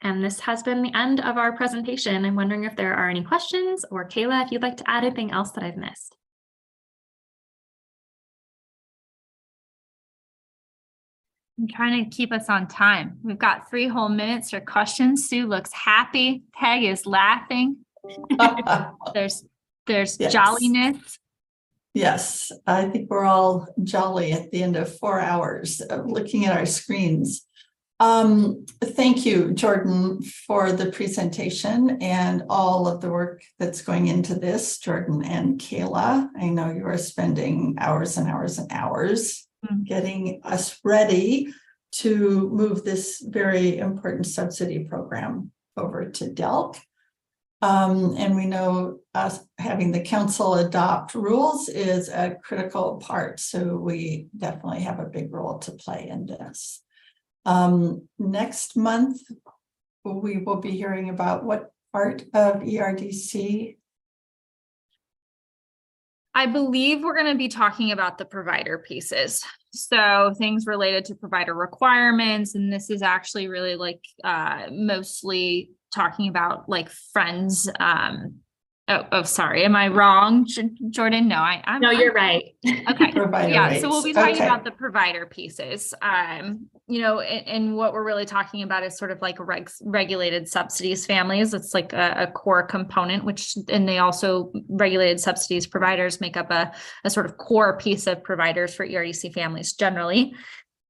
And this has been the end of our presentation. I'm wondering if there are any questions, or Kayla, if you'd like to add anything else that I've missed. I'm trying to keep us on time. We've got 3 whole minutes for questions. Sue looks happy. Peg is laughing. There's Yes. jolliness. Yes, I think we're all jolly at the end of 4 hours of looking at our screens. Thank you, Jordan, for the presentation and all of the work that's going into this, Jordan and Kayla. I know you are spending hours and hours and hours getting us ready to move this very important subsidy program over to DELC. And we know us having the council adopt rules is a critical part. So we definitely have a big role to play in this. Next month, we will be hearing about what part of ERDC. I believe we're going to be talking about the provider pieces. So things related to provider requirements. And this is actually really like mostly talking about like friends. Sorry. Am I wrong, Jordan? No, I'm No, you're right. Okay. Provider Yeah. rates. So we'll be talking Okay. about the provider pieces. You know, and what we're really talking about is sort of like regulated subsidies families. It's like a core component, and they also regulated subsidies providers make up a sort of core piece of providers for ERDC families generally.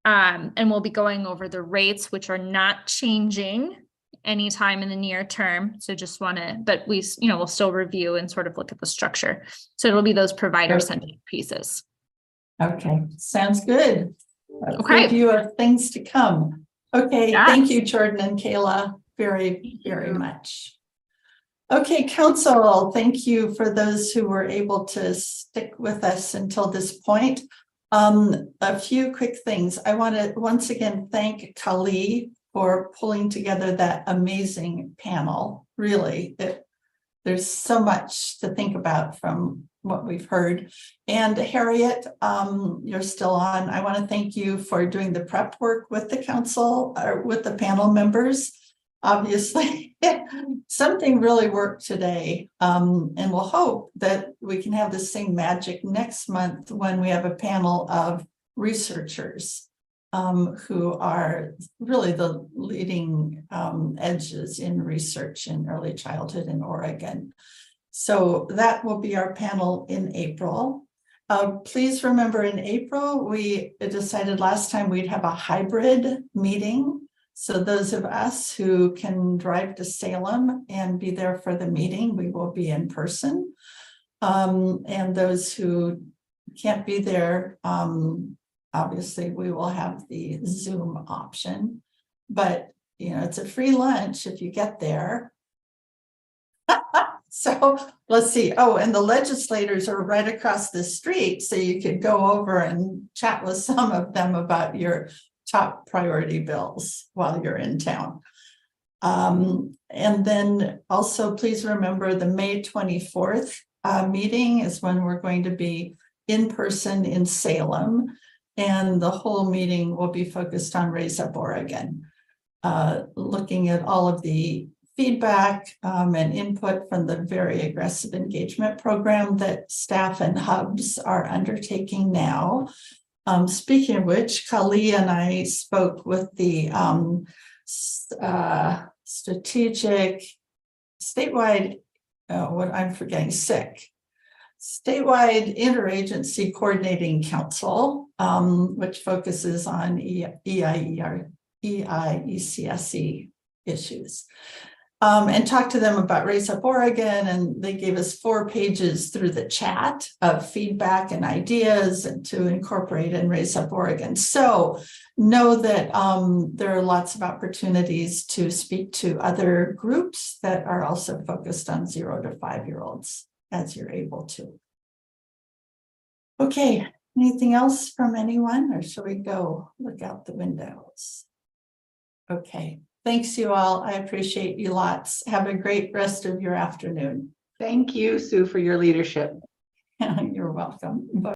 And we'll be going over the rates, which are not changing anytime in the near term. So just but we'll still review and sort of look at the structure. So it'll be those provider centered pieces. Okay, sounds good. A Okay. preview of things to come. Okay, Yes. Thank you, Jordan and Kayla, very, very much. Okay, council, thank you for those who were able to stick with us until this point. A few quick things. I want to once again thank Kali for pulling together that amazing panel. Really, there's so much to think about from what we've heard. And Harriet, you're still on. I want to thank you for doing the prep work with the council or with the panel members. Obviously, something really worked today. And we'll hope that we can have the same magic next month when we have a panel of researchers who are really the leading edges in research in early childhood in Oregon. So that will be our panel in April. Please remember in April, we decided last time we'd have a hybrid meeting. So those of us who can drive to Salem and be there for the meeting, we will be in person. And those who can't be there, obviously we will have the Zoom option. But, it's a free lunch if you get there. So let's see. Oh, and the legislators are right across the street. So you could go over and chat with some of them about your top priority bills while you're in town. And then also please remember the May 24th meeting is when we're going to be in person in Salem. And the whole meeting will be focused on Raise Up Oregon, looking at all of the feedback and input from the very aggressive engagement program that staff and hubs are undertaking now. Speaking of which, Kali and I spoke with the strategic statewide, what I'm forgetting, statewide interagency coordinating council, which focuses on EIECSE issues. And talked to them about Raise Up Oregon, and they gave us 4 pages through the chat of feedback and ideas and to incorporate in Raise Up Oregon. So know that there are lots of opportunities to speak to other groups that are also focused on 0 to 5-year-olds as you're able to. Okay, anything else from anyone, or shall we go look out the windows? Okay. Thanks, you all. I appreciate you lots. Have a great rest of your afternoon. Thank you, Sue, for your leadership. You're welcome. Bye.